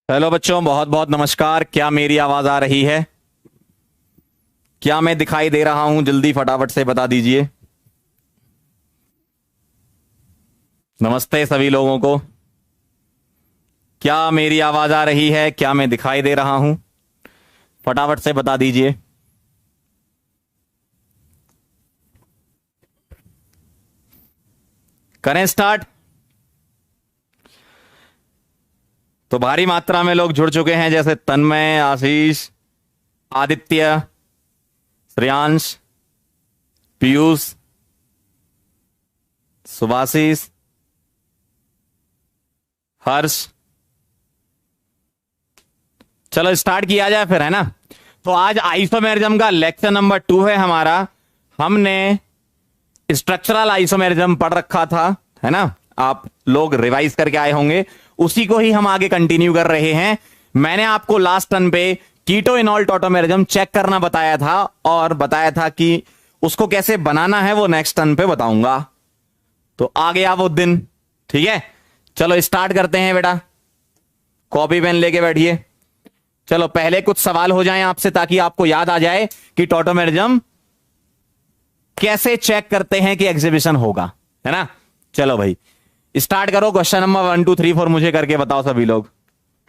Hello बच्चों, बहुत बहुत नमस्कार। क्या मेरी आवाज आ रही है? क्या मैं दिखाई दे रहा हूं? जल्दी फटाफट से बता दीजिए। नमस्ते सभी लोगों को। क्या मेरी आवाज आ रही है? क्या मैं दिखाई दे रहा हूं? फटाफट से बता दीजिए। करें स्टार्ट। तो भारी मात्रा में लोग जुड़ चुके हैं, जैसे तन्मय, आशीष, आदित्य, श्रेयांश, पीयूष, सुभाशीष, हर्ष। चलो स्टार्ट किया जाए फिर, है ना। तो आज आइसोमेरिज्म का लेक्चर नंबर 2 है हमारा। हमने स्ट्रक्चरल आइसोमेरिज्म पढ़ रखा था, है ना। आप लोग रिवाइज करके आए होंगे, उसी को ही हम आगे कंटिन्यू कर रहे हैं। मैंने आपको लास्ट टर्न पे कीटो इनॉल टॉटोमेरिज्म चेक करना बताया था और बताया था कि उसको कैसे बनाना है वो नेक्स्ट टर्न पे बताऊंगा। तो आ गया वो दिन, ठीक है। चलो स्टार्ट करते हैं बेटा, कॉपी पेन लेके बैठिए। चलो पहले कुछ सवाल हो जाएं आपसे, ताकि आपको याद आ जाए कि टॉटोमेरिज्म कैसे चेक करते हैं कि एग्जीबिशन होगा, है ना। चलो भाई स्टार्ट करो। क्वेश्चन नंबर 1 2 3 4 मुझे करके बताओ सभी लोग,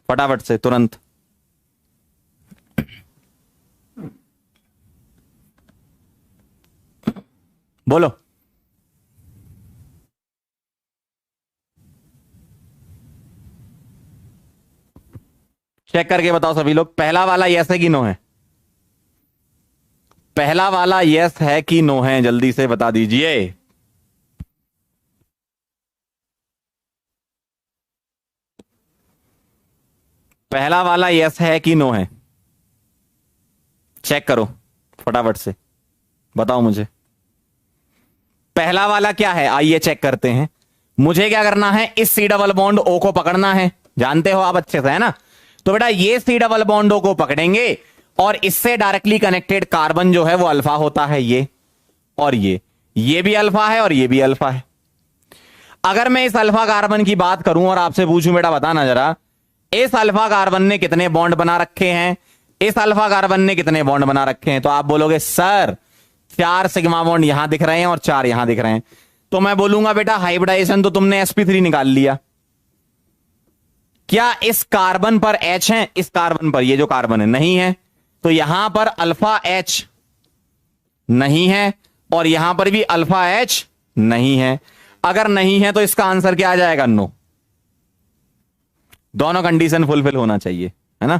फटाफट से, तुरंत। बोलो। चेक करके बताओ सभी लोग। पहला वाला यस है कि नो है? पहला वाला यस है कि नो है? जल्दी से बता दीजिए। पहला वाला यस है कि नो है? चेक करो फटाफट से, बताओ मुझे। पहला वाला क्या है? आइए चेक करते हैं। मुझे क्या करना है? इस सी डबल बॉन्ड ओ को पकड़ना है, जानते हो आप अच्छे से, है ना। तो बेटा ये सी डबल बॉन्ड ओ को पकड़ेंगे और इससे डायरेक्टली कनेक्टेड कार्बन जो है वो अल्फा होता है, ये और ये भी अल्फा है और ये भी अल्फा है। अगर मैं इस अल्फा कार्बन की बात करूं और आपसे पूछूं बेटा बताना जरा, इस अल्फा कार्बन ने कितने बॉन्ड बना रखे हैं? इस अल्फा कार्बन ने कितने बॉन्ड बना रखे हैं? तो आप बोलोगे सर 4 सिग्मा बॉन्ड यहां दिख रहे हैं और 4 यहां दिख रहे हैं। तो मैं बोलूंगा बेटा हाइब्रिडाइजेशन तो तुमने sp3 निकाल लिया। क्या इस कार्बन पर H है? इस कार्बन पर, ये जो कार्बन है, नहीं है। तो यहां पर अल्फा H नहीं है और यहां पर भी अल्फा H नहीं है। अगर नहीं है तो इसका आंसर क्या आ जाएगा? नो। दोनों कंडीशन फुलफिल होना चाहिए, है ना।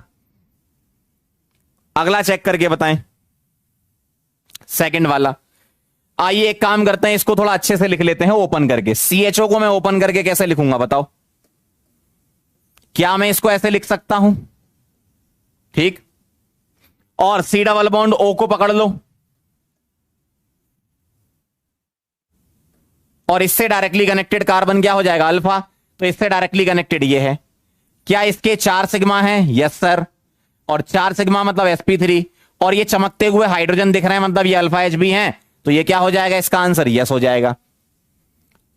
अगला चेक करके बताएं, सेकंड वाला। आइए एक काम करते हैं, इसको थोड़ा अच्छे से लिख लेते हैं ओपन करके। CHO को मैं ओपन करके कैसे लिखूंगा बताओ? क्या मैं इसको ऐसे लिख सकता हूं? ठीक। और सी डबल बॉन्ड O को पकड़ लो और इससे डायरेक्टली कनेक्टेड कार्बन क्या हो जाएगा? अल्फा। तो इससे डायरेक्टली कनेक्टेड ये है। क्या इसके 4 सिग्मा हैं? Yes sir. और 4 सिग्मा मतलब sp3, और ये चमकते हुए हाइड्रोजन दिख रहे हैं, मतलब ये अल्फा H भी हैं। तो ये क्या हो जाएगा? इसका आंसर यस हो जाएगा।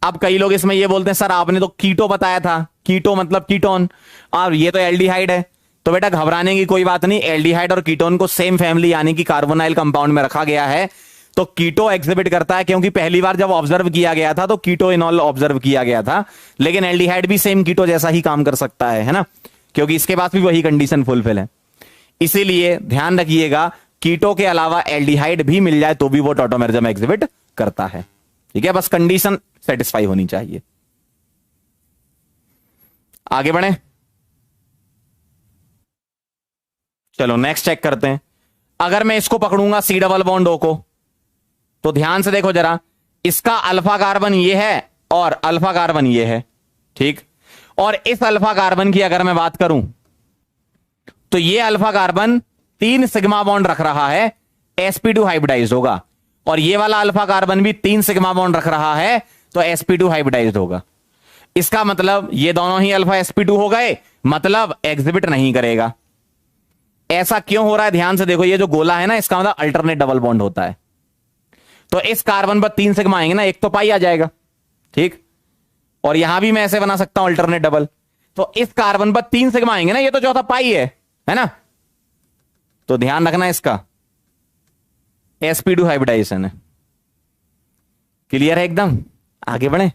अब कई लोग इसमें ये बोलते हैं सर आपने तो कीटो बताया था, कीटो मतलब कीटोन, और ये तो एल्डिहाइड है। तो बेटा घबराने की कोई बात नहीं, एल्डिहाइड और कीटोन को सेम फैमिली यानी कि कार्बोनाइल कंपाउंड में रखा गया है। तो कीटो एग्जिबिट करता है, क्योंकि पहली बार जब ऑब्जर्व किया गया था तो कीटो इनॉल ऑब्जर्व किया गया था, लेकिन एल्डिहाइड भी सेम कीटो जैसा ही काम कर सकता है ना, क्योंकि इसके पास भी वही कंडीशन फुलफिल है। इसीलिए ध्यान रखिएगा, कीटो के अलावा एल्डिहाइड भी मिल जाए तो भी वो टॉटोमेरिज्म एग्जिबिट करता है, ठीक है। बस कंडीशन सेटिस्फाई होनी चाहिए। आगे बढ़े, चलो नेक्स्ट चेक करते हैं। अगर मैं इसको पकड़ूंगा सी डबल बॉन्ड O को, तो ध्यान से देखो जरा, इसका अल्फा कार्बन ये है और अल्फा कार्बन ये है, ठीक। और इस अल्फा कार्बन की अगर मैं बात करूं तो ये अल्फा कार्बन 3 सिग्मा बॉन्ड रख रहा है, sp2 हाइब्रिडाइज्ड होगा। और ये वाला अल्फा कार्बन भी 3 सिग्मा बॉन्ड रख रहा है, तो sp2 हाइब्रिडाइज्ड होगा। इसका मतलब ये दोनों ही अल्फा sp2 हो गए, मतलब एग्जिबिट नहीं करेगा। ऐसा क्यों हो रहा है? ध्यान से देखो, ये जो गोला है ना, इसका मतलब अल्टरनेट डबल बॉन्ड होता है। तो इस कार्बन पर 3 सिग्मा आएंगे ना, एक तो पाई आ जाएगा, ठीक। और यहां भी मैं ऐसे बना सकता हूं अल्टरनेट डबल। तो इस कार्बन पर 3 सिग्मा आएंगे ना, ये तो चौथा पाई है ना। तो ध्यान रखना इसका, sp2 हाइब्रिडाइजेशन है। क्लियर है एकदम। आगे बढ़े,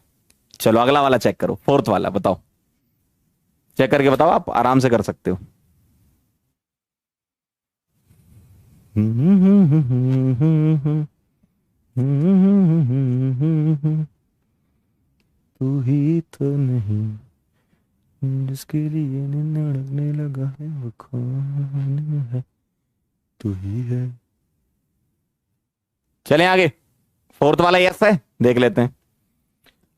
चलो अगला वाला चेक करो, फोर्थ वाला बताओ, चेक करके बताओ, आप आराम से कर सकते हो। तू ही तो नहीं जिसके लिए धड़कने लगा है वो कौन है, तू ही है। चलें आगे, फोर्थ वाला यस है, देख लेते हैं।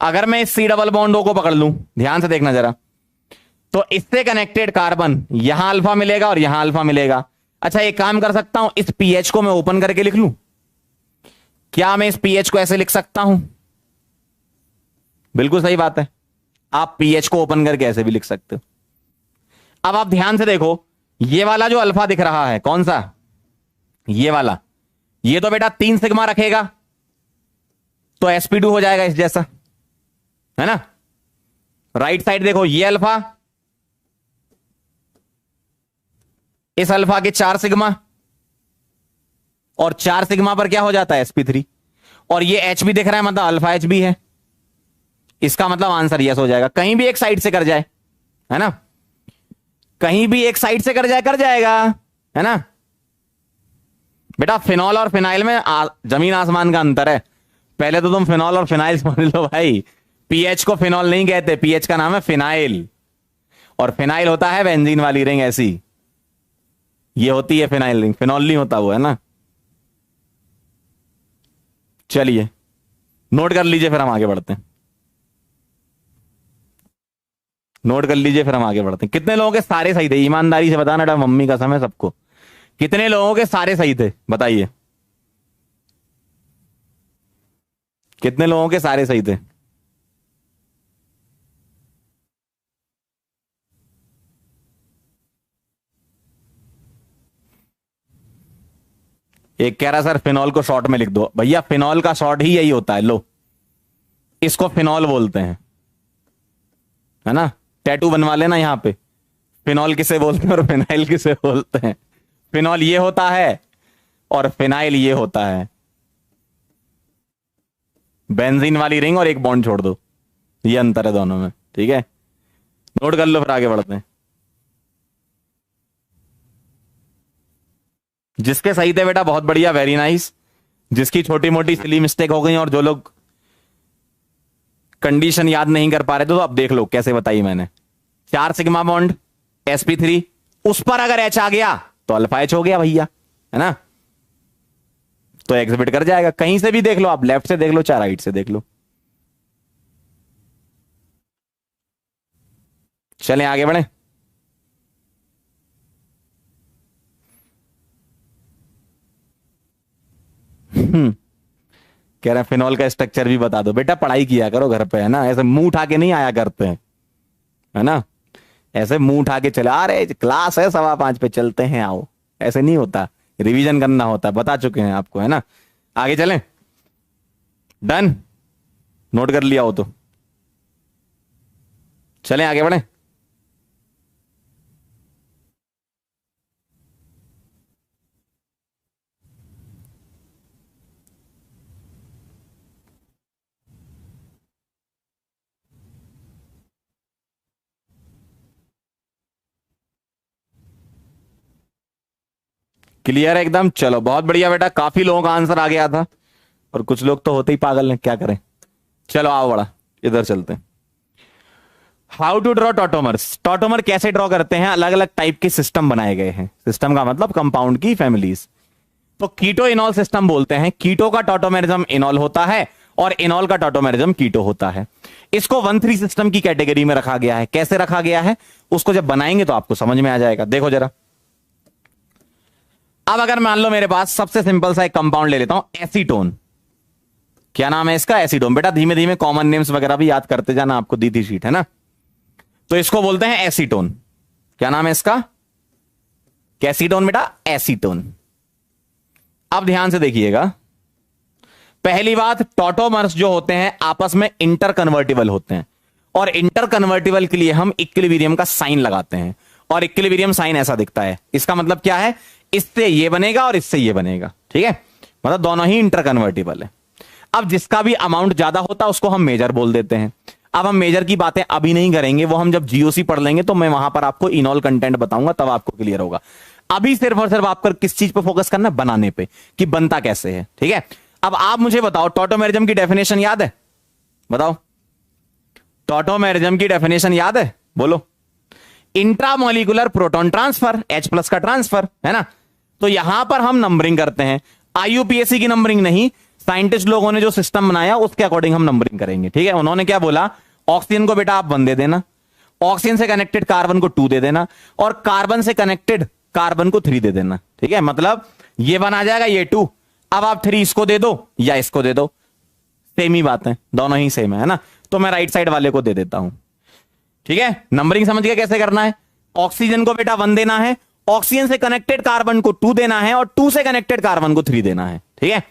अगर मैं इस सी डबल बॉन्ड O को पकड़ लूं, ध्यान से देखना जरा, तो इससे कनेक्टेड कार्बन यहां अल्फा मिलेगा और यहां अल्फा मिलेगा। अच्छा एक काम कर सकता हूं, इस पीएच को मैं ओपन करके लिख लूं। क्या मैं इस पीएच को ऐसे लिख सकता हूं? बिल्कुल सही बात है, आप पीएच को ओपन करके ऐसे भी लिख सकते हो। अब आप ध्यान से देखो, ये वाला जो अल्फा दिख रहा है, कौन सा? ये वाला, ये तो बेटा 3 सिग्मा रखेगा, तो sp2 हो जाएगा इस जैसा, है ना। राइट साइड देखो, ये अल्फा, इस अल्फा के 4 सिग्मा, और 4 सिग्मा पर क्या हो जाता है sp3, और ये H भी दिख रहा है, मतलब अल्फा H भी है। इसका मतलब आंसर यस हो जाएगा। कहीं भी एक साइड से कर जाए, है ना, कहीं भी एक साइड से कर जाएगा, है ना। बेटा फिनॉल और फिनाइल में जमीन आसमान का अंतर है। पहले तो तुम फिनॉल और फिनाइल समझ लो भाई, पीएच को फिनॉल नहीं कहते, पीएच का नाम है फिनाइल, और फिनाइल होता है बेंजीन वाली रिंग ऐसी, ये होती है फिनाइल रिंग, फिनॉल नहीं होता वो, है ना। चलिए नोट कर लीजिए, फिर हम आगे बढ़ते हैं। नोट कर लीजिए, फिर हम आगे बढ़ते हैं। कितने लोगों के सारे सही थे? ईमानदारी से बताना, डा मम्मी का समय सबको, कितने लोगों के सारे सही थे बताइए, कितने लोगों के सारे सही थे? एक कह रहा सर फिनॉल को शॉर्ट में लिख दो। भैया फिनॉल का शॉर्ट ही यही होता है, लो इसको फिनॉल बोलते हैं, है ना। टैटू बनवा लेना यहां पे, फिनॉल किसे बोलते हैं और फिनाइल किसे बोलते हैं। फिनॉल ये होता है और फिनाइल ये होता है। बेंजीन वाली रिंग और एक बॉन्ड छोड़ दो, ये अंतर है दोनों में, ठीक है। नोट कर लो, फिर आगे बढ़ते हैं। जिसके सही थे बेटा बहुत बढ़िया, वेरी नाइस। जिसकी छोटी मोटी सिली मिस्टेक हो गई, और जो लोग कंडीशन याद नहीं कर पा रहे थे, तो अब देख लो कैसे बताई मैंने। 4 सिग्मा बॉन्ड sp3, उस पर अगर H आ गया तो अल्फा H हो गया भैया, है ना। तो एग्जिबिट कर जाएगा। कहीं से भी देख लो आप, लेफ्ट से देख लो चाहे राइट से देख लो। चलें आगे बढ़े। कह रहे हैं फिनॉल का स्ट्रक्चर भी बता दो। बेटा पढ़ाई किया करो घर पे, है ना, ऐसे मुंह उठा के नहीं आया करते हैं, है ना। ऐसे मुंह उठा के चले आ रहे, क्लास है 5:15 पे, चलते हैं आओ, ऐसे नहीं होता, रिवीजन करना होता है, बता चुके हैं आपको, है ना। आगे चलें, डन, नोट कर लिया हो तो चलें आगे बढ़े। क्लियर है एकदम। चलो बहुत बढ़िया बेटा, काफी लोगों का आंसर आ गया था, और कुछ लोग तो होते ही पागल हैं, क्या करें। चलो आओ बड़ा, इधर चलते हैं। How to draw tautomers. Tautomer कैसे ड्रॉ करते हैं? अलग अलग टाइप के सिस्टम बनाए गए हैं। सिस्टम का मतलब कंपाउंड की फैमिलीज। तो कीटो इनॉल सिस्टम बोलते हैं। कीटो का टॉटोमेरिज्म इनॉल होता है और इनॉल का टॉटोमेरिज्म कीटो होता है। इसको 1,3 सिस्टम की कैटेगरी में रखा गया है। कैसे रखा गया है उसको जब बनाएंगे तो आपको समझ में आ जाएगा। देखो जरा, अब अगर मान लो मेरे पास सबसे सिंपल सा एक कंपाउंड ले लेता हूं, एसीटोन। क्या नाम है इसका? एसीटोन। बेटा धीमे धीमे कॉमन नेम्स वगैरह भी याद करते जाना, आपको दी थी शीट, है ना। तो इसको बोलते हैं एसीटोन। क्या नाम है इसका? कैसीटोन बेटा, एसीटोन। अब ध्यान से देखिएगा, पहली बात, टॉटोमर्स जो होते हैं आपस में इंटर कन्वर्टिबल होते हैं, और इंटर कन्वर्टिबल के लिए हम इक्विलिब्रियम का साइन लगाते हैं, और इक्विलिब्रियम साइन ऐसा दिखता है। इसका मतलब क्या है, इससे ये बनेगा और इससे ये बनेगा, ठीक है, मतलब दोनों ही इंटर कन्वर्टिबल है। अब जिसका भी अमाउंट ज्यादा होता है उसको हम मेजर बोल देते हैं। अब हम मेजर की बातें अभी नहीं करेंगे, वो हम जब जीओसी पढ़ लेंगे तो मैं वहां पर आपको इनॉल कंटेंट बताऊंगा, तब आपको क्लियर होगा। अभी सिर्फ और सिर्फ आपको किस चीज पर फोकस करना है, बनाने पे, कि बनता कैसे है, ठीक है। अब आप मुझे बताओ, टॉटोमेरिज्म की डेफिनेशन याद है? बताओ, टॉटोमेरिज्म की डेफिनेशन याद है? बोलो। इंट्रामोलिकुलर प्रोटॉन ट्रांसफर, H+ का ट्रांसफर, है ना। तो यहां पर हम नंबरिंग करते हैं, IUPAC की नंबरिंग नहीं, साइंटिस्ट लोगों ने जो सिस्टम बनाया उसके अकॉर्डिंग हम नंबरिंग करेंगे, ठीक है। उन्होंने क्या बोला, ऑक्सीजन को बेटा आप 1 दे देना, ऑक्सीजन से कनेक्टेड कार्बन को 2 दे देना, और कार्बन से कनेक्टेड कार्बन को 3 दे देना, ठीक है। मतलब ये बना जाएगा, ये 2, अब आप 3 इसको दे दो या इसको दे दो, सेम ही बात है, दोनों ही सेम है ना। तो मैं राइट साइड वाले को दे देता हूं, ठीक है। नंबरिंग समझ गया कैसे करना है। ऑक्सीजन को बेटा 1 देना है, ऑक्सीजन से कनेक्टेड कार्बन को 2 देना है, और 2 से कनेक्टेड कार्बन को 3 देना है, ठीक है।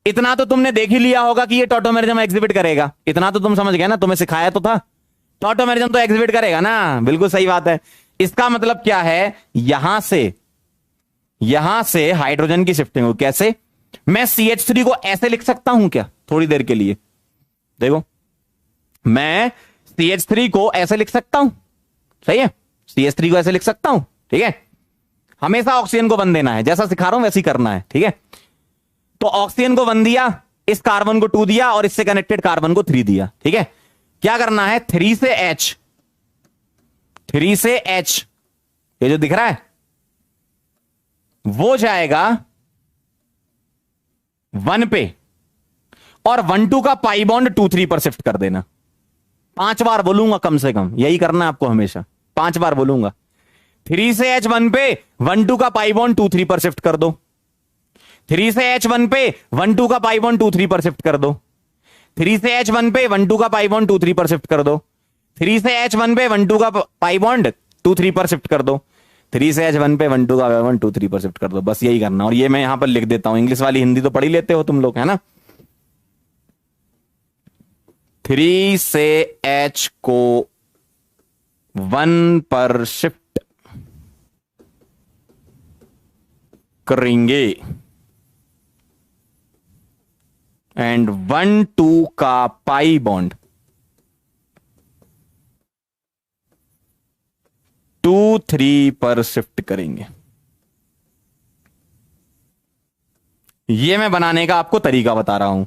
इतना तो तुमने देख ही लिया होगा कि ये टॉटोमेरिज्म एग्जिबिट करेगा, इतना तो तुम समझ गए ना, तुम्हें सिखाया तो था, टॉटोमेरिज्म तो एग्जिबिट करेगा ना, बिल्कुल सही बात है। इसका मतलब क्या है, यहां से हाइड्रोजन की शिफ्टिंग हो, कैसे, मैं CH3 को ऐसे लिख सकता हूं क्या, थोड़ी देर के लिए देखो, मैं CH3 को ऐसे लिख सकता हूं, सही है, CH3 को ऐसे लिख सकता हूं, ठीक है। हमेशा ऑक्सीजन को 1 देना है, जैसा सिखा रहा हूं वैसे ही करना है, ठीक है। तो ऑक्सीजन को 1 दिया, इस कार्बन को 2 दिया, और इससे कनेक्टेड कार्बन को 3 दिया, ठीक है। क्या करना है, 3 से H, ये जो दिख रहा है वो जाएगा 1 पे, और 1-2 का पाई बॉन्ड 2-3 पर शिफ्ट कर देना। 5 बार बोलूंगा कम से कम, यही करना है आपको हमेशा, 5 बार बोलूंगा। 3 से H1 पे 1-2 का पाई बॉन्ड 2-3 पर शिफ्ट कर दो, 3 से H1 पे 1-2 का पाई बॉन्ड 2-3 पर शिफ्ट कर दो, 3 से H1 पे 1-2 का पाई बॉन्ड 2-3 पर शिफ्ट कर दो, 3 से H1 पे 1-2 का पाई बॉन्ड 2-3 पर शिफ्ट कर दो, 3 से H1 पे 1-2 का पाई बॉन्ड 2-3 पर शिफ्ट कर दो, बस यही करना। और ये मैं यहां पर लिख देता हूं, इंग्लिश वाली हिंदी तो पढ़ ही लेते हो तुम लोग, है ना। 3 से H को 1 पर शिफ्ट करेंगे, एंड 1-2 का पाई बॉन्ड 2-3 पर शिफ्ट करेंगे। ये मैं बनाने का आपको तरीका बता रहा हूं।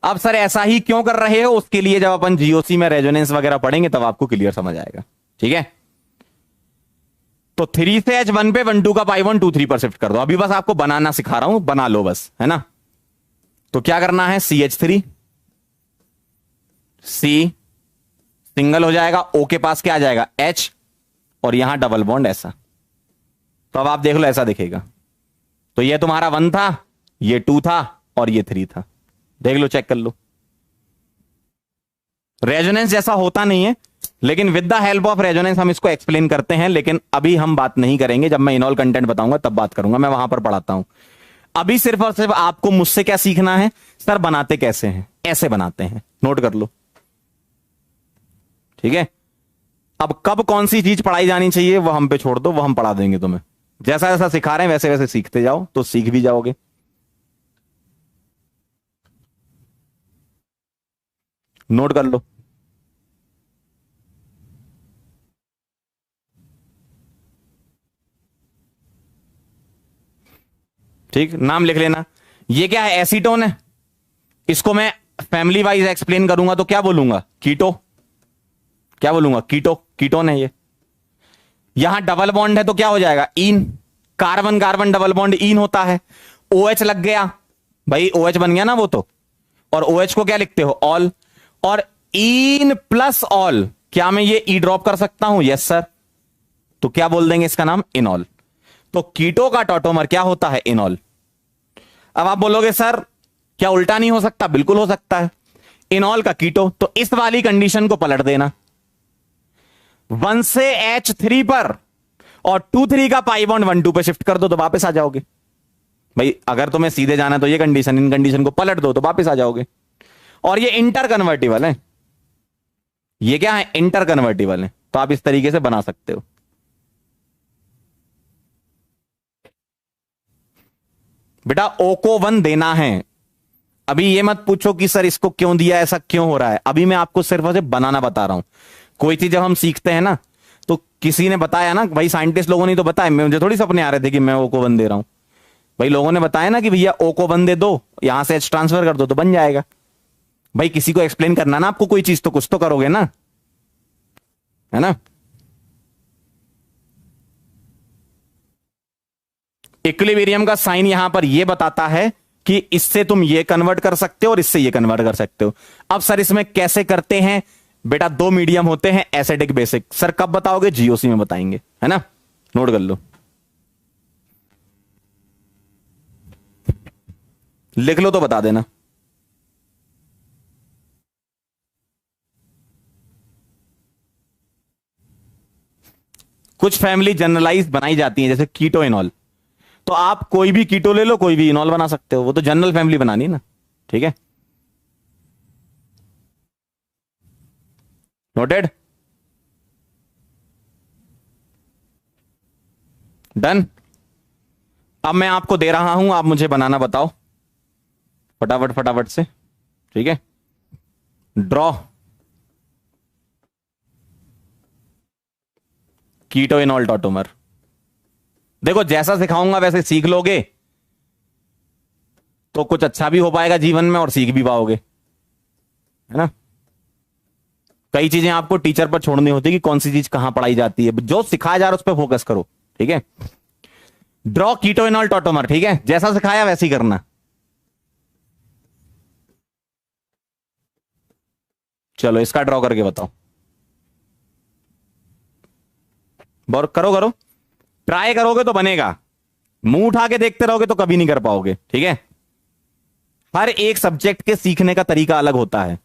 अब सर ऐसा ही क्यों कर रहे हो, उसके लिए जब अपन जीओसी में रेजोनेंस वगैरह पढ़ेंगे तब आपको क्लियर समझ आएगा, ठीक है। तो 3 से H1 पे 1-2 का पाई बॉन्ड 2-3 पर शिफ्ट कर दो, अभी बस आपको बनाना सिखा रहा हूं, बना लो बस, है ना। तो क्या करना है, CH3, C सिंगल हो जाएगा, O के पास क्या आ जाएगा, H, और यहां डबल बॉन्ड ऐसा। तो अब आप देख लो ऐसा दिखेगा। तो ये तुम्हारा 1 था, ये 2 था, और ये 3 था, देख लो, चेक कर लो। रेजोनेंस जैसा होता नहीं है, लेकिन with the help of resonance हम इसको एक्सप्लेन करते हैं, लेकिन अभी हम बात नहीं करेंगे, जब मैं इनॉल कंटेंट बताऊंगा तब बात करूंगा, मैं वहां पर पढ़ाता हूं। अभी सिर्फ और सिर्फ आपको मुझसे क्या सीखना है, सर बनाते कैसे हैं, ऐसे बनाते हैं, नोट कर लो, ठीक है। अब कब कौन सी चीज पढ़ाई जानी चाहिए वो हम पे छोड़ दो, वो हम पढ़ा देंगे तुम्हें, जैसा जैसा सिखा रहे हैं वैसे वैसे सीखते जाओ तो सीख भी जाओगे। नोट कर लो, ठीक, नाम लिख लेना। ये क्या है, एसीटोन है, इसको मैं फैमिली वाइज एक्सप्लेन करूंगा तो क्या बोलूंगा, कीटो, क्या बोलूंगा, कीटो, कीटोन है ये। यहां डबल बॉन्ड है तो क्या हो जाएगा, इन, कार्बन कार्बन डबल बॉन्ड इन होता है, OH लग गया भाई, OH बन गया ना वो तो, और OH को क्या लिखते हो, ऑल, और इन प्लस ऑल, क्या मैं ये ई ड्रॉप कर सकता हूं, यस सर, तो क्या बोल देंगे इसका नाम, इनॉल। तो कीटो का टॉटोमर क्या होता है, इनॉल। अब आप बोलोगे सर क्या उल्टा नहीं हो सकता, बिल्कुल हो सकता है, इनॉल का कीटो। तो इस वाली कंडीशन को पलट देना, 1 से H3 पर, और 2-3 का पाई बॉन्ड 1-2 पे शिफ्ट कर दो तो वापस आ जाओगे भाई। अगर तुम्हें सीधे जाना है तो ये कंडीशन, इन कंडीशन को पलट दो तो वापस आ जाओगे। और ये इंटर कन्वर्टिबल है, ये क्या है, इंटर कन्वर्टिबल है, तो आप इस तरीके से बना सकते हो। बेटा ओ को 1 देना है। अभी ये मत पूछो कि सर इसको क्यों दिया, ऐसा क्यों हो रहा है। अभी मैं आपको सिर्फ और सिर्फ बनाना बता रहा हूं। कोई चीज जब हम सीखते हैं ना, तो किसी ने बताया ना भाई, साइंटिस्ट लोगों ने तो बताया, मुझे थोड़ी सपने आ रहे थे कि मैं ओ को 1 दे रहा हूं। भाई लोगों ने बताया ना कि भैया ओ को 1 दे दो, यहां से एच ट्रांसफर कर दो तो बन जाएगा। भाई किसी को एक्सप्लेन करना ना आपको कोई चीज, तो कुछ तो करोगे ना, है ना। इक्विलिब्रियम का साइन यहां पर यह बताता है कि इससे तुम ये कन्वर्ट कर सकते हो और इससे ये कन्वर्ट कर सकते हो। अब सर इसमें कैसे करते हैं, बेटा 2 मीडियम होते हैं, एसिडिक बेसिक। सर कब बताओगे, जीओसी में बताएंगे, है ना, नोट कर लो, लिख लो तो बता देना। कुछ फैमिली जनरलाइज बनाई जाती है, जैसे कीटो इनॉल, तो आप कोई भी कीटो ले लो, कोई भी इनॉल बना सकते हो, वो तो जनरल फैमिली बनानी है ना, ठीक है, नोटेड, डन। अब मैं आपको दे रहा हूं, आप मुझे बनाना बताओ फटाफट फटाफट से, ठीक है। ड्रॉ कीटो इनॉल टॉटोमर। देखो जैसा सिखाऊंगा वैसे सीख लोगे तो कुछ अच्छा भी हो पाएगा जीवन में और सीख भी पाओगे, है ना। कई चीजें आपको टीचर पर छोड़नी होती है कि कौन सी चीज कहां पढ़ाई जाती है, जो सिखाया जा रहा है उस पर फोकस करो, ठीक है। ड्रॉ कीटो इनॉल टॉटोमर, ठीक है, जैसा सिखाया वैसे ही करना। चलो इसका ड्रॉ करके बताओ, करो करो, ट्राई करोगे तो बनेगा, मुंह उठा के देखते रहोगे तो कभी नहीं कर पाओगे, ठीक है। हर एक सब्जेक्ट के सीखने का तरीका अलग होता है।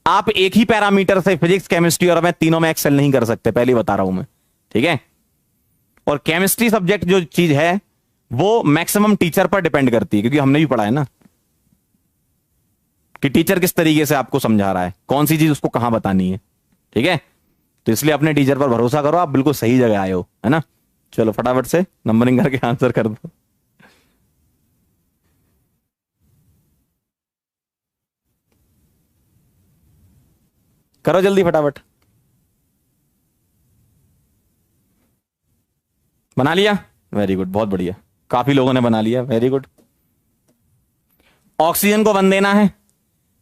आप एक ही पैरामीटर से फिजिक्स केमिस्ट्री और मैं तीनों में एक्सेल नहीं कर सकते, पहले बता रहा हूं मैं, ठीक है। और केमिस्ट्री सब्जेक्ट जो चीज है वो मैक्सिमम टीचर पर डिपेंड करती है, क्योंकि हमने भी पढ़ा है ना कि टीचर किस तरीके से आपको समझा रहा है, कौन सी चीज उसको कहां बतानी है, ठीक है। तो इसलिए अपने टीचर पर भरोसा करो, आप बिल्कुल सही जगह आए हो, है ना। चलो फटाफट से नंबरिंग करके आंसर कर दो। करो जल्दी फटाफट। बना लिया, वेरी गुड, बहुत बढ़िया, काफी लोगों ने बना लिया, वेरी गुड। ऑक्सीजन को 1 देना है,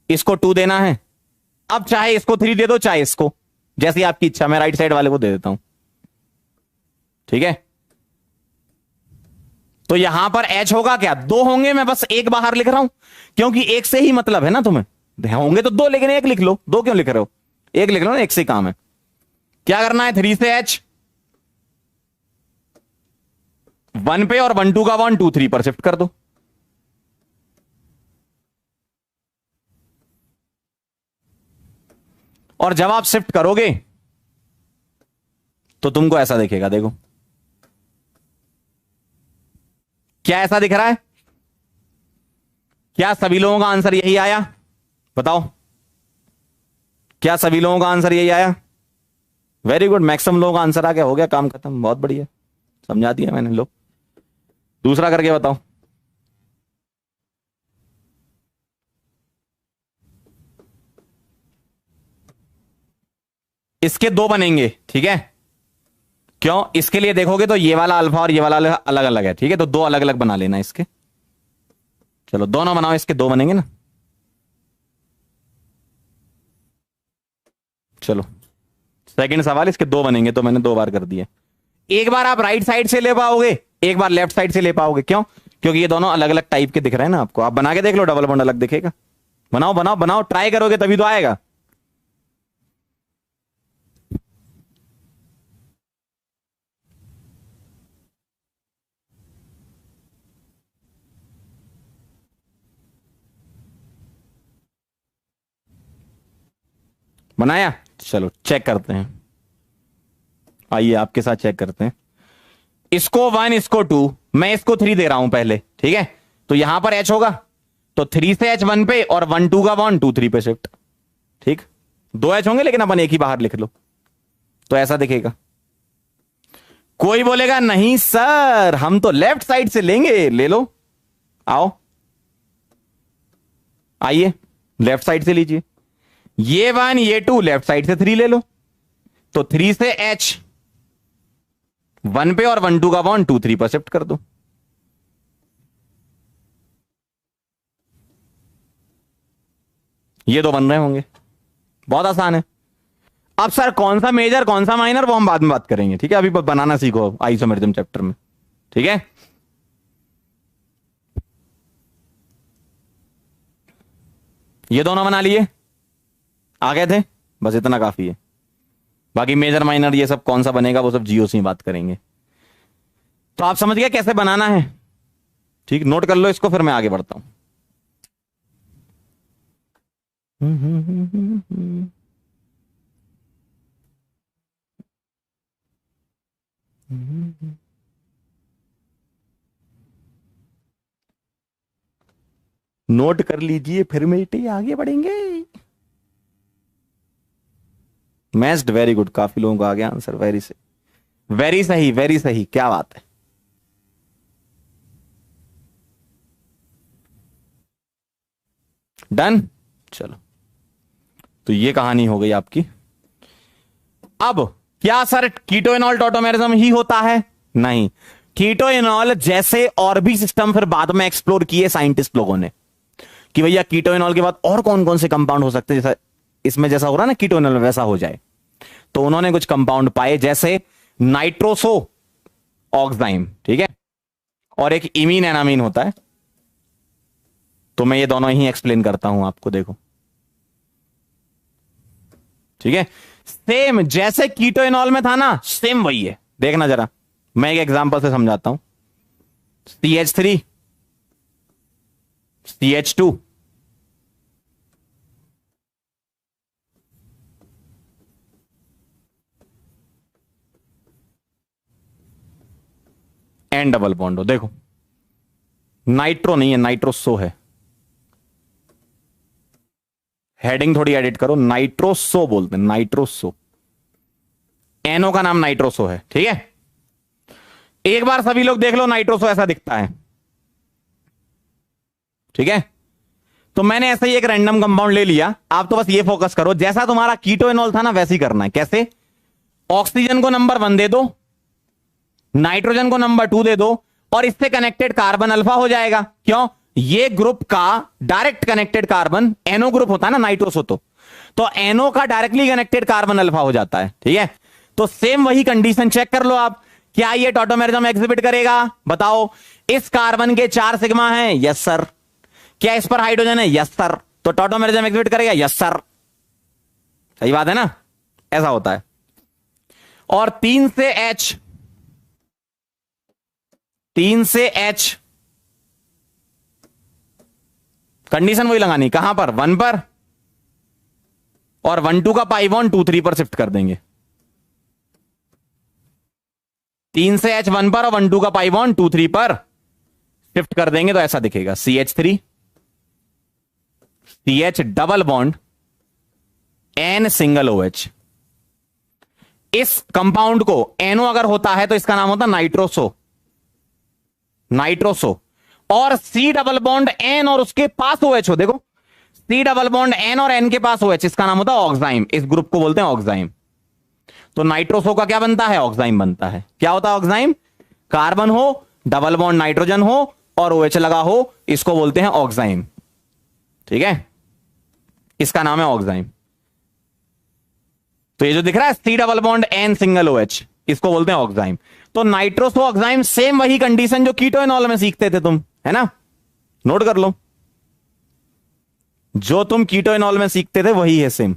इसको 2 देना है। अब चाहे इसको 3 दे दो, चाहे इसको, जैसी आपकी इच्छा, मैं राइट साइड वाले को दे देता हूं, ठीक है। तो यहां पर H होगा क्या, 2 होंगे, मैं बस एक बाहर लिख रहा हूं क्योंकि एक से ही मतलब है ना तुम्हें, होंगे तो 2, लेकिन एक लिख लो, 2 क्यों लिख रहे हो, एक लिख लो ना, एक से काम है। क्या करना है, 3 से H 1 पे और 1 2 का 1 2 3 पर शिफ्ट कर दो। और जब आप शिफ्ट करोगे तो तुमको ऐसा दिखेगा, देखो क्या ऐसा दिख रहा है। क्या सभी लोगों का आंसर यही आया, बताओ, क्या सभी लोगों का आंसर यही आया, वेरी गुड, मैक्सिमम लोगों का आंसर आ गया, हो गया काम खत्म, बहुत बढ़िया, समझा दिया मैंने। लो दूसरा करके बताओ। इसके 2 बनेंगे, ठीक है। क्यों, इसके लिए देखोगे तो ये वाला अल्फा और ये वाला अलग अलग है, ठीक है, तो 2 अलग अलग बना लेना इसके। चलो दोनों बनाओ, इसके 2 बनेंगे ना। चलो सेकंड सवाल, इसके 2 बनेंगे, तो मैंने 2 बार कर दिया। एक बार आप राइट साइड से ले पाओगे, एक बार लेफ्ट साइड से ले पाओगे, क्यों, क्योंकि ये दोनों अलग अलग टाइप के दिख रहे हैं ना आपको। आप बना के देख लो, डबल बॉन्ड अलग दिखेगा। बनाओ बनाओ बनाओ, ट्राई करोगे तभी तो आएगा। बनाया, चलो चेक करते हैं, आइए आपके साथ चेक करते हैं। इसको 1, इसको 2, मैं इसको 3 दे रहा हूं पहले, ठीक है। तो यहां पर H होगा, तो 3 से H 1 पे और 1 2 का 1 2 3 पे शिफ्ट, ठीक। दो एच होंगे लेकिन अपन एक ही बाहर लिख लो तो ऐसा दिखेगा। कोई बोलेगा नहीं सर हम तो लेफ्ट साइड से लेंगे, ले लो, आओ आइए लेफ्ट साइड से लीजिए, ये 1 ये 2 लेफ्ट साइड से 3 ले लो, तो 3 से H 1 पे और 1 2 का बॉन्ड 2 3 पर शिफ्ट कर दो। ये दो बन रहे होंगे, बहुत आसान है। अब सर कौन सा मेजर कौन सा माइनर वो हम बाद में बात करेंगे, ठीक है, अभी बनाना सीखो आइसोमेरिज्म चैप्टर में, ठीक है। ये दोनों बना लिए, आ गए थे, बस इतना काफी है। बाकी मेजर माइनर ये सब कौन सा बनेगा वो सब जीओसी में बात करेंगे। तो आप समझ गए कैसे बनाना है, ठीक, नोट कर लो इसको, फिर मैं आगे बढ़ता हूं। नोट कर लीजिए फिर बेटे आगे बढ़ेंगे। मैस्ड, वेरी गुड, काफी लोगों को आ गया आंसर, वेरी सही, वेरी सही, वेरी सही, क्या बात है। डन, चलो तो ये कहानी हो गई आपकी। अब क्या सर कीटोइनॉल टॉटोमेरिज्म ही होता है? नहीं, कीटोइनॉल जैसे और भी सिस्टम फिर बाद में एक्सप्लोर किए साइंटिस्ट लोगों ने कि भैया कीटोइनॉल के बाद और कौन कौन से कंपाउंड हो सकते हैं, जैसा इसमें जैसा हो रहा है ना कीटोइनॉल वैसा हो जाए, तो उन्होंने कुछ कंपाउंड पाए जैसे नाइट्रोसो ऑक्साइम, ठीक है, और एक इमीन एनामीन होता है। तो मैं ये दोनों ही एक्सप्लेन करता हूं आपको, देखो, ठीक है। सेम जैसे कीटोइनॉल में था ना, सेम वही है, देखना जरा, मैं एक एग्जांपल से समझाता हूं। CH3 CH2 N double bond हो, देखो नाइट्रो नहीं है, नाइट्रोसो है, हेडिंग थोड़ी एडिट करो, नाइट्रोसो बोलते हैं, नाइट्रोसो, एनओ का नाम नाइट्रोसो है, ठीक है। एक बार सभी लोग देख लो, नाइट्रोसो ऐसा दिखता है, ठीक है। तो मैंने ऐसा ही एक रैंडम कंपाउंड ले लिया, आप तो बस ये फोकस करो, जैसा तुम्हारा कीटोइनॉल था ना वैसे ही करना है। कैसे? ऑक्सीजन को नंबर 1 दे दो, नाइट्रोजन को नंबर 2 दे दो, और इससे कनेक्टेड कार्बन अल्फा हो जाएगा। क्यों? ये ग्रुप का direct connected carbon NO group होता है ना, नाइट्रोसो तो एनओ का डायरेक्टली कनेक्टेड कार्बन अल्फा हो जाता है, ठीक है। तो सेम वही कंडीशन चेक कर लो आप, क्या ये टॉटोमेरिज्म एग्जिबिट करेगा? बताओ। इस कार्बन के 4 सिग्मा हैं, यस सर। क्या इस पर हाइड्रोजन है? Yes sir. तो टॉटोमेरिज्म एग्जिबिट करेगा? Yes sir. सही बात है ना, ऐसा होता है। और 3 से H, 3 से H, कंडीशन वही लगानी, कहां पर? 1 पर, और 1 2 का पाई बॉन्ड 2 3 पर शिफ्ट कर देंगे। 3 से H 1 पर और 1 2 का पाई बॉन्ड 2 3 पर शिफ्ट कर देंगे, तो ऐसा दिखेगा, CH3 CH double bond N single OH। इस कंपाउंड को NO अगर होता है तो इसका नाम होता नाइट्रोसो, नाइट्रोसो। और C डबल बॉन्ड N और उसके पास OH हो, देखो C डबल बॉन्ड N और N के पास OH, इसका नाम होता है ऑक्साइम। इस ग्रुप को बोलते हैं ऑक्साइम। तो नाइट्रोसो का क्या बनता है? ऑक्साइम बनता है। क्या होता है ऑक्साइम? कार्बन हो, डबल बॉन्ड नाइट्रोजन हो और OH लगा हो, इसको बोलते हैं ऑक्साइम, ठीक है, इसका नाम है ऑक्साइम। तो ये जो दिख रहा है C double bond N single OH, इसको बोलते हैं ऑक्साइम। तो नाइट्रोसो ऑक्साइम, सेम वही कंडीशन जो कीटोइनॉल में सीखते थे तुम, है ना, नोट कर लो, जो तुम कीटोइनॉल में सीखते थे वही है सेम।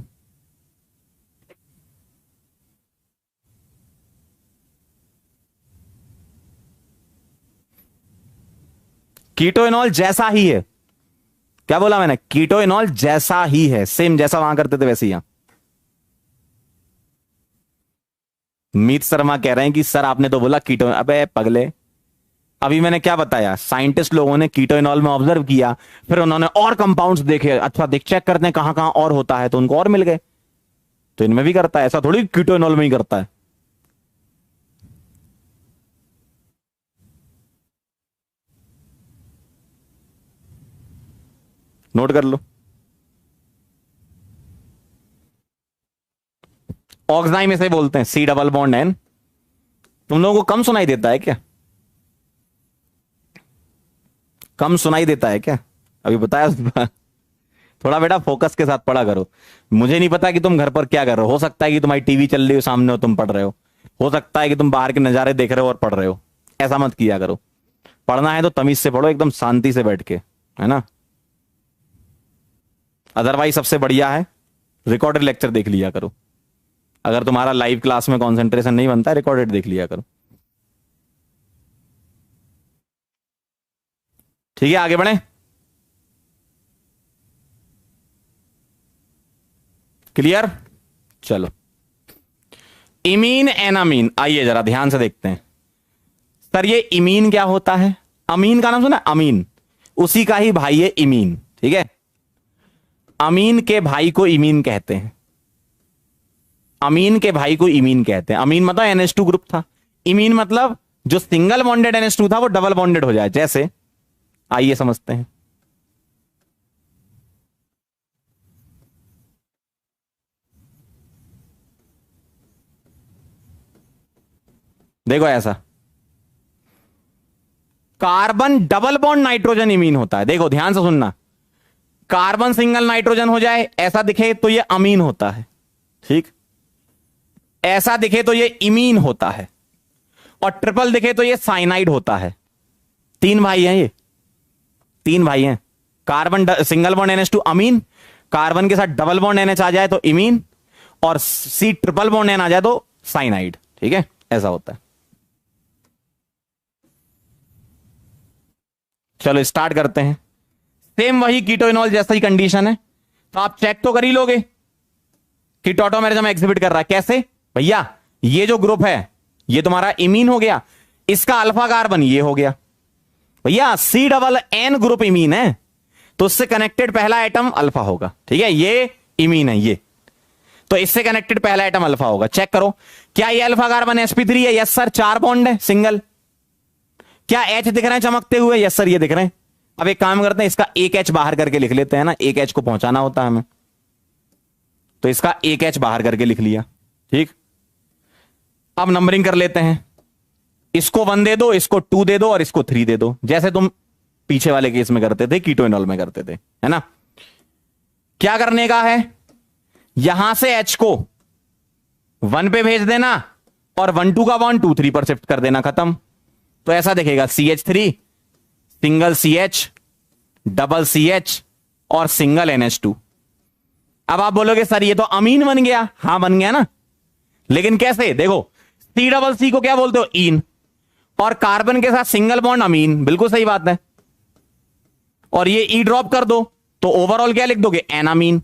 कीटोइनॉल जैसा ही है, क्या बोला मैंने? कीटोइनॉल जैसा ही है, सेम, जैसा वहां करते थे वैसे यहां। मीत शर्मा कह रहे हैं कि सर आपने तो बोला कीटो, अबे पगले, अभी मैंने क्या बताया, साइंटिस्ट लोगों ने कीटोइनॉल में ऑब्जर्व किया, फिर उन्होंने और कंपाउंड्स देखे, अच्छा देख चेक करते हैं कहां कहां और होता है, तो उनको और मिल गए। तो इनमें भी करता है, ऐसा थोड़ी कीटोइनॉल में ही करता है। नोट कर लो। ऑक्साइम इसे बोलते हैं, सी डबल बॉन्ड एन। तुम लोगों को कम सुनाई देता है क्या? कम सुनाई देता है क्या? अभी बताया। थोड़ा बेटा फोकस के साथ पढ़ा करो। मुझे नहीं पता कि तुम घर पर क्या कर रहे हो सकता है कि तुम्हारी टीवी चल रही हो सामने हो, तुम पढ़ रहे हो सकता है कि तुम बाहर के नजारे देख रहे हो और पढ़ रहे हो। ऐसा मत किया करो। पढ़ना है तो तमीज से पढ़ो, एकदम शांति से बैठ के, है ना। अदरवाइज सबसे बढ़िया है रिकॉर्डेड लेक्चर देख लिया करो। अगर तुम्हारा लाइव क्लास में कंसंट्रेशन नहीं बनता, रिकॉर्डेड देख लिया करो। ठीक है, आगे बढ़े। क्लियर? चलो, इमीन एनामीन, आइए जरा ध्यान से देखते हैं। सर ये इमीन क्या होता है? अमीन का नाम सुना? अमीन, उसी का ही भाई है इमीन। ठीक है, अमीन के भाई को इमीन कहते हैं। अमीन के भाई को इमीन कहते हैं। अमीन मतलब NH2 ग्रुप था, इमीन मतलब जो सिंगल बॉन्डेड NH2 था वो डबल बॉन्डेड हो जाए, जैसे। आइए समझते हैं। देखो ऐसा, carbon double bond nitrogen imine होता है। देखो ध्यान से सुनना, कार्बन सिंगल नाइट्रोजन हो जाए ऐसा दिखे तो ये अमीन होता है, ठीक। ऐसा दिखे तो ये इमीन होता है, और ट्रिपल दिखे तो ये साइनाइड होता है। तीन भाई हैं ये, तीन भाई हैं। कार्बन सिंगल बॉन्ड NH2 अमीन, कार्बन के साथ डबल बॉन्ड NH आ जाए तो इमीन, और C ट्रिपल बॉन्ड N आ जाए तो साइनाइड। ठीक है, ऐसा होता है। चलो स्टार्ट करते हैं। सेम वही कीटोइनॉल जैसा ही कंडीशन है, तो आप चेक तो कर ही लोगे कि टॉटोमेरिज्म एग्जिबिट कर रहा है। कैसे भैया? ये जो ग्रुप है ये तुम्हारा इमीन हो गया, इसका अल्फा कार्बन ये हो गया भैया, C double N group imine है, तो उससे कनेक्टेड पहला एटम अल्फा होगा। ठीक है, ये इमीन है ये, तो इससे कनेक्टेड पहला एटम अल्फा होगा। चेक करो, क्या ये अल्फा कार्बन sp3 है? यस सर, 4 बॉन्ड है सिंगल। क्या H दिख रहे हैं चमकते हुए? यस सर, ये दिख रहे हैं। अब एक काम करते हैं, इसका एक H बाहर करके लिख लेते हैं ना, एक H को पहुंचाना होता है हमें, तो इसका एक H बाहर करके लिख लिया। ठीक, अब नंबरिंग कर लेते हैं। इसको 1 दे दो, इसको 2 दे दो, और इसको 3 दे दो, जैसे तुम पीछे वाले केस में करते थे, कीटोइनॉल में करते थे, है ना। क्या करने का है? यहां से H को 1 पे भेज देना, और 1 2 का बॉन्ड 2 3 पर शिफ्ट कर देना, खत्म। तो ऐसा दिखेगा, CH3 single CH double CH और सिंगल NH2। अब आप बोलोगे सर ये तो अमीन बन गया। हां बन गया ना, लेकिन कैसे? देखो, C डबल C को क्या बोलते हो? ईन, और कार्बन के साथ सिंगल बॉन्ड अमीन, बिल्कुल सही बात है। और ये E ड्रॉप कर दो तो ओवरऑल क्या लिख दोगे? एनामीन।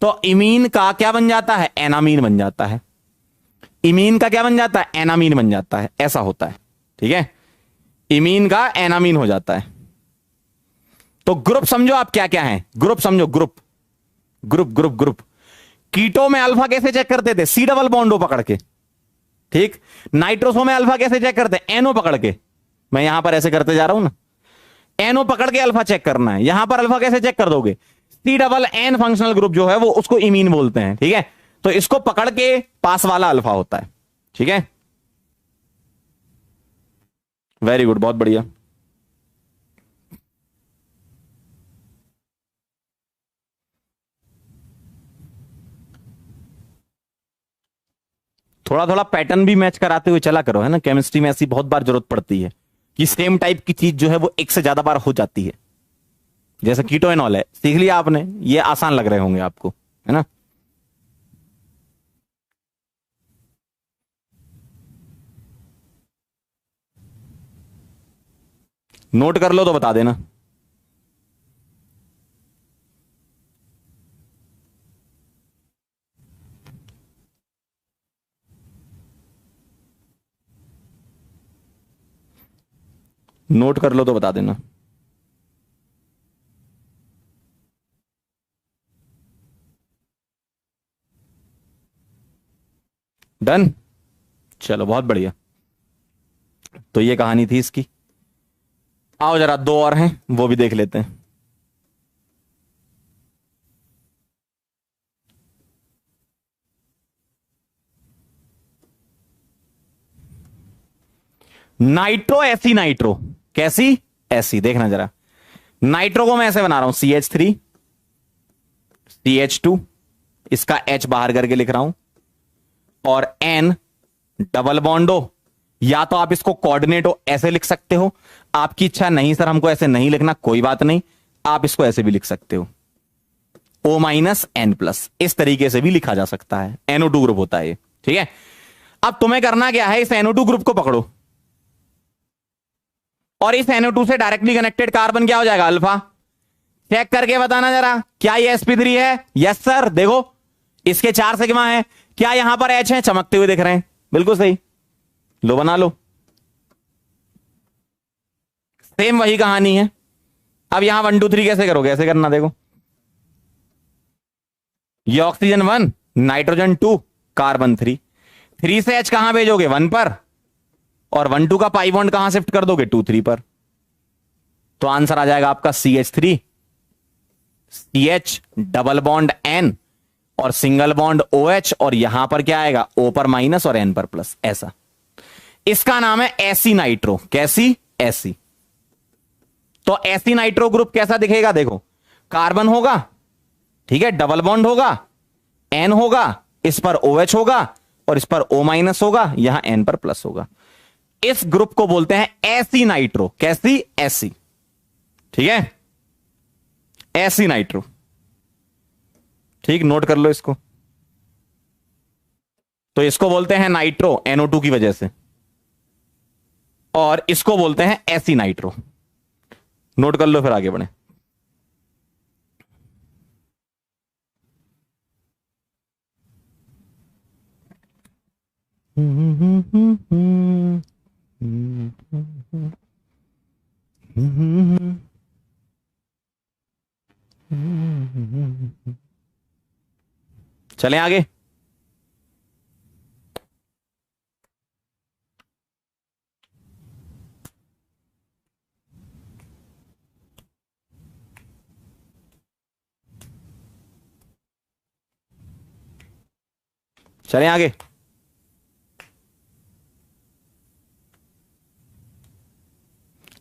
तो इमीन का क्या बन जाता है? एनामीन बन जाता है। इमीन का क्या बन जाता है? एनामीन बन जाता है। ऐसा होता है, ठीक है, इमीन का एनामीन हो जाता है। तो ग्रुप समझो आप क्या क्या है, ग्रुप समझो, ग्रुप ग्रुप ग्रुप ग्रुप। कीटो में अल्फा कैसे चेक करते थे? C डबल बॉन्डो पकड़ के, ठीक। नाइट्रोसो में अल्फा कैसे चेक करते हैं? NO पकड़ के। मैं यहां पर ऐसे करते जा रहा हूं ना, NO पकड़ के अल्फा चेक करना है। यहां पर अल्फा कैसे चेक कर दोगे? C double N functional group जो है वो, उसको इमीन बोलते हैं, ठीक है। तो इसको पकड़ के पास वाला अल्फा होता है, ठीक है। वेरी गुड, बहुत बढ़िया। थोड़ा थोड़ा पैटर्न भी मैच कराते हुए चला करो, है ना। केमिस्ट्री में ऐसी बहुत बार जरूरत पड़ती है कि सेम टाइप की चीज जो है वो एक से ज्यादा बार हो जाती है। जैसे कीटोइनॉल है, सीख लिया आपने, ये आसान लग रहे होंगे आपको, है ना। नोट कर लो तो बता देना। नोट कर लो तो बता देना। डन, चलो बहुत बढ़िया। तो ये कहानी थी इसकी। आओ जरा दो और हैं, वो भी देख लेते हैं। नाइट्रो ऐसी, नाइट्रो कैसी, ऐसी। देखना जरा, नाइट्रो को मैं ऐसे बना रहा हूं, CH3 CH2, इसका H बाहर करके लिख रहा हूं, और N डबल बॉन्ड हो, या तो आप इसको कोऑर्डिनेट हो ऐसे लिख सकते हो, आपकी इच्छा नहीं सर हमको ऐसे नहीं लिखना, कोई बात नहीं, आप इसको ऐसे भी लिख सकते हो, O-N+, इस तरीके से भी लिखा जा सकता है। NO2 ग्रुप होता है ये, ठीक है। अब तुम्हें करना क्या है, इस NO2 ग्रुप को पकड़ो और इस NO2 से डायरेक्टली कनेक्टेड कार्बन क्या हो जाएगा, अल्फा। चेक करके बताना जरा, क्या ये sp3 है? यस सर, देखो इसके 4 सिग्मा है, क्या यहां पर H है, चमकते हुए दिख रहे हैं, बिल्कुल सही, लो बना लो। सेम वही कहानी है। अब यहां 1 2 3 कैसे करोगे, ऐसे करना, देखो ये ऑक्सीजन 1 नाइट्रोजन 2 कार्बन 3, 3 से H कहां भेजोगे, 1 पर, और 1 2 का पाई बॉन्ड कहां शिफ्ट कर दोगे, 2 3 पर। तो आंसर आ जाएगा आपका CH3 CH double bond N और सिंगल बॉन्ड OH, और यहां पर क्या आएगा, O पर माइनस और N पर प्लस, ऐसा। इसका नाम है एसी नाइट्रो। कैसी, ऐसी। तो एसी नाइट्रो ग्रुप कैसा दिखेगा, देखो कार्बन होगा, ठीक है, डबल बॉन्ड होगा, N होगा, इस पर OH होगा और इस पर O- होगा, यहां N पर प्लस होगा। इस ग्रुप को बोलते हैं एसी नाइट्रो। कैसी, ऐसी, ठीक है, एसी नाइट्रो। ठीक, नोट कर लो इसको। तो इसको बोलते हैं नाइट्रो NO2 की वजह से, और इसको बोलते हैं एसी नाइट्रो। नोट कर लो, फिर आगे बढ़े। चलें आगे। चलें आगे।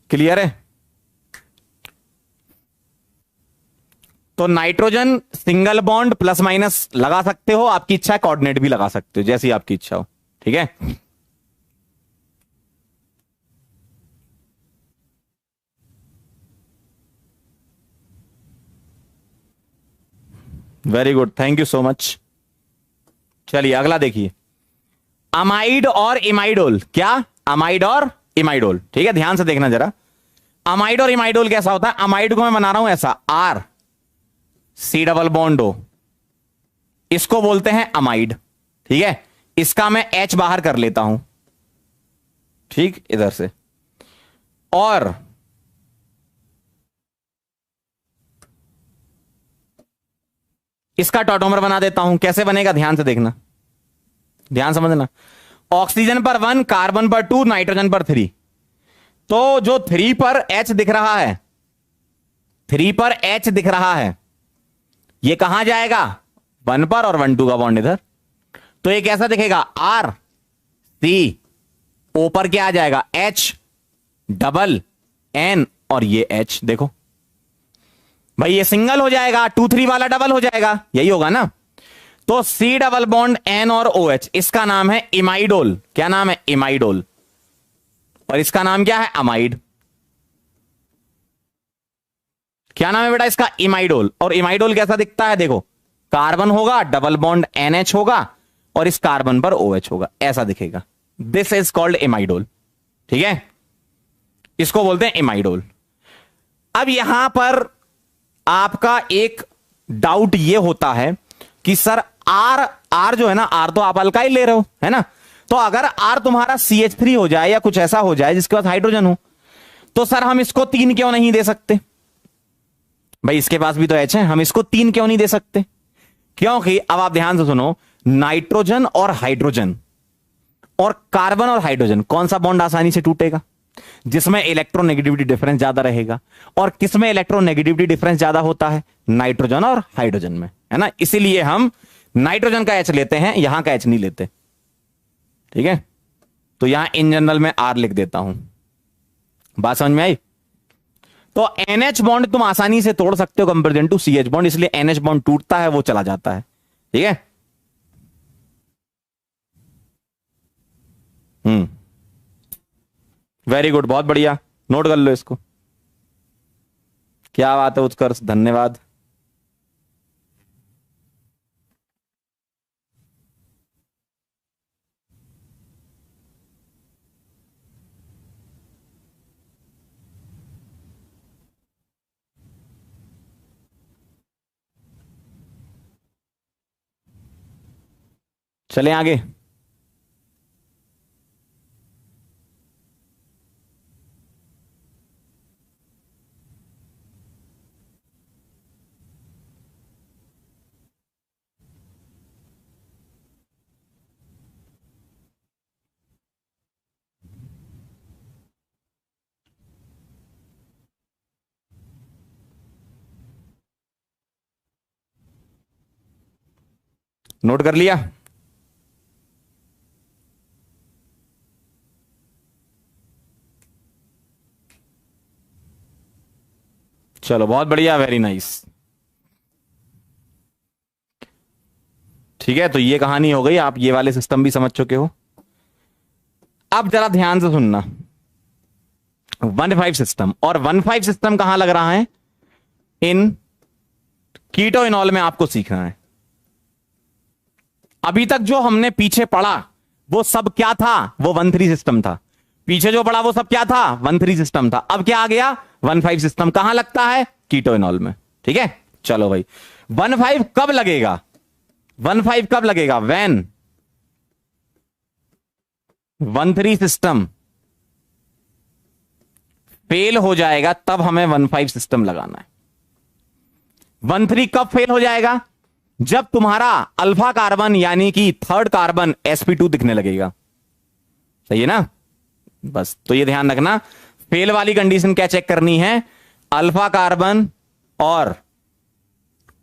क्लियर है? तो nitrogen single bond plus minus लगा सकते हो, आपकी इच्छा है कोऑर्डिनेट भी लगा सकते हो, जैसी आपकी इच्छा हो, ठीक है। Very good, thank you so much. चलिए अगला देखिए, अमाइड और इमाइडोल। क्या, अमाइड और इमाइडोल, ठीक है, ध्यान से देखना जरा। अमाइड और इमाइडोल कैसा होता है, अमाइड को मैं बना रहा हूं ऐसा, R C double bond O, इसको बोलते हैं अमाइड, ठीक है। इसका मैं H बाहर कर लेता हूं, ठीक, इधर से, और इसका टॉटोमर बना देता हूं। कैसे बनेगा, ध्यान से देखना, ध्यान समझना। ऑक्सीजन पर 1, कार्बन पर 2, नाइट्रोजन पर 3। तो जो 3 पर H दिख रहा है, 3 पर H दिख रहा है, ये कहां जाएगा, 1 पर, और 1 2 का बॉन्ड इधर। तो ये कैसा दिखेगा, R C, O पर क्या आ जाएगा, H डबल N, और ये H। देखो भाई ये सिंगल हो जाएगा, 2 3 वाला डबल हो जाएगा, यही होगा ना। तो C डबल बॉन्ड N और OH, इसका नाम है इमाइडोल। क्या नाम है, इमाइडोल। और इसका नाम क्या है, अमाइड। क्या नाम है बेटा इसका, इमाइडोल। और इमाइडोल कैसा दिखता है, देखो कार्बन होगा, डबल बॉन्ड NH होगा, और इस कार्बन पर OH होगा, ऐसा दिखेगा। दिस इज कॉल्ड इमाइडोल, ठीक है, इसको बोलते हैं इमाइडोल। अब यहां पर आपका एक डाउट यह होता है कि सर R जो है ना, R तो आप अल्काइल ले रहे हो, है ना। तो अगर R तुम्हारा CH3 हो जाए या कुछ ऐसा हो जाए जिसके पास हाइड्रोजन हो, तो सर हम इसको 3 क्यों नहीं दे सकते। भाई इसके पास भी तो H है, हम इसको 3 क्यों नहीं दे सकते। क्योंकि अब आप ध्यान से सुनो, नाइट्रोजन और हाइड्रोजन और कार्बन और हाइड्रोजन कौन सा बॉन्ड आसानी से टूटेगा? जिसमें इलेक्ट्रोनेगेटिविटी डिफरेंस ज्यादा रहेगा। और किसमें इलेक्ट्रोनेगेटिविटी डिफरेंस ज्यादा होता है? नाइट्रोजन और हाइड्रोजन में, है ना। इसीलिए हम नाइट्रोजन का एच लेते हैं, यहां का एच नहीं लेते, ठीक है। तो यहां इन जनरल में आर लिख देता हूं। बात समझ में आई? तो NH बॉन्ड तुम आसानी से तोड़ सकते हो कंपेरिजन टू CH बॉन्ड, इसलिए NH बॉन्ड टूटता है, वो चला जाता है, ठीक है। वेरी गुड, बहुत बढ़िया, नोट कर लो इसको। क्या बात है उत्कर्ष, धन्यवाद। चलें आगे। नोट कर लिया? चलो बहुत बढ़िया, वेरी नाइस। ठीक है, तो ये कहानी हो गई, आप ये वाले सिस्टम भी समझ चुके हो। अब जरा ध्यान से सुनना, 1,5 सिस्टम, और 1,5 सिस्टम कहां लग रहा है? इन कीटो इनॉल में आपको सीखना है। अभी तक जो हमने पीछे पढ़ा वो सब क्या था? वो 1,3 सिस्टम था। पीछे जो पढ़ा वो सब क्या था? 1,3 सिस्टम था। अब क्या आ गया? 1,5 सिस्टम। कहां लगता है? कीटो इनॉल में, ठीक है। चलो भाई, 1,5 कब लगेगा? 1,5 कब लगेगा? व्हेन 1,3 सिस्टम फेल हो जाएगा, तब हमें 1,5 सिस्टम लगाना है। 1,3 कब फेल हो जाएगा? जब तुम्हारा अल्फा कार्बन यानी कि थर्ड कार्बन sp2 दिखने लगेगा। सही है ना? बस, तो ये ध्यान रखना, फेल वाली कंडीशन क्या चेक करनी है? अल्फा कार्बन और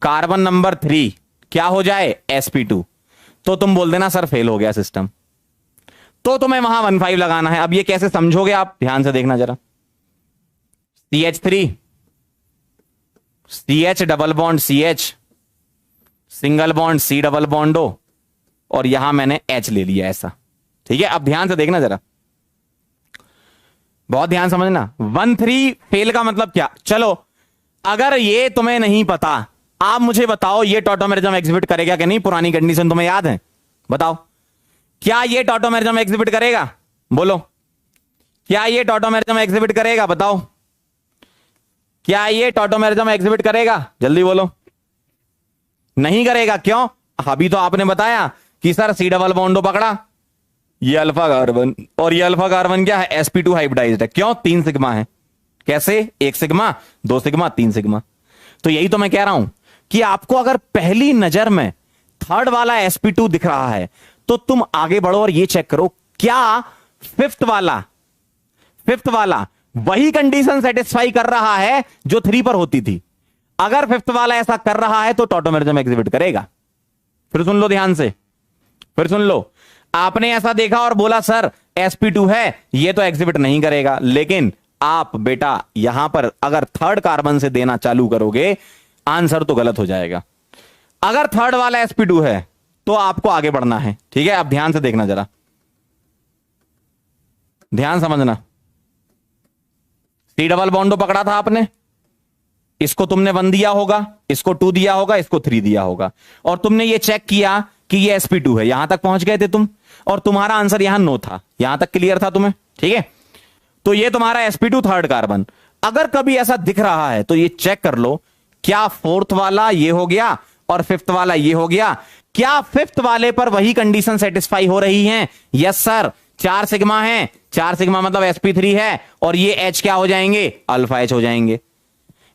कार्बन नंबर 3 क्या हो जाए? sp2। तो तुम बोल देना सर फेल हो गया सिस्टम, तो तुम्हें वहां 1,5 लगाना है। अब ये कैसे समझोगे आप? ध्यान से देखना जरा। CH3, CH double bond CH, single bond C double bond O, और यहां मैंने H ले लिया ऐसा, ठीक है। अब ध्यान से देखना जरा, बहुत ध्यान समझना। 1,3 फेल का मतलब क्या? चलो, अगर ये तुम्हें नहीं पता, आप मुझे बताओ ये टॉटोमेरिज्म एग्जिबिट करेगा कि नहीं? पुरानी कंडीशन तुम्हें याद है? बताओ, क्या ये टॉटोमेरिज्म एग्जिबिट करेगा? बोलो, क्या ये टॉटोमेरिज्म एग्जिबिट करेगा? बताओ, क्या ये टॉटोमेरिज्म एग्जिबिट करेगा? जल्दी बोलो। नहीं करेगा, क्यों? अभी तो आपने बताया कि सर C डबल बॉन्ड पकड़ा, ये अल्फा कार्बन, और ये अल्फा कार्बन क्या है? sp2 हाइब्रिडाइज्ड है। क्यों? 3 सिग्मा है। कैसे? 1 सिग्मा, 2 सिग्मा, 3 सिग्मा। तो यही तो मैं कह रहा हूं कि आपको अगर पहली नजर में थर्ड वाला sp2 दिख रहा है, तो तुम आगे बढ़ो और ये चेक करो, क्या फिफ्थ वाला वही कंडीशन सेटिस्फाई कर रहा है जो 3 पर होती थी? अगर फिफ्थ वाला ऐसा कर रहा है तो टॉटोमेरिज्म एग्जिबिट करेगा। फिर सुन लो ध्यान से, फिर सुन लो। आपने ऐसा देखा और बोला सर sp2 है, ये तो एग्जिबिट नहीं करेगा। लेकिन आप बेटा यहां पर अगर थर्ड कार्बन से देना चालू करोगे, आंसर तो गलत हो जाएगा। अगर थर्ड वाला sp2 है तो आपको आगे बढ़ना है, ठीक है। अब ध्यान से देखना जरा, ध्यान समझना। C डबल बॉन्डो पकड़ा था आपने, इसको तुमने 1 दिया होगा, इसको 2 दिया होगा, इसको 3 दिया होगा, और तुमने ये चेक किया कि ये sp2 है। यहां तक पहुंच गए थे तुम, और तुम्हारा आंसर यहां नो था। यहां तक क्लियर था तुम्हें? ठीक है, तो ये तुम्हारा sp2 थर्ड कार्बन। अगर कभी ऐसा दिख रहा है तो ये चेक कर लो, क्या फोर्थ वाला ये हो गया और फिफ्थ वाला ये हो गया? क्या फिफ्थ वाले पर वही कंडीशन सेटिस्फाई हो रही है? यस सर, 4 सिग्मा है, 4 सिग्मा मतलब sp3 है, और ये H क्या हो जाएंगे? अल्फा H हो जाएंगे।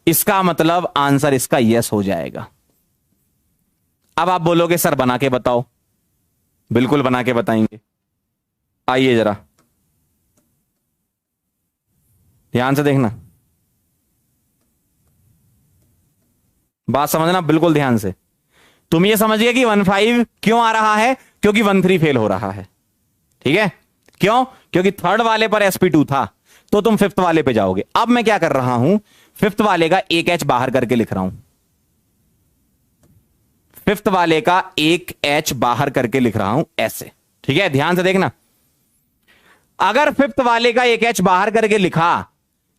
इसका मतलब आंसर इसका यस हो जाएगा। अब आप बोलोगे सर बना के बताओ, बिल्कुल बना के बताएंगे। आइए जरा ध्यान से देखना, बात समझना बिल्कुल ध्यान से। तुम ये समझिए कि 1.5 क्यों आ रहा है, क्योंकि 1.3 फेल हो रहा है। ठीक है, क्यों? क्योंकि थर्ड वाले पर sp2 था, तो तुम फिफ्थ वाले पे जाओगे। अब मैं क्या कर रहा हूं, फिफ्थ वाले का एक एच बाहर करके लिख रहा हूं, फिफ्थ वाले का एक एच बाहर करके लिख रहा हूं ऐसे। ठीक है, ध्यान से देखना, अगर फिफ्थ वाले का एक एच बाहर करके लिखा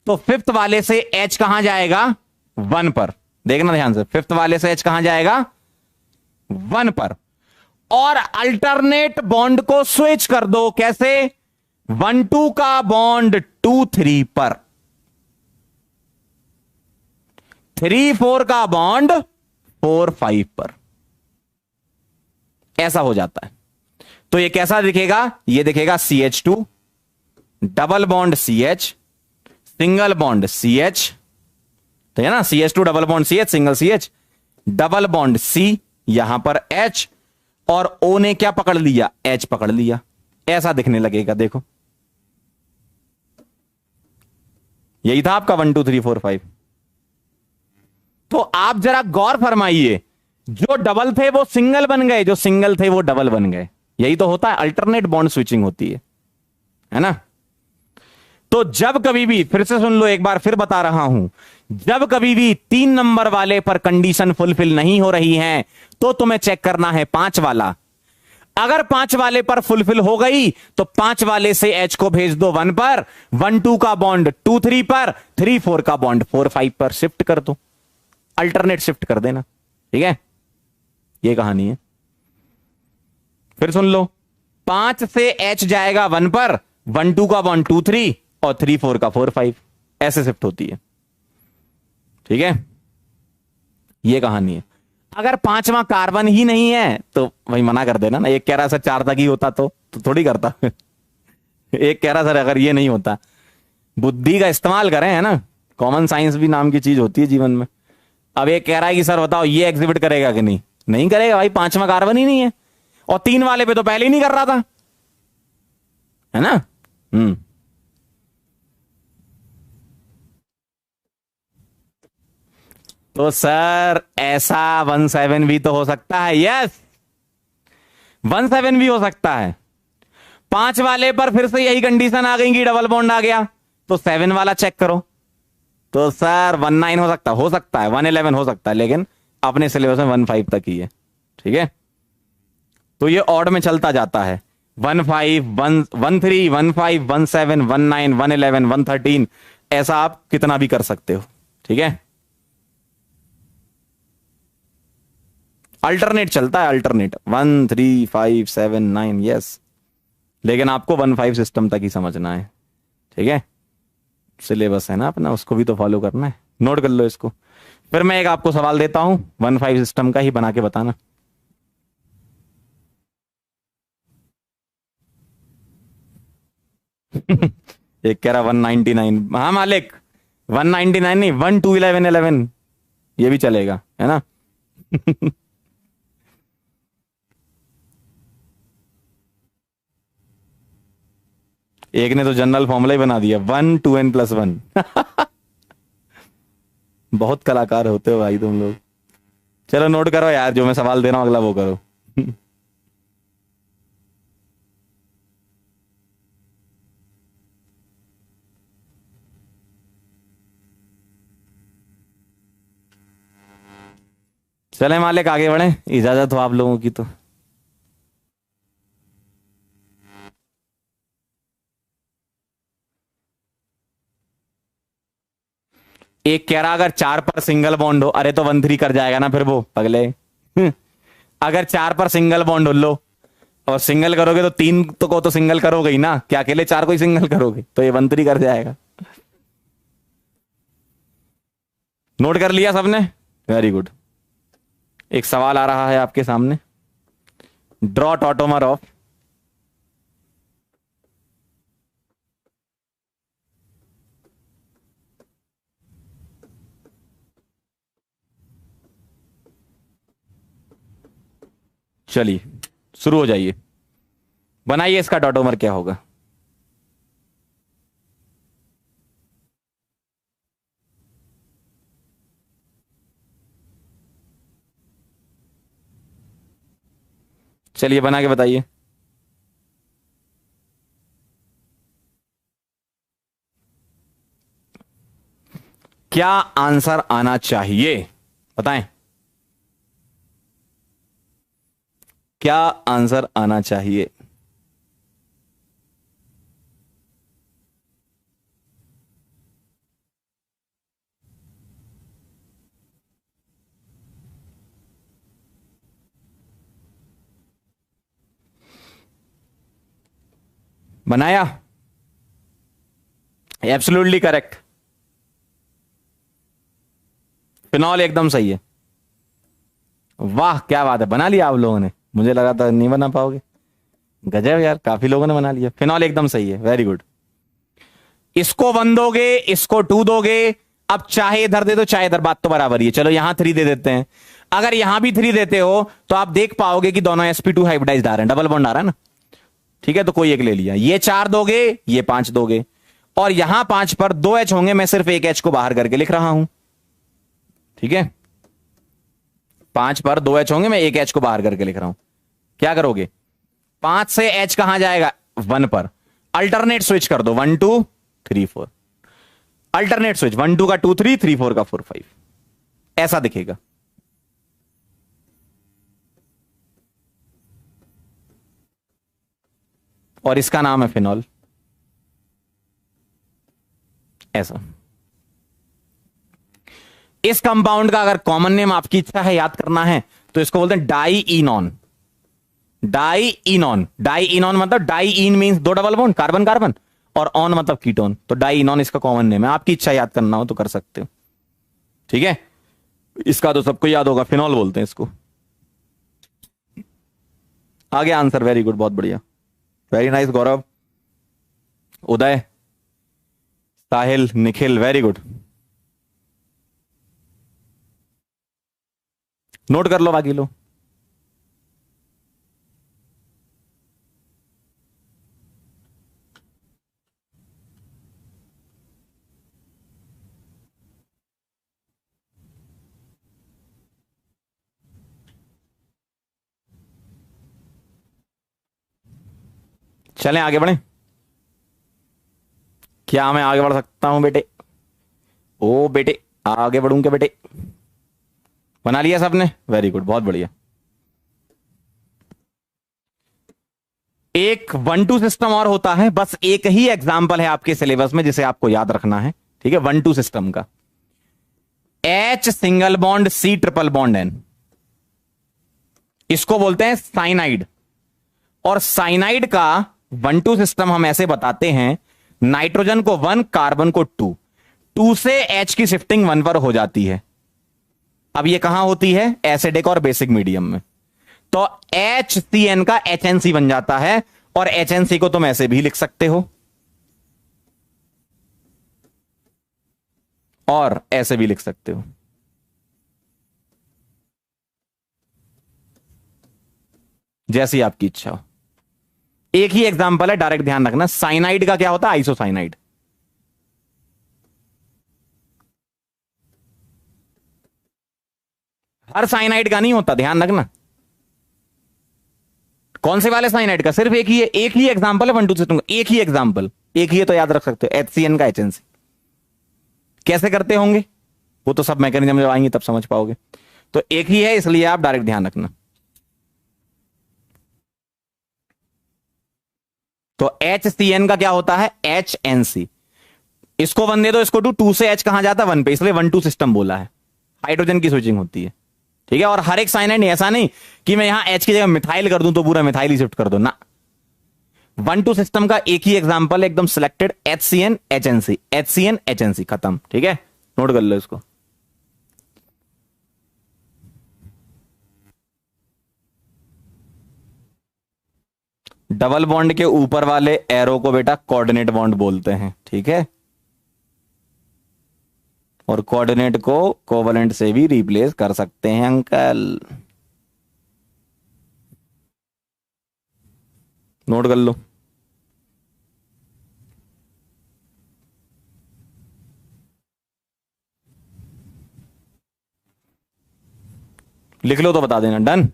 तो फिफ्थ वाले से एच कहां जाएगा, 1 पर। देखना ध्यान से, फिफ्थ वाले से एच कहां जाएगा, 1 पर। और अल्टरनेट बॉन्ड को स्विच कर दो, कैसे, 1,2 का बॉन्ड 2,3 पर, 3,4 का बॉन्ड 4,5 पर, ऐसा हो जाता है। तो ये कैसा दिखेगा, ये दिखेगा CH2 double bond CH single bond CH, तो है ना, CH2 double bond CH single CH double bond C, यहां पर H, और O ने क्या पकड़ लिया, H पकड़ लिया, ऐसा दिखने लगेगा। देखो यही था आपका 1 2 3 4 5। तो आप जरा गौर फरमाइए, जो डबल थे वो सिंगल बन गए, जो सिंगल थे वो डबल बन गए। यही तो होता है, अल्टरनेट बॉन्ड स्विचिंग होती है ना। तो जब कभी भी, फिर से सुन लो एक बार फिर बता रहा हूं, जब कभी भी 3 नंबर वाले पर कंडीशन फुलफिल नहीं हो रही है तो तुम्हें चेक करना है 5 वाला। अगर 5 वाले पर फुलफिल हो गई तो 5 वाले से H को भेज दो 1 पर, 1,2 का बॉन्ड 2,3 पर, 3,4 का बॉन्ड 4,5 पर शिफ्ट कर दो, अल्टरनेट शिफ्ट कर देना। ठीक है, ये कहानी है। फिर सुन लो, 5 से H जाएगा 1 पर, 1,2 का बॉन्ड 2,3 और 3,4 का 4,5, ऐसे शिफ्ट होती है। ठीक है, ये कहानी है। अगर 5वां कार्बन ही नहीं है तो वही मना कर देना ना, एक कह रहा सर 4 तक ही होता तो थोड़ी करता एक कह रहा सर अगर ये नहीं होता, बुद्धि का इस्तेमाल करें, है ना, कॉमन साइंस भी नाम की चीज होती है जीवन में। अब एक कह रहा है कि सर बताओ ये एग्जिबिट करेगा कि नहीं, नहीं करेगा भाई, 5वां कार्बन ही नहीं है, और 3 वाले पे तो पहले ही नहीं कर रहा था, है ना। तो सर ऐसा 1,7 भी तो हो सकता है, यस 1,7 भी हो सकता है। 5 वाले पर फिर से यही कंडीशन आ गई कि डबल बॉन्ड आ गया, तो 7 वाला चेक करो, तो सर 1,9 हो सकता है 1,11 हो सकता है, लेकिन अपने सिलेबस में 1,5 तक ही है। ठीक है, तो ये ऑड में चलता जाता है, 1,5 1,3 1,5 1,7 1,9 1,11 1,13, ऐसा आप कितना भी कर सकते हो। ठीक है, अल्टरनेट चलता है, अल्टरनेट 1 3 5 7 9, यस, लेकिन आपको 1,5 सिस्टम तक ही समझना है। ठीक है, सिलेबस है ना अपना, उसको भी तो फॉलो करना है, नोट कर लो इसको। फिर मैं एक आपको सवाल देता हूं 1,5 सिस्टम का ही, बना के बताना। एक कह रहा 199, हाँ मालिक 199 नहीं, 1 2 11 11, ये भी चलेगा, है ना एक ने तो जनरल फॉर्मूला ही बना दिया, 1 2n + 1 बहुत कलाकार होते हो भाई तुम लोग। चलो नोट करो यार, जो मैं सवाल दे रहा हूं अगला वो करो चले मालिक आगे बढ़े, इजाजत हो आप लोगों की तो। एक कह रहा अगर 4 पर सिंगल बॉन्ड हो, अरे तो 1,3 कर जाएगा ना फिर वो पगले अगर 4 पर सिंगल बॉन्ड हो लो, और सिंगल करोगे तो 3 तो को तो सिंगल करोगे ही ना, क्या अकेले 4 को ही सिंगल करोगे, तो ये 1,3 कर जाएगा। नोट कर लिया सबने, वेरी गुड। एक सवाल आ रहा है आपके सामने, ड्रॉ टॉटोमर ऑफ चलिए शुरू हो जाइए। बनाइए इसका टॉटोमर क्या होगा। चलिए बना के बताइए। क्या आंसर आना चाहिए, बताएं क्या आंसर आना चाहिए। बनाया, एब्सोल्युटली करेक्ट। फिनॉल एकदम सही है। वाह क्या बात है, बना लिया आप लोगों ने, मुझे लगा था नहीं बना पाओगे। गजब यार, काफी लोगों ने बना लिया। फिनॉल एकदम सही है, वेरी गुड। इसको 1 दोगे, इसको 2 दोगे, अब चाहे इधर दे दो चाहे इधर, बात तो बराबर ही है। चलो यहां 3 दे देते हैं। अगर यहां भी 3 देते हो तो आप देख पाओगे कि दोनों sp2 हाइब्रिडाइज्ड आ रहे हैं, डबल बॉन्ड आ रहा है ना। ठीक है, तो कोई एक ले लिया। ये 4 दोगे, ये 5 दोगे, और यहां 5 पर 2 H होंगे, मैं सिर्फ एक H को बाहर करके लिख रहा हूं। ठीक है, 5 पर 2 H होंगे, मैं एक H को बाहर करके लिख रहा हूं। क्या करोगे, 5 से H कहां जाएगा, 1 पर। अल्टरनेट स्विच कर दो, 1 2 3 4। अल्टरनेट स्विच, 1 2 का 2 3, 3 4 का 4 5, ऐसा दिखेगा। और इसका नाम है फिनॉल, ऐसा। इस कंपाउंड का अगर कॉमन नेम आपकी इच्छा है याद करना है तो इसको बोलते हैं डाईइनॉन। डाईइनॉन, डाईइनॉन मतलब diyne means 2 double bond, carbon carbon, और ऑन मतलब कीटोन, तो डाईइनॉन इसका कॉमन नेम है। आपकी इच्छा याद करना हो तो कर सकते हो। ठीक है, इसका तो सबको याद होगा, फिनॉल बोलते हैं इसको। आगे आंसर, वेरी गुड, बहुत बढ़िया, वेरी नाइस। गौरव, उदय, साहिल, निखिल, वेरी गुड। नोट कर लो बाकी लो। चलें आगे बढ़ें। क्या मैं आगे बढ़ सकता हूं बेटे? ओ बेटे, आगे बढ़ूं क्या बेटे? बना लिया सबने, वेरी गुड, बहुत बढ़िया। एक 1 2 सिस्टम और होता है, बस एक ही एग्जाम्पल है आपके सिलेबस में जिसे आपको याद रखना है। ठीक है, 1 2 सिस्टम का, H single bond C triple bond N, इसको बोलते हैं साइनाइड। और साइनाइड का 1 2 सिस्टम हम ऐसे बताते हैं, नाइट्रोजन को 1, कार्बन को 2, 2 से H की शिफ्टिंग 1 पर हो जाती है। अब ये कहां होती है, एसिडिक और बेसिक मीडियम में, तो HCN का HNC बन जाता है। और HNC को तुम ऐसे भी लिख सकते हो और ऐसे भी लिख सकते हो, जैसी आपकी इच्छा हो। एक ही एग्जांपल है, डायरेक्ट ध्यान रखना। साइनाइड का क्या होता है, आइसोसाइनाइड। हर साइनाइड का नहीं होता, ध्यान रखना। कौन से वाले साइनाइड का, सिर्फ एक ही है, एक ही एग्जांपल है 1 2 सिस्टम का, एक ही एग्जांपल, एक ही है, तो याद रख सकते हो, HCN का HNC। कैसे करते होंगे वो तो सब मैकेनिज्म जब आएंगे तब समझ पाओगे, तो एक ही है, इसलिए आप डायरेक्ट ध्यान रखना। तो HCN का क्या होता है, HNC। इसको 1 दे दो, इसको 2, 2 से H कहां जाता है, 1 पे, इसलिए 1 2 सिस्टम बोला है। हाइड्रोजन की स्विचिंग होती है। ठीक है, और हर एक साइनाइड नहीं, ऐसा नहीं कि मैं यहां H की जगह मिथाइल कर दूं तो पूरा मिथाइल ही शिफ्ट कर दो ना। 1 2 सिस्टम का एक ही एग्जांपल एकदम selected, HCN HNC, HCN HNC, खत्म। ठीक है, नोट कर लो इसको। डबल बॉन्ड के ऊपर वाले एरो को बेटा कोऑर्डिनेट बॉन्ड बोलते हैं। ठीक है, और कोऑर्डिनेट को कोवलेंट से भी रिप्लेस कर सकते हैं अंकल। नोट कर लो। लिख लो तो बता देना। Done,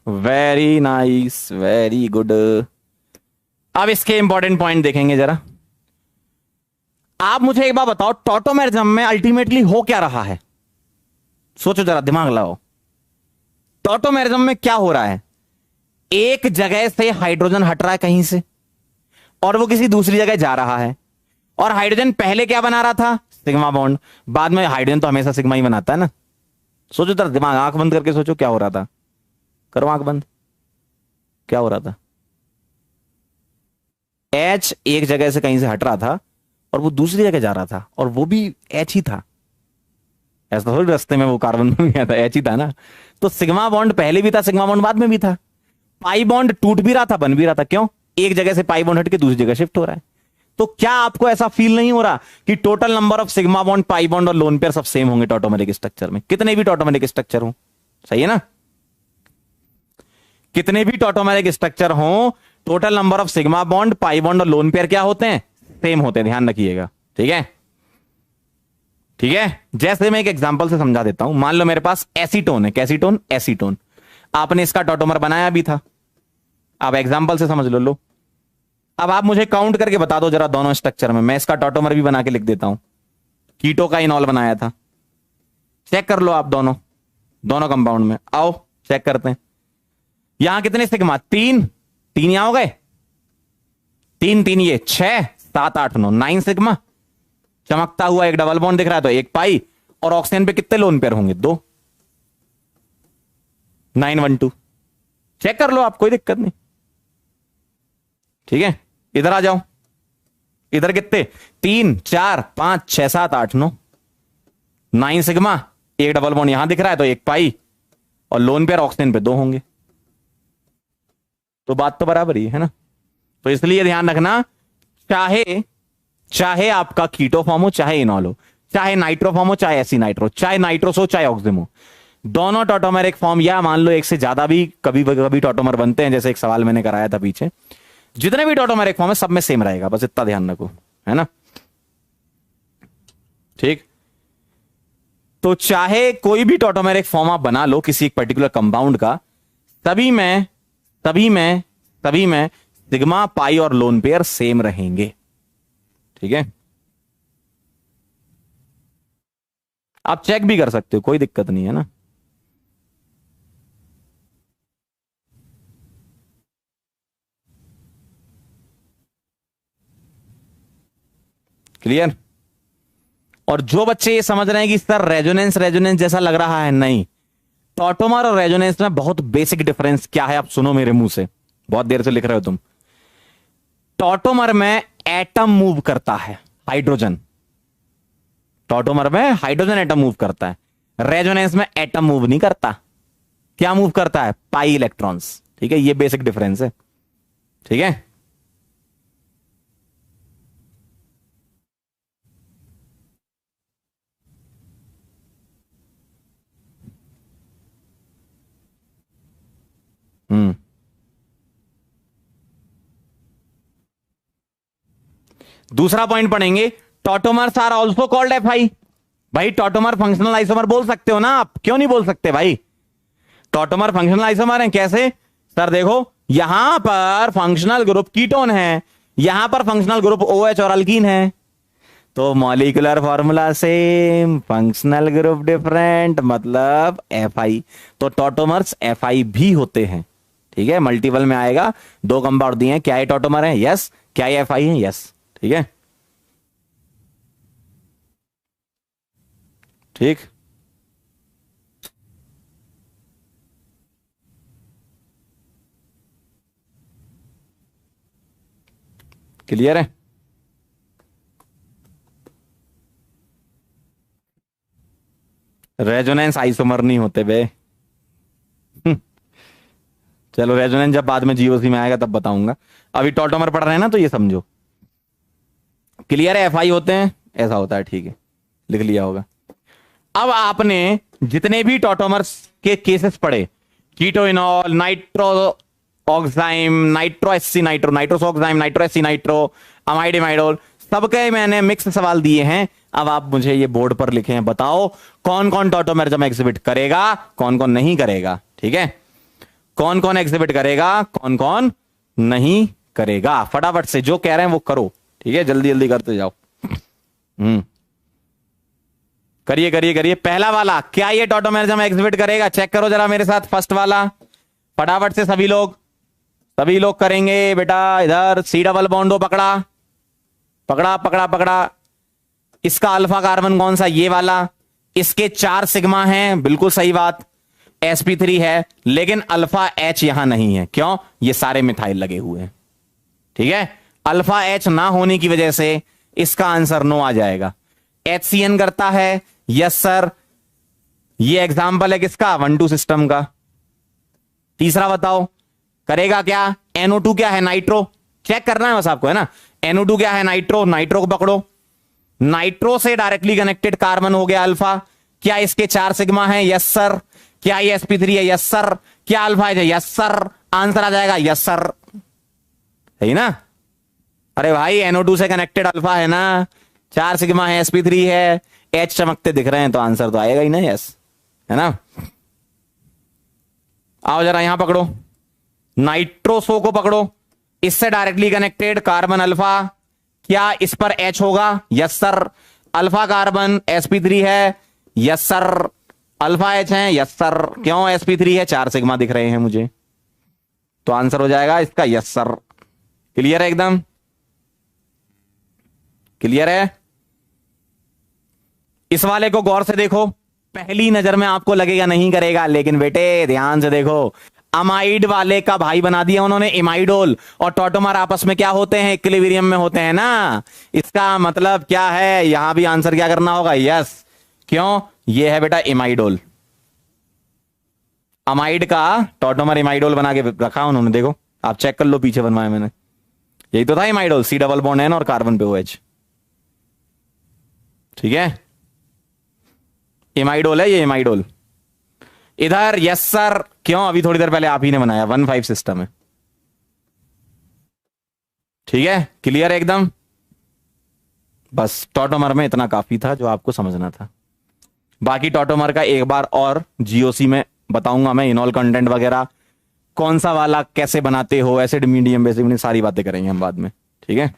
very nice, very good. अब इसके इंपॉर्टेंट पॉइंट देखेंगे जरा। आप मुझे एक बात बताओ, टॉटोमेरिज्म में अल्टीमेटली हो क्या रहा है? सोचो जरा, दिमाग लगाओ। टॉटोमेरिज्म में क्या हो रहा है? एक जगह से हाइड्रोजन हट रहा है कहीं से, और वो किसी दूसरी जगह जा रहा है। और हाइड्रोजन पहले क्या बना रहा था? Sigma bond. बाद में हाइड्रोजन तो हमेशा सिग्मा ही बनाता है ना। सोचो जरा, दिमाग आंख बंद करके सोचो क्या हो रहा था। करो आंख बंद, क्या हो रहा था? एच एक जगह से कहीं से हट रहा था और वो दूसरी जगह जा रहा था, और वो भी एच ही था। ऐसा थोड़ी रास्ते में वो कार्बन में गया था, एच ही था ना। तो सिग्मा बॉन्ड पहले भी था, सिग्मा बॉन्ड बाद में भी था। पाई बॉन्ड टूट भी रहा था, बन भी रहा था। क्यों? एक जगह से पाई बॉन्ड हट के दूसरी जगह शिफ्ट हो रहा है। तो क्या आपको ऐसा फील नहीं हो रहा कि total number of sigma bond, pi bond और लोन पेयर सब सेम होंगे टॉटोमेरिक स्ट्रक्चर में? कितने भी टॉटोमेरिक स्ट्रक्चर हो, सही है ना? कितने भी टॉटोमेरिक स्ट्रक्चर हो, total number of sigma bond, pi bond और लोन पेयर क्या होते हैं? सेम होते हैं। ध्यान रखिएगा, ठीक है? ठीक है, जैसे मैं एक एग्जांपल से समझा देता हूं। मान लो मेरे पास एसीटोन है। कैसीटोन? एसीटोन। आपने इसका टॉटोमर बनाया भी था। अब एग्जांपल से समझ लो। अब आप मुझे काउंट करके बता दो जरा दोनों स्ट्रक्चर में। मैं इसका टॉटोमर भी बना के लिख देता हूं। कीटो का इनॉल बनाया था। चेक कर लो आप दोनों कंपाउंड में। आओ चेक करते हैं। यहां कितने सिग्मा? 3 3 यहां हो गए, 3 3 ये 6 7 8 9 9 सिग्मा। चमकता हुआ एक डबल बॉन्ड दिख रहा है तो एक पाई। और ऑक्सीजन पे कितने लोन पेयर होंगे? 2 9 1 2। चेक कर लो आप, कोई दिक्कत नहीं, ठीक है? इधर आ जाओ। इधर कितने? 3 4 5 6 7 8 9 9 सिग्मा। एक डबल बॉन्ड यहां दिख रहा है तो एक पाई, और लोन पेयर ऑक्सीजन पे 2 होंगे। तो बात तो बराबर ही है ना? तो इसलिए ध्यान रखना, चाहे आपका कीटो फॉर्म हो, चाहे इनॉल हो, चाहे नाइट्रो फॉर्म हो, चाहे एसी नाइट्रो, चाहे नाइट्रोस हो, चाहे ऑक्सिजम हो, दोनों टॉटोमेरिक फॉर्म, या मान लो एक से ज्यादा भी कभी कभी टॉटोमर बनते हैं, जैसे एक सवाल मैंने कराया था पीछे। जितने भी टॉटोमेरिक फॉर्म है सब में सेम रहेगा, बस इतना ध्यान रखो, है ना? ठीक। तो चाहे कोई भी टॉटोमेरिक फॉर्म आप बना लो किसी एक पर्टिकुलर कंपाउंड का, सभी में सिग्मा, पाई और लोन पेयर सेम रहेंगे, ठीक है? आप चेक भी कर सकते हो, कोई दिक्कत नहीं है ना? क्लियर? और जो बच्चे ये समझ रहे हैं कि सर रेजोनेंस जैसा लग रहा है, नहीं। टॉटोमर और रेजोनेंस में बहुत बेसिक डिफरेंस क्या है, आप सुनो मेरे मुंह से। बहुत देर से लिख रहे हो तुम। टॉटोमर में एटम मूव करता है, हाइड्रोजन। टॉटोमर में हाइड्रोजन एटम मूव करता है। रेजोनेंस में एटम मूव नहीं करता। क्या मूव करता है? पाई इलेक्ट्रॉन्स, ठीक है? ये बेसिक डिफरेंस है, ठीक है? दूसरा पॉइंट पढ़ेंगे, tautomers are also called FI. भाई टॉटोमर फंक्शनल आइसोमर बोल सकते हो ना आप, क्यों नहीं बोल सकते भाई? टॉटोमर फंक्शनल आइसोमर है। कैसे? सर देखो, यहां पर फंक्शनल ग्रुप कीटोन है, यहां पर फंक्शनल ग्रुप OH और अल्कीन है। तो molecular formula same, functional group different, मतलब एफआई। तो टॉटोमर्स एफआई भी होते हैं, ठीक है? मल्टीपल में आएगा। 2 कंपाउंड दिए हैं, क्या ये टॉटोमर है? यस। क्या ये एफआई है? यस। ठीक है? ठीक। क्लियर है? रेजोनेंस आइसोमर नहीं होते बे। चलो रेजोनेंस जब बाद में जीओसी में आएगा तब बताऊंगा। अभी टॉटोमर पढ़ रहे हैं ना, तो ये समझो। क्लियर है? एफआई होते हैं, ऐसा होता है, ठीक है? लिख लिया होगा। अब आपने जितने भी टॉटोमर्स के केसेस पढ़े, keto enol, nitro oxime, nitro aci nitro, nitroso oxime, nitro aci nitro, amide imidol, सबके मैंने मिक्स सवाल दिए हैं। अब आप मुझे ये बोर्ड पर लिखे हैं, बताओ कौन कौन टॉटोमेरिज्म एग्जिबिट करेगा, कौन कौन नहीं करेगा। ठीक है, कौन कौन एग्जिबिट करेगा, कौन कौन नहीं करेगा। फटाफट से जो कह रहे हैं वो करो। ठीक है, जल्दी जल्दी करते जाओ। करिए करिए करिए। पहला वाला, क्या ये टॉटोमेरिज्म एग्जिबिट करेगा? चेक करो जरा मेरे साथ, फर्स्ट वाला फटाफट से सभी लोग करेंगे बेटा। इधर सी डबल बॉन्ड पकड़ा पकड़ा पकड़ा पकड़ा। इसका अल्फा कार्बन कौन सा? ये वाला। इसके 4 सिग्मा हैं, बिल्कुल सही बात, sp3 है, लेकिन अल्फा H यहां नहीं है। क्यों? ये सारे मिथाइल लगे हुए हैं। ठीक है, अल्फा H ना होने की वजह से इसका आंसर नो आ जाएगा। HCN करता है, यस सर। ये एग्जाम्पल है किसका? 1,2 सिस्टम का। तीसरा बताओ करेगा क्या? NO2 क्या है? नाइट्रो। चेक करना है बस आपको, है ना। NO2 क्या है? नाइट्रो। नाइट्रो को पकड़ो। नाइट्रो से डायरेक्टली कनेक्टेड कार्बन हो गया अल्फा। क्या इसके 4 सिग्मा है? Yes sir. क्या ये sp3 है? Yes sir. क्या अल्फा है? Yes sir. आंसर आ जाएगा यस सर, सही ना। अरे भाई NO2 से कनेक्टेड अल्फा है ना, 4 सिग्मा है, sp3 है, H चमकते दिख रहे हैं, तो आंसर तो आएगा ही ना यस, है ना। आओ जरा यहां पकड़ो, नाइट्रोसो को पकड़ो। इससे डायरेक्टली कनेक्टेड कार्बन अल्फा, क्या इस पर H होगा? Yes sir. Alpha carbon sp3 है, यस सर। अल्फा H है, यस सर। क्यों sp3 है? 4 सिग्मा दिख रहे हैं मुझे, तो आंसर हो जाएगा इसका यस सर। क्लियर है? एकदम क्लियर है। इस वाले को गौर से देखो, पहली नजर में आपको लगेगा नहीं करेगा, लेकिन बेटे ध्यान से देखो, अमाइड वाले का भाई बना दिया उन्होंने इमाइडोल, और टॉटोमर आपस में क्या होते हैं? इक्विलिब्रियम में होते हैं ना। इसका मतलब क्या है? यहां भी आंसर क्या करना होगा? यस। क्यों? ये है बेटा इमाइडोल। अमाइड का टॉटोमर इमाइडोल बना के रखा उन्होंने, देखो आप चेक कर लो, पीछे बनवाया मैंने, यही तो था इमाइडोल। सी डबल बॉन्ड एन और कार्बन पे OH। ठीक है, इमाइडोल है ये, इमाइडोल। इधर यस सर। क्यों? अभी थोड़ी देर पहले आप ही ने बनाया, 1,5 सिस्टम है। ठीक है, क्लियर है एकदम। बस टॉटोमर में इतना काफी था जो आपको समझना था। बाकी टॉटोमर का एक बार और GOC में बताऊंगा मैं, इनॉल कंटेंट वगैरह, कौन सा वाला कैसे बनाते हो, एसिड मीडियम बेसिक, सारी बातें करेंगे हम बाद में। ठीक है,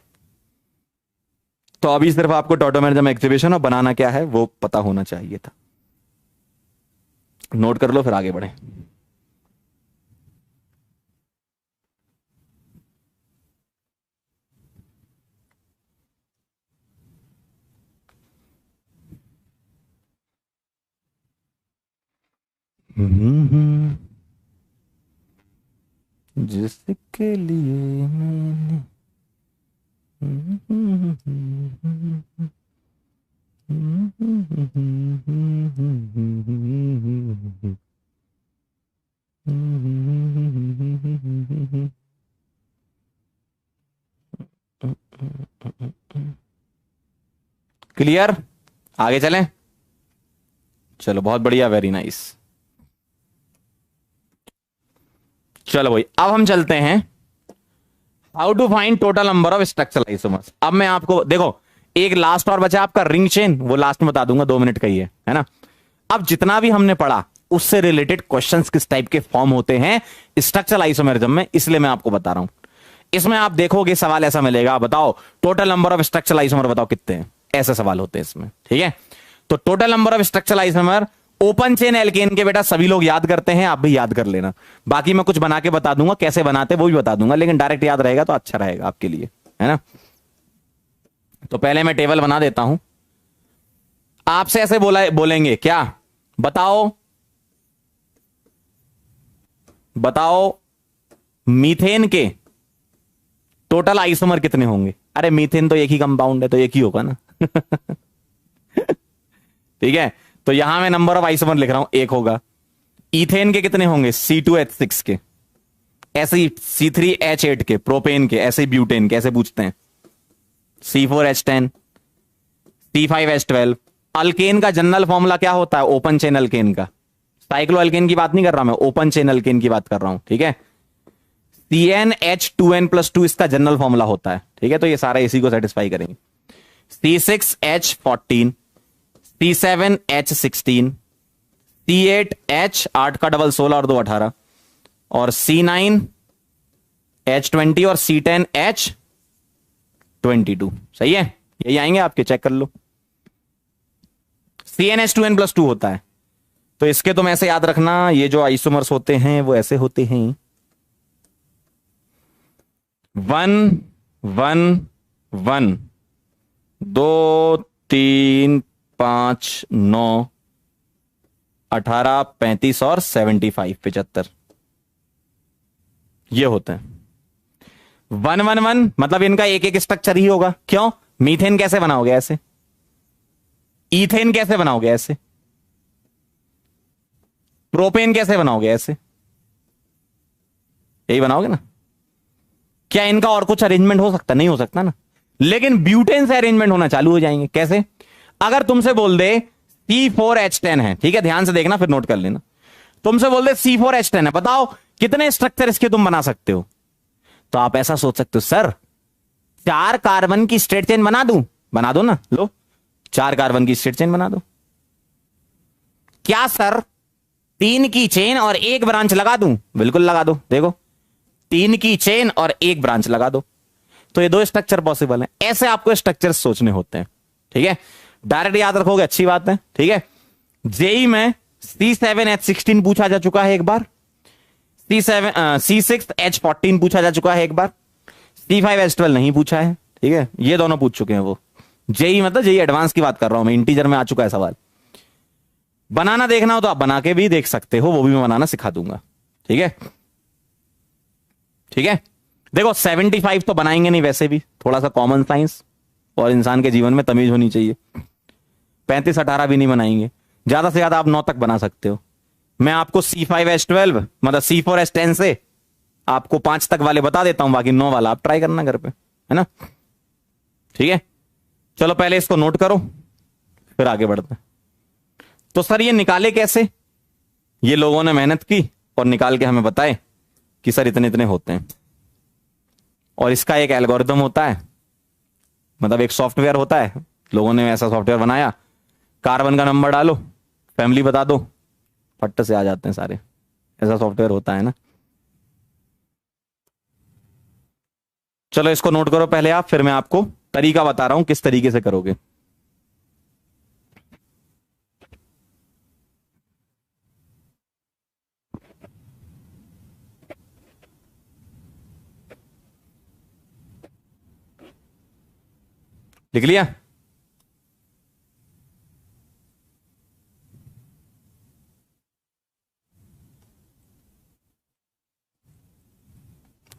तो अभी सिर्फ आपको टॉटोमेरिज्म एक्टिवेशन और बनाना क्या है वो पता होना चाहिए था। नोट कर लो, फिर आगे बढ़े। जिसके लिए मैंने क्लियर? आगे चलें। चलो बहुत बढ़िया, वेरी नाइस। चलो भाई अब हम चलते हैं how to find total number of structural isomers. अब मैं आपको देखो, एक लास्ट और बचा आपका रिंग चेन, वो लास्ट में बता दूंगा, 2 मिनट का ही है ना। अब जितना भी हमने पढ़ा उससे रिलेटेड क्वेश्चंस किस टाइप के फॉर्म होते हैं स्ट्रक्चरल आइसोमेरिज्म में, इसलिए मैं आपको बता रहा हूं। इसमें आप देखोगे सवाल ऐसा मिलेगा, बताओ total number of structural isomer बताओ कितने हैं, ऐसे सवाल होते हैं इसमें। ठीक है, तो total number of structural isomer open chain alkane के बेटा सभी लोग याद करते हैं, आप भी याद कर लेना। बाकी मैं कुछ बना के बता दूंगा, कैसे बनाते वो भी बता दूंगा, लेकिन डायरेक्ट याद रहेगा तो अच्छा रहेगा आपके लिए, है ना। तो पहले मैं टेबल बना देता हूं, आपसे ऐसे बोलेंगे क्या, बताओ मीथेन के टोटल आइसोमर कितने होंगे। अरे मीथेन तो एक ही कंपाउंड है, तो एक ही होगा ना। ठीक है, तो यहां मैं नंबर ऑफ आइसोमर लिख रहा हूं, एक होगा। इथेन के कितने होंगे? C2H6 के, ऐसे ही C3H8 के, प्रोपेन के, ऐसे ही ब्यूटेन के, ऐसे पूछते हैं। C4H10, C5H12। अल्केन का जनरल फॉर्मूला क्या होता है ओपन चेन अल्केन का? साइक्लो अल्केन की बात नहीं कर रहा मैं, ओपन चेन अल्केन की बात कर रहा हूं। ठीक है, CnH2n+2 इसका जनरल फॉर्मूला होता है, ठीक है। तो ये सारा इसी को सेटिस्फाई करेंगे। C6H14, C7H16, C8H 8 का डबल 16 और 2 18, और C9H20 और C10H22। सही है, यही आएंगे आपके, चेक कर लो। CnH2n+2 होता है, तो इसके तुम ऐसे याद रखना, ये जो आइसोमर्स होते हैं वो ऐसे होते हैं 1 1 1 2 3 5 9 18 35 और 75 75, ये होते हैं 1 1 1। मतलब इनका एक एक स्ट्रक्चर ही होगा। क्यों? मीथेन कैसे बनाओगे ऐसे, ईथेन कैसे बनाओगे ऐसे, प्रोपेन कैसे बनाओगे ऐसे, यही बनाओगे ना। क्या इनका और कुछ अरेंजमेंट हो सकता? नहीं हो सकता ना। लेकिन ब्यूटेन से अरेंजमेंट होना चालू हो जाएंगे। कैसे? अगर तुमसे बोल दे C4H10 है, ठीक है, ध्यान से देखना फिर नोट कर लेना। तुमसे बोल दे C4H10 है, बताओ कितने स्ट्रक्चर इसके तुम बना सकते हो। तो आप ऐसा सोच सकते हो, सर 4 कार्बन की स्ट्रेट चेन बना दूं। बना दो ना, लो 4 कार्बन की स्ट्रेट चेन बना दो। क्या सर 3 की चेन और 1 ब्रांच लगा दूं? बिल्कुल लगा दो। देखो 3 की चेन और 1 ब्रांच लगा दो, तो ये 2 स्ट्रक्चर पॉसिबल है। ऐसे आपको स्ट्रक्चर सोचने होते हैं, ठीक है। डायरेक्ट याद रखोगे, अच्छी बात है, ठीक है। जेई में C7H16 पूछा जा चुका है एक बार, C6H14 पूछा जा चुका है एक बार, C5H12 नहीं पूछा है, ठीक है। ये दोनों पूछ चुके हैं वो। जेई मतलब जेई एडवांस की बात कर रहा हूं मैं, इंटीजर में आ चुका है सवाल। बनाना देखना हो तो आप बना के भी देख सकते हो, वो भी मैं बनाना सिखा दूंगा, ठीक है। ठीक है, देखो 75 तो बनाएंगे नहीं, वैसे भी थोड़ा सा कॉमन साइंस और इंसान के जीवन में तमीज होनी चाहिए। 35 18 भी नहीं बनाएंगे, ज्यादा से ज्यादा आप 9 तक बना सकते हो। मैं आपको C5H12 मतलब C4H10 से आपको 5 तक वाले बता देता हूं, बाकी 9 वाला आप ट्राई करना घर पे, है ना। ठीक है, चलो पहले इसको नोट करो फिर आगे बढ़ते हैं। तो सर ये निकाले कैसे? ये लोगों ने मेहनत की और निकाल के हमें बताए कि सर इतने इतने होते हैं, और इसका एक एल्गोरिथम होता है, मतलब एक सॉफ्टवेयर होता है। लोगों ने ऐसा सॉफ्टवेयर बनाया, कार्बन का नंबर डालो, फैमिली बता दो, फट से आ जाते हैं सारे। ऐसा सॉफ्टवेयर होता है ना। चलो इसको नोट करो पहले आप, फिर मैं आपको तरीका बता रहा हूं किस तरीके से करोगे। लिख लिया?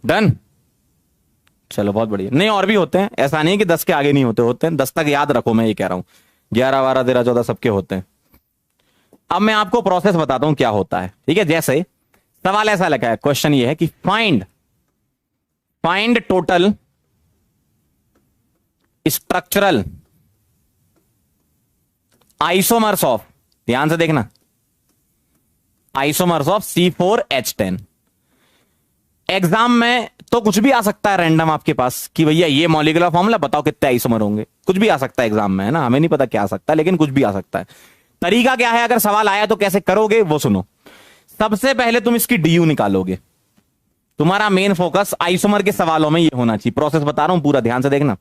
डन। चलो बहुत बढ़िया। नहीं और भी होते हैं, ऐसा नहीं कि 10 के आगे नहीं होते, होते हैं 10 तक याद रखो, मैं ये कह रहा हूं। 11 12 13 14 सबके होते हैं। अब मैं आपको प्रोसेस बताता हूं क्या होता है, ठीक है। जैसे सवाल ऐसा लगा है, क्वेश्चन ये है कि find total structural isomers of, ध्यान से देखना, आइसोमर्स ऑफ C4H10। एग्जाम में तो कुछ भी आ सकता है रैंडम आपके पास कि भैया ये मॉलिक्यूलर फॉर्मूला बताओ कितने आइसोमर होंगे, कुछ भी आ सकता है एग्जाम में, है ना। हमें नहीं पता क्या आ सकता है, लेकिन कुछ भी आ सकता है। तरीका क्या है, अगर सवाल आया तो कैसे करोगे वो सुनो। सबसे पहले तुम इसकी DU निकालोगे। तुम्हारा मेन फोकस आइसोमर के सवालों में ये होना चाहिए। प्रोसेस बता रहा हूं, पूरा ध्यान से देखना।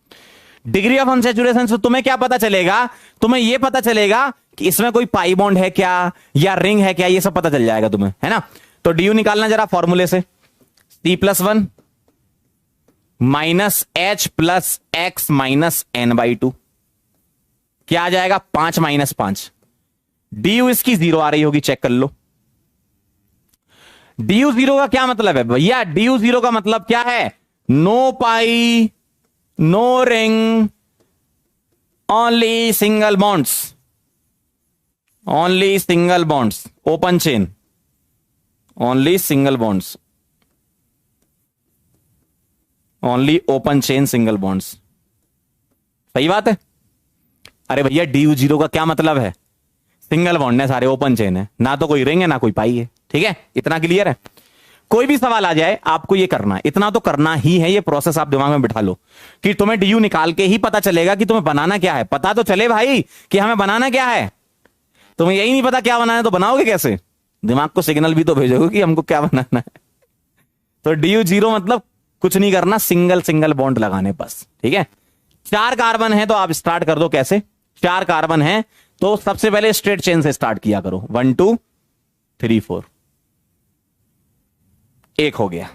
डिग्री ऑफ अनसैचुरेशन से तुम्हें क्या पता चलेगा? तुम्हें यह पता चलेगा कि इसमें कोई पाई बॉन्ड है क्या या रिंग है क्या, ये सब पता चल जाएगा तुम्हें, है ना। तो DU निकालना जरा फॉर्मूले से, C+1 minus H plus X minus N/2, क्या आ जाएगा? 5 - 5। DU इसकी 0 आ रही होगी, चेक कर लो। DU 0 का क्या मतलब है भैया? DU 0 का मतलब क्या है? No pi, no ring, only single bonds, only single bonds, open chain, only single bonds, only open chain single bonds. सही बात है। अरे भैया DU 0 का क्या मतलब है? सिंगल बॉन्ड है सारे, ओपन चेन है, ना तो कोई रिंग है ना कोई पाई है, ठीक है। इतना क्लियर है। कोई भी सवाल आ जाए आपको ये करना है, इतना तो करना ही है, ये प्रोसेस आप दिमाग में बिठा लो कि तुम्हें डीयू निकाल के ही पता चलेगा कि तुम्हें बनाना क्या है। पता तो चले भाई कि हमें बनाना क्या है। तुम्हें यही नहीं पता क्या बनाना है तो बनाओगे कैसे? दिमाग को सिग्नल भी तो भेजोगे कि हमको क्या बनाना है। तो डीयू जीरो मतलब कुछ नहीं करना, सिंगल सिंगल बॉन्ड लगाने बस, ठीक है। 4 कार्बन है तो आप स्टार्ट कर दो। कैसे? 4 कार्बन है तो सबसे पहले स्ट्रेट चेन से स्टार्ट किया करो। 1 2 3 4, एक हो गया,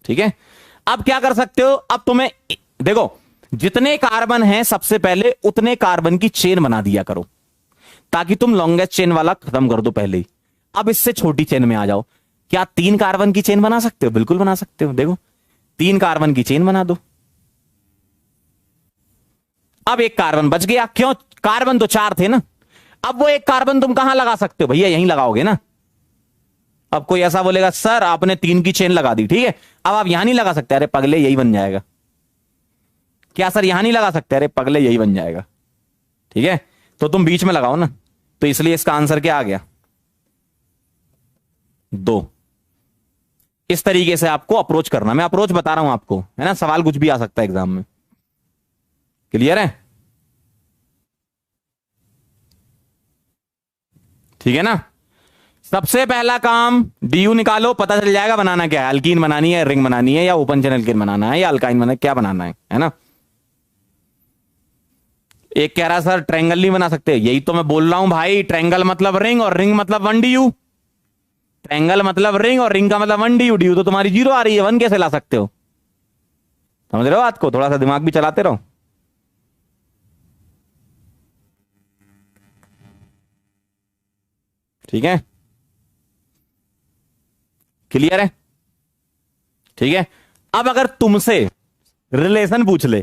ठीक है। अब क्या कर सकते हो? अब तुम्हें देखो जितने कार्बन हैं सबसे पहले उतने कार्बन की चेन बना दिया करो ताकि तुम लॉन्गेस्ट चेन वाला खत्म कर दो पहले ही। अब इससे छोटी चेन में आ जाओ। क्या 3 कार्बन की चेन बना सकते हो? बिल्कुल बना सकते हो। देखो 3 कार्बन की चेन बना दो। अब एक कार्बन बच गया। क्यों? कार्बन तो 4 थे ना। अब वो एक कार्बन तुम कहां लगा सकते हो? भैया यहीं लगाओगे ना। अब कोई ऐसा बोलेगा सर आपने 3 की चेन लगा दी, ठीक है, अब आप यहां नहीं लगा सकते। अरे पगले यही बन जाएगा। क्या सर यहां नहीं लगा सकते? अरे पगले यही बन जाएगा, ठीक है। तो तुम बीच में लगाओ ना। तो इसलिए इसका आंसर क्या आ गया? 2। इस तरीके से आपको अप्रोच करना। मैं अप्रोच बता रहा हूं आपको, है ना। सवाल कुछ भी आ सकता है एग्जाम में। क्लियर है? ठीक है ना। सबसे पहला काम डीयू निकालो, पता चल जाएगा बनाना क्या है। अल्कीन बनानी है, रिंग बनानी है, या ओपन चेन अल्कीन बनाना है, या अल्काइन बनाना है, क्या बनाना है ना। एक कह रहा सर ट्रायंगल नहीं बना सकते। यही तो मैं बोल रहा हूं भाई, ट्रायंगल मतलब रिंग और रिंग मतलब 1 डीयू। ट्रायंगल मतलब रिंग और रिंग का मतलब 1 डीयू। डीयू तो तुम्हारी 0 आ रही है, 1 कैसे ला सकते हो? समझ रहे हो बात को? थोड़ा सा दिमाग भी चलाते रहो, ठीक है। क्लियर है? ठीक है। अब अगर तुमसे रिलेशन पूछ ले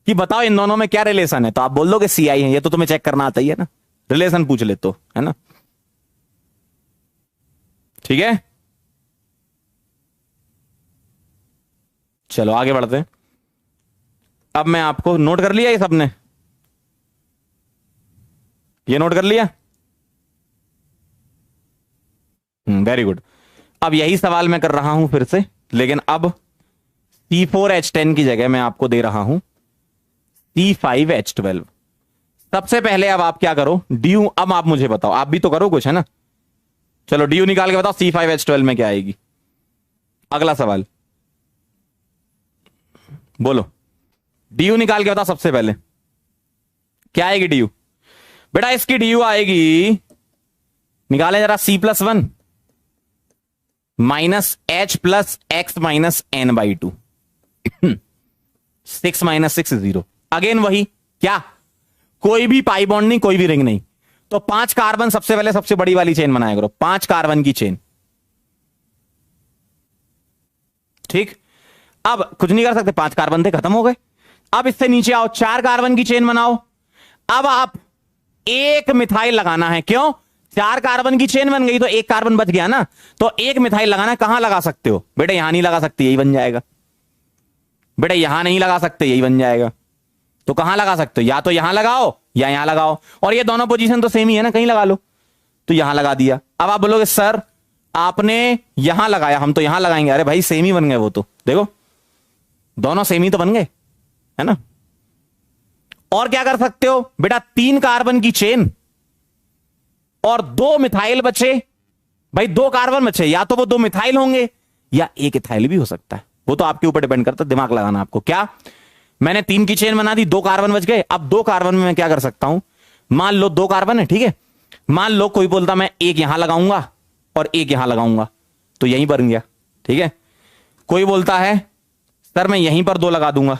कि बताओ इन दोनों में क्या रिलेशन है, तो आप बोल दो कि सीआई है। ये तो तुम्हें चेक करना आता ही है ना, रिलेशन पूछ ले तो, है ना। ठीक है, चलो आगे बढ़ते हैं। अब मैं आपको नोट कर लिया ये सबने? ये नोट कर लिया? Very good. अब यही सवाल मैं कर रहा हूं फिर से, लेकिन अब C4H10 की जगह मैं आपको दे रहा हूं C5H12। सबसे पहले अब आप क्या करो, डीयू। अब आप मुझे बताओ, आप भी तो करो कुछ, है ना। चलो डीयू निकाल के बताओ C5H12 में क्या आएगी। अगला सवाल बोलो, डीयू निकाल के बताओ सबसे पहले क्या आएगी डीयू। बेटा इसकी डीयू आएगी, निकाले जरा, C+1 minus H plus X minus N/2। 6 minus 6 0। Again वही, क्या कोई भी पाई बॉन्ड नहीं, कोई भी रिंग नहीं। तो 5 कार्बन सबसे पहले सबसे बड़ी वाली चेन बनाया करो, 5 कार्बन की चेन। ठीक, अब कुछ नहीं कर सकते, 5 कार्बन थे, खत्म हो गए। अब इससे नीचे आओ, 4 कार्बन की चेन बनाओ। अब आप एक मिथाइल लगाना है। क्यों? 4 कार्बन की चेन बन गई तो एक कार्बन बच गया ना। तो एक मिथाइल लगाना है। कहां लगा सकते हो? बेटा यहां नहीं लगा सकते, यही बन जाएगा। बेटा यहां नहीं लगा सकते, यही बन जाएगा। तो कहां लगा सकते हो? या तो यहां लगाओ या यहां लगाओ, और ये दोनों पोजीशन तो सेम ही है ना, कहीं लगा लो। तो यहां लगा दिया। अब आप बोलोगे सर आपने यहां लगाया, हम तो यहां लगाएंगे। अरे भाई सेम ही बन गए वो तो, देखो दोनों सेम ही तो बन गए, है ना। और क्या कर सकते हो बेटा, 3 कार्बन की चेन और 2 मिथाइल बचे। भाई 2 कार्बन बचे, या तो वो 2 मिथाइल होंगे या एक इथाइल भी हो सकता है। वो तो आपके ऊपर डिपेंड करता है, दिमाग लगाना आपको। क्या, मैंने 3 की चेन बना दी, 2 कार्बन बच गए। अब 2 कार्बन में मैं क्या कर सकता हूं, मान लो 2 कार्बन है, ठीक है। मान लो कोई बोलता मैं एक यहां लगाऊंगा और एक यहां लगाऊंगा, तो यहीं बन गया, ठीक है। कोई बोलता है सर मैं यहीं पर 2 लगा दूंगा,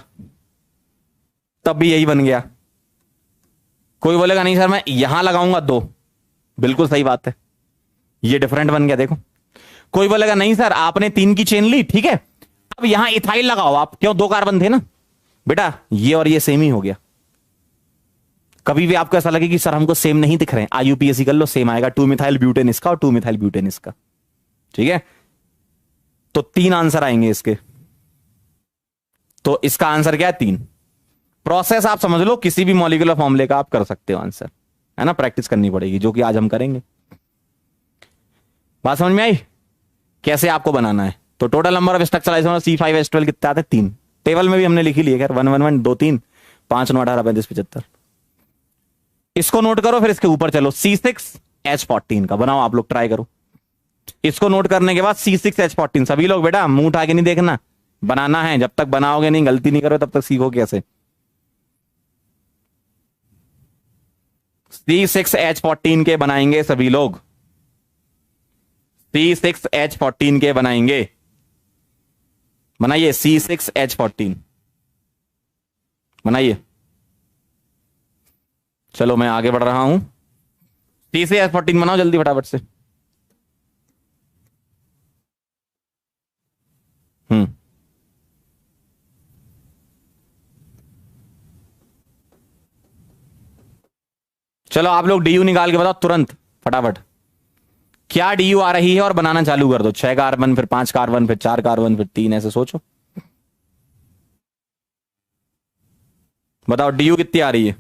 तब भी यही बन गया। कोई बोलेगा नहीं सर मैं यहां लगाऊंगा 2, बिल्कुल सही बात है, ये डिफरेंट बन गया, देखो। कोई बोलेगा नहीं सर आपने 3 की चेन ली, ठीक है, अब यहां इथाइल लगाओ आप। क्यों? 2 कार्बन थे ना बेटा, ये और ये सेम ही हो गया। कभी भी आपको ऐसा लगे कि सर हमको सेम नहीं दिख रहे हैं, IUPAC कर लो, सेम आएगा। 2 मिथाइल ब्यूटेन इसका और 2 मिथाइल ब्यूटेन इसका, ठीक है। तो 3 आंसर आएंगे इसके। तो इसका आंसर क्या है? 3। प्रोसेस आप समझ लो, किसी भी मॉलिक्यूलर फॉर्मूले का आप कर सकते हो आंसर, है ना। प्रैक्टिस करनी पड़ेगी, जो कि आज हम करेंगे। बात समझ में आई कैसे आपको बनाना है? तो total number of structure isomer C5H12 कितने आते हैं? 3। टेबल में भी हमने लिखी लिए खैर, 1 1 1 2 3 5 9 18 35 75। इसको नोट करो, फिर इसके ऊपर चलो। C6H14 का बनाओ, आप लोग ट्राई करो। इसको नोट करने के बाद C6H14, सभी लोग बेटा मुंह उठा के नहीं देखना, बनाना है। जब तक बनाओगे नहीं, गलती नहीं करो, तब तक सीखो कैसे। C6H14 के बनाएंगे सभी लोग, C6H14 के बनाएंगे। बनाइए C6H14 बनाइए। चलो मैं आगे बढ़ रहा हूं। C6H14 बनाओ जल्दी फटाफट से। चलो आप लोग DU निकाल के बताओ तुरंत फटाफट, क्या DU आ रही है और बनाना चालू कर दो। 6 कार्बन, फिर 5 कार्बन, फिर 4 कार्बन, फिर 3, ऐसे सोचो। बताओ DU कितनी आ रही है?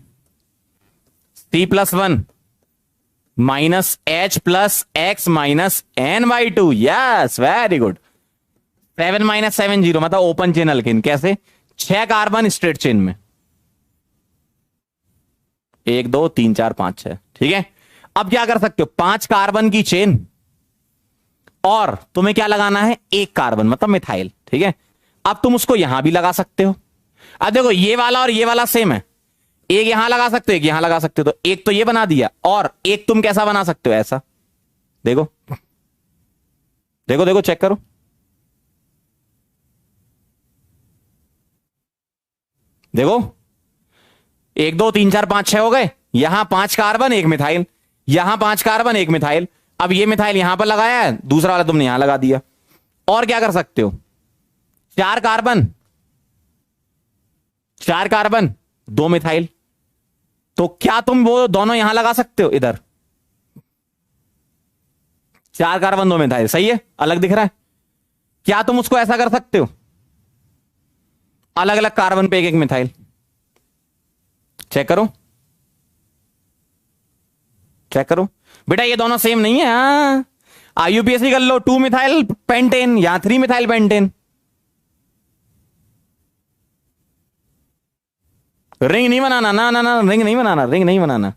C+1 minus H plus X minus N/2। Yes, very good. 7 - 7 0 मतलब ओपन चेन अल्केन। कैसे? 6 कार्बन स्ट्रेट चेन में, 1 2 3 4 5 6। ठीक है, अब क्या कर सकते हो? 5 कार्बन की चेन और तुम्हें क्या लगाना है? 1 कार्बन मतलब मिथाइल। ठीक है, अब तुम उसको यहां भी लगा सकते हो। अब देखो ये वाला और ये वाला सेम है, एक यहां लगा सकते हो, एक यहां लगा सकते हो। तो एक तो ये बना दिया, और एक तुम कैसा बना सकते हो? ऐसा देखो देखो देखो, चेक करो। देखो 1 2 3 4 5 6 हो गए। यहां 5 कार्बन 1 मिथाइल, यहां 5 कार्बन 1 मिथाइल। अब ये मिथाइल यहां पर लगाया है, दूसरा वाला तुमने यहां लगा दिया। और क्या कर सकते हो? 4 कार्बन 4 कार्बन 2 मिथाइल। तो क्या तुम वो दोनों यहां लगा सकते हो? इधर 4 कार्बन 2 मिथाइल, सही है, अलग दिख रहा है। क्या तुम उसको ऐसा कर सकते हो? अलग अलग कार्बन पे 1 1 मिथाइल। चेक करो चेक करो बेटा, ये दोनों सेम नहीं है। हाँ, IUPAC कर लो। 2 मिथाइल पेंटेन या 3 मिथाइल पेंटेन। रिंग नहीं बनाना, ना ना ना, रिंग नहीं बनाना, रिंग नहीं बनाना।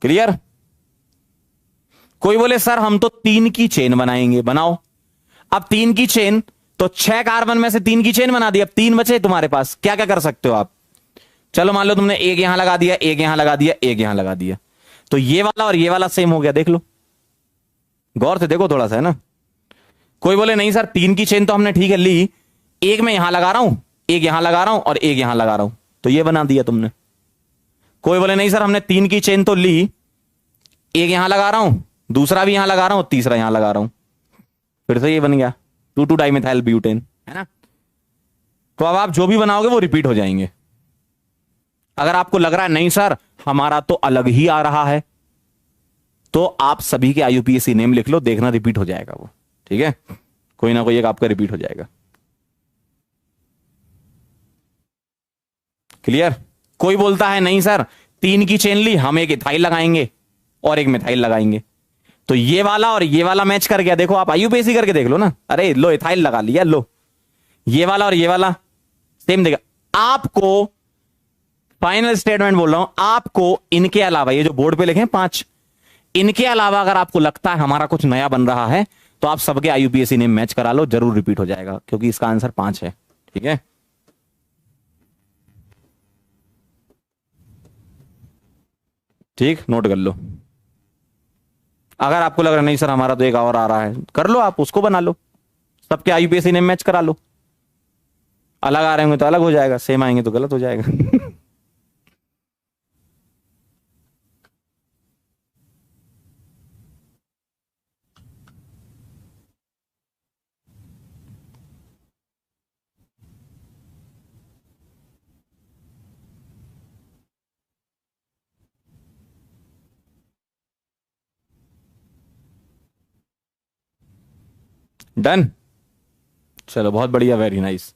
क्लियर? कोई बोले सर हम तो 3 की चेन बनाएंगे, बनाओ। अब 3 की चेन, तो 6 कार्बन में से 3 की चेन बना दी। अब 3 बचे तुम्हारे पास, क्या क्या कर सकते हो आप? चलो मान लो तुमने एक यहां लगा दिया, एक यहां लगा दिया, एक यहां लगा दिया, तो ये वाला और ये वाला सेम हो गया। देख लो, गौर से देखो थोड़ा सा, है ना। कोई बोले नहीं सर 3 की चेन तो हमने ठीक है ली, एक मैं यहां लगा रहा हूं, एक यहां लगा रहा हूं और एक यहां लगा रहा हूं, तो ये बना दिया तुमने। कोई बोले नहीं सर हमने 3 की चेन तो ली, एक यहां लगा रहा हूं, दूसरा भी यहां लगा रहा हूं, तीसरा यहां लगा रहा हूं, फिर से ये बन गया 2 डाइमिथाइल ब्यूटेन, है ना। तो अब आप जो भी बनाओगे वो रिपीट हो जाएंगे। अगर आपको लग रहा है नहीं सर हमारा तो अलग ही आ रहा है, तो आप सभी के IUPAC नेम लिख लो, देखना रिपीट हो जाएगा वो। ठीक है, कोई ना कोई एक आपका रिपीट हो जाएगा। क्लियर? कोई बोलता है नहीं सर 3 की चेन ली, हम एक इथाइल लगाएंगे और एक मिथाइल लगाएंगे, तो ये वाला और ये वाला मैच कर गया। देखो आप IUPAC करके देख लो ना। अरे लो इथाइल लगा लिया, लो ये वाला और ये वाला सेम देगा। आपको फाइनल स्टेटमेंट बोल रहा हूं, आपको इनके अलावा, ये जो बोर्ड पे लिखे 5, इनके अलावा अगर आपको लगता है हमारा कुछ नया बन रहा है, तो आप सबके IUPAC नेम मैच करा लो, जरूर रिपीट हो जाएगा, क्योंकि इसका आंसर 5 है। ठीक है, ठीक, नोट कर लो। अगर आपको लग रहा नहीं सर हमारा तो एक और आ रहा है, कर लो, आप उसको बना लो, सबके IUPAC नेम मैच करा लो। अलग आ रहे होंगे तो अलग हो जाएगा, सेम आएंगे तो गलत हो जाएगा। डन, चलो बहुत बढ़िया, वेरी नाइस।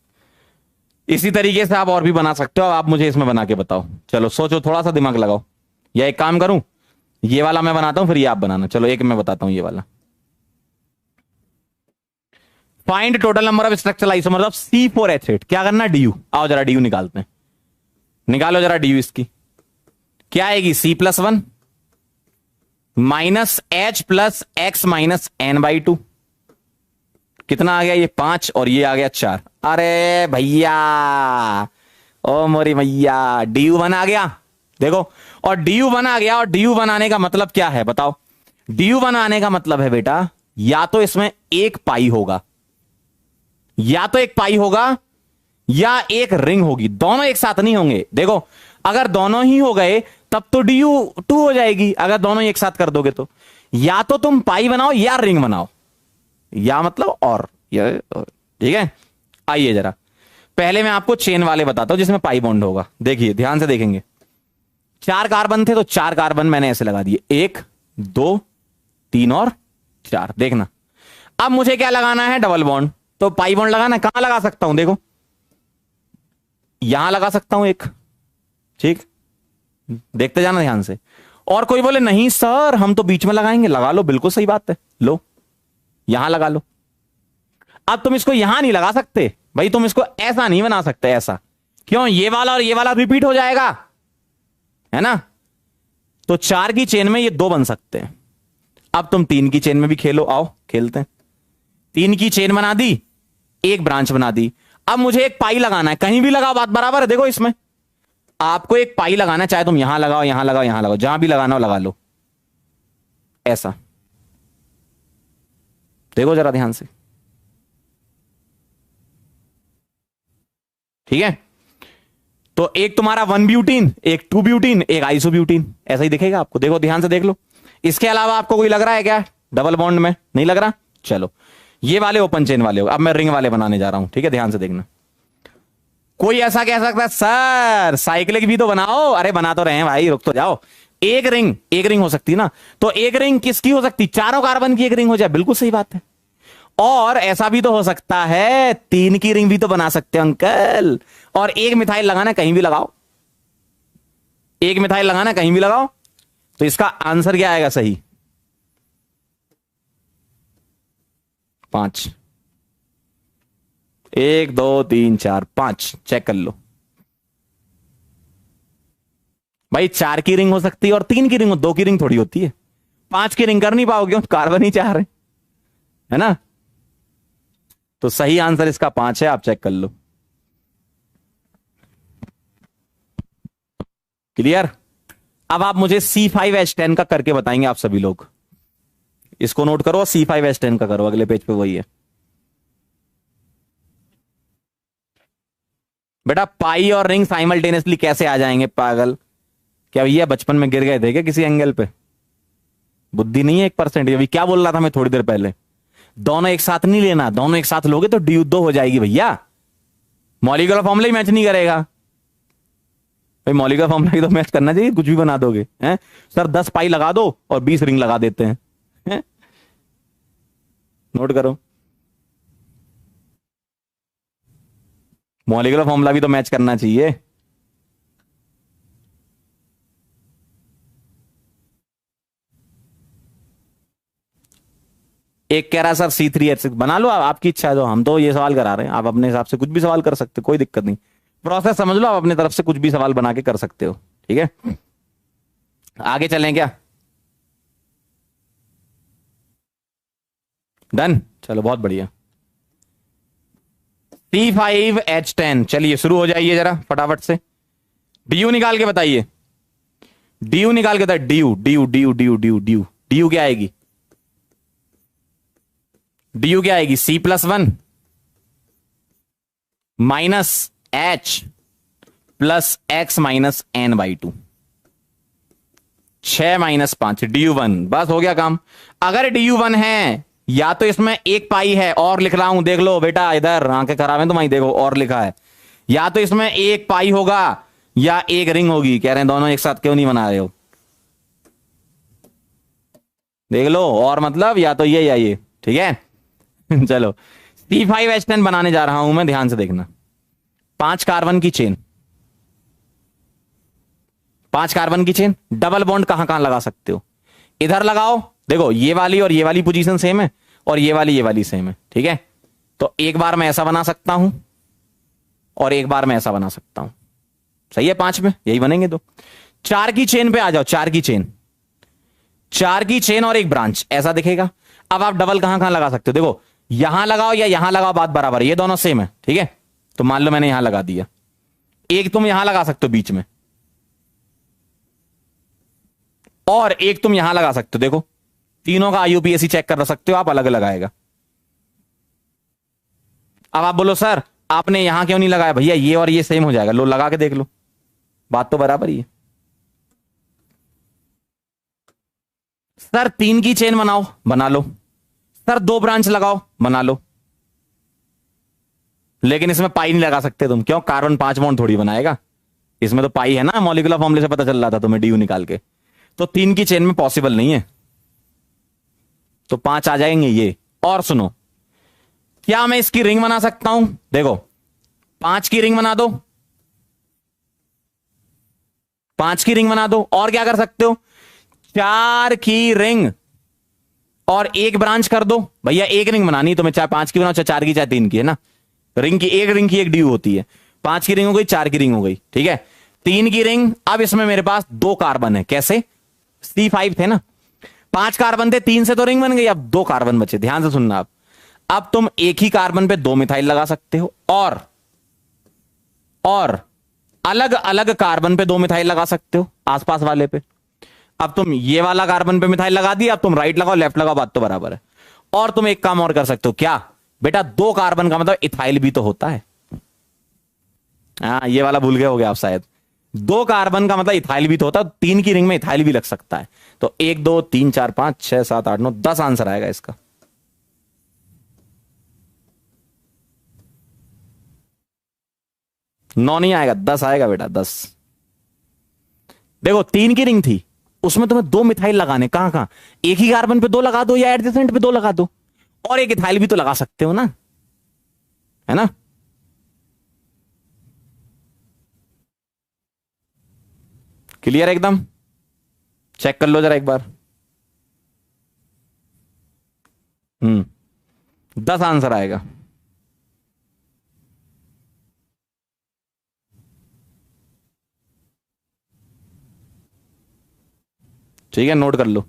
इसी तरीके से आप और भी बना सकते हो। आप मुझे इसमें बना के बताओ। चलो सोचो, थोड़ा सा दिमाग लगाओ, या एक काम करूं, ये वाला मैं बनाता हूं, फिर ये आप बनाना। चलो एक मैं बताता हूं ये वाला। Find total number of structural isomers of C4H8। क्या करना, DU। आओ जरा DU निकालते हैं, निकालो जरा DU इसकी। क्या आएगी, C+1 minus H plus X minus N/2। कितना आ गया ये, 5, और ये आ गया 4। अरे भैया, ओ मोरी भैया, DU1 आ गया। देखो, और DU1 आ गया, और DU1 आने का मतलब क्या है बताओ। DU1 आने का मतलब है बेटा, या तो इसमें एक पाई होगा, या तो एक पाई होगा, या एक रिंग होगी। दोनों एक साथ नहीं होंगे। देखो, अगर दोनों ही हो गए तब तो DU2 हो जाएगी, अगर दोनों ही एक साथ कर दोगे तो। या तो तुम पाई बनाओ या रिंग बनाओ, या मतलब और, ठीक है। आइए जरा पहले मैं आपको चेन वाले बताता हूं जिसमें पाई बॉन्ड होगा। देखिए ध्यान से देखेंगे, 4 कार्बन थे तो 4 कार्बन मैंने ऐसे लगा दिए, 1 2 3 और 4। देखना, अब मुझे क्या लगाना है, डबल बॉन्ड। तो पाई बॉन्ड लगाना, कहां लगा सकता हूं, देखो यहां लगा सकता हूं एक, ठीक, देखते जाना ध्यान से। और कोई बोले नहीं सर हम तो बीच में लगाएंगे, लगा लो, बिल्कुल सही बात है, लो यहां लगा लो। अब तुम इसको यहां नहीं लगा सकते भाई, तुम इसको ऐसा नहीं बना सकते, ऐसा क्यों, ये वाला और ये वाला रिपीट हो जाएगा, है ना। तो 4 की चेन में ये 2 बन सकते हैं। अब तुम 3 की चेन में भी खेलो, आओ खेलते हैं। 3 की चेन बना दी, एक ब्रांच बना दी। अब मुझे एक पाई लगाना है, कहीं भी लगाओ बात बराबर है। देखो इसमें आपको एक पाई लगाना है, चाहे तुम यहां लगाओ यहां लगाओ यहां लगाओ, जहां भी लगाना हो लगा लो, ऐसा। देखो जरा ध्यान से, ठीक है। तो एक तुम्हारा 1 ब्यूटीन, एक 2 ब्यूटीन, एक आइसोब्यूटीन, ऐसा ही दिखेगा आपको। देखो ध्यान से देख लो। इसके अलावा आपको कोई लग रहा है क्या डबल बॉन्ड में, नहीं लग रहा। चलो ये वाले ओपन चेन वाले हो, अब मैं रिंग वाले बनाने जा रहा हूं, ठीक है, ध्यान से देखना। कोई ऐसा कह सकता है सर साइक्लिक भी तो बनाओ, अरे बना तो रहे हैं भाई, रुक तो जाओ। एक रिंग हो सकती ना, तो एक रिंग किसकी हो सकती, 4 कार्बन की एक रिंग हो जाए, बिल्कुल सही बात है। और ऐसा भी तो हो सकता है 3 की रिंग भी तो बना सकते हैं अंकल। और एक मिथाइल लगाना कहीं भी लगाओ, एक मिथाइल लगाना कहीं भी लगाओ। तो इसका आंसर क्या आएगा सही, 5। 1 2 3 4 5, चेक कर लो भाई। 4 की रिंग हो सकती है और 3 की रिंग, 2 की रिंग थोड़ी होती है। 5 की रिंग कर नहीं पाओगे, कार्बन ही 4 है ना। तो सही आंसर इसका 5 है, आप चेक कर लो। क्लियर। अब आप मुझे C5H10 का करके बताएंगे आप सभी लोग। इसको नोट करो, C5H10 का करो, अगले पेज पे वही है बेटा। पाई और रिंग साइमल्टेनियसली कैसे आ जाएंगे पागल, क्या भैया बचपन में गिर गए थे क्या किसी एंगल पे, बुद्धि नहीं है 1%। अभी क्या बोल रहा था मैं थोड़ी देर पहले, दोनों एक साथ नहीं लेना, दोनों एक साथ लोगे तो DU2 हो जाएगी भैया, मॉलिक्यूलर फॉर्मूला ही मैच नहीं करेगा भाई। मॉलिक्यूलर फॉर्मूला ही तो मैच करना चाहिए, कुछ भी बना दोगे हैं सर। 10 पाई लगा दो और 20 रिंग लगा देते हैं, नोट करो, मॉलिक्यूलर फॉर्मूला भी तो मैच करना चाहिए। एक कह रहा सर C3H6 बना लो, आपकी इच्छा है। तो हम तो ये सवाल करा रहे हैं, आप अपने हिसाब से कुछ भी सवाल कर सकते हो, कोई दिक्कत नहीं। प्रोसेस समझ लो, आप अपनी तरफ से कुछ भी सवाल बना के कर सकते हो, ठीक है। आगे चलें क्या, डन, चलो बहुत बढ़िया। C5H10, चलिए शुरू हो जाइए जरा फटाफट से। DU निकाल के बताइए, DU निकाल के बताइए। DU क्या आएगी, DU क्या आएगी, C+1 minus H plus X minus N/2, 6 minus 5, DU1। बस हो गया काम। अगर DU1 है, या तो इसमें एक पाई है, और लिख रहा हूं देख लो बेटा, इधर आंखें खराब हैं तुम्हारी, देखो और लिखा है। या तो इसमें एक पाई होगा या एक रिंग होगी। कह रहे हैं दोनों एक साथ क्यों नहीं बना रहे हो, देख लो, और मतलब या तो ये या ये, ठीक है। चलो C5H10 बनाने जा रहा हूं मैं, ध्यान से देखना। 5 कार्बन की चेन, 5 कार्बन की चेन, डबल बॉन्ड कहां कहां लगा सकते हो, इधर लगाओ, देखो ये वाली और ये वाली पोजीशन सेम है और ये वाली सेम है, ठीक है। तो एक बार मैं ऐसा बना सकता हूं और एक बार मैं ऐसा बना सकता हूं, सही है। 5 में यही बनेंगे दो। 4 की चेन पे आ जाओ, 4 की चेन और एक ब्रांच, ऐसा दिखेगा। अब आप डबल कहां कहां लगा सकते हो, देखो यहां लगाओ या यहां लगाओ, बात बराबर है, ये दोनों सेम है, ठीक है। तो मान लो मैंने यहां लगा दिया, एक तुम यहां लगा सकते हो बीच में और एक तुम यहां लगा सकते हो, देखो तीनों का आईयूपीएसी चेक कर सकते हो आप, अलग लगाएगा। अब आप बोलो सर आपने यहां क्यों नहीं लगाया, भैया ये और ये सेम हो जाएगा, लो लगा के देख लो, बात तो बराबर ही है। सर 3 की चेन बनाओ, बना लो। सर 2 ब्रांच लगाओ, बना लो। लेकिन इसमें पाई नहीं लगा सकते तुम, क्यों, कार्बन 5 बॉन्ड थोड़ी बनाएगा, इसमें तो पाई है ना, मॉलिक्यूलर फॉर्मूले से पता चल रहा था तुम्हें डीयू निकाल के। तो 3 की चेन में पॉसिबल नहीं है, तो 5 आ जाएंगे ये। और सुनो, क्या मैं इसकी रिंग बना सकता हूं, देखो 5 की रिंग बना दो, 5 की रिंग बना दो। और क्या कर सकते हो, 4 की रिंग और एक ब्रांच कर दो। भैया एक रिंग बनानी तुम्हें, चाहे 5 की बनाओ, चाहे 4 की, चाहे 3 की, है ना। रिंग की एक ड्यू होती है। 5 की रिंग हो गई, 4 की रिंग हो गई, ठीक है। 3 की रिंग, अब इसमें मेरे पास 2 कार्बन है, कैसे, C5 थे ना, 5 कार्बन थे, 3 से तो रिंग बन गई, अब 2 कार्बन बचे, ध्यान से सुनना। अब तुम एक ही कार्बन पे 2 मिथाइल लगा सकते हो और अलग अलग कार्बन पे 2 मिथाइल लगा सकते हो, आसपास वाले पे। अब तुम ये वाला कार्बन पे मिथाइल लगा दिया, अब तुम राइट लगाओ लेफ्ट लगाओ, बात तो बराबर है। और तुम एक काम और कर सकते हो, क्या बेटा, 2 कार्बन का मतलब इथाइल भी तो होता है। हाँ ये वाला भूल गए होगे आप शायद, 2 कार्बन का मतलब इथाइल भी तो होता है, 3 की रिंग में इथाइल भी लग सकता है। तो 1 2 3 4 5 6 7 8 9 10 आंसर आएगा इसका। नौ नहीं आएगा, 10 आएगा बेटा, 10। देखो 3 की रिंग थी, उसमें तुम्हें 2 मिथाइल लगाने, कहां कहां, एक ही कार्बन पे 2 लगा दो या एडजेसेंट पे 2 लगा दो, और एक इथाइल भी तो लगा सकते हो ना, है ना। क्लियर एकदम, चेक कर लो जरा एक बार। 10 आंसर आएगा। ठीक है, नोट कर लो,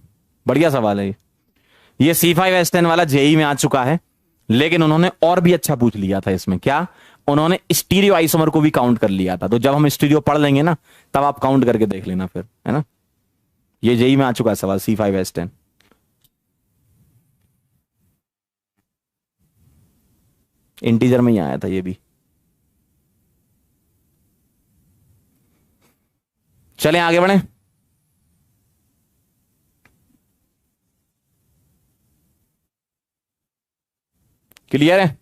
बढ़िया सवाल है ये C5H10 वाला जेई में आ चुका है, लेकिन उन्होंने और भी अच्छा पूछ लिया था इसमें, क्या, उन्होंने स्टीरियो आइसोमर को भी काउंट कर लिया था। तो जब हम स्टीरियो पढ़ लेंगे ना, तब आप काउंट करके देख लेना फिर, है ना। ये जेई में आ चुका है सवाल C5H10। इंटीजर में ही आया था ये भी। चलें आगे बढ़े। क्लियर है,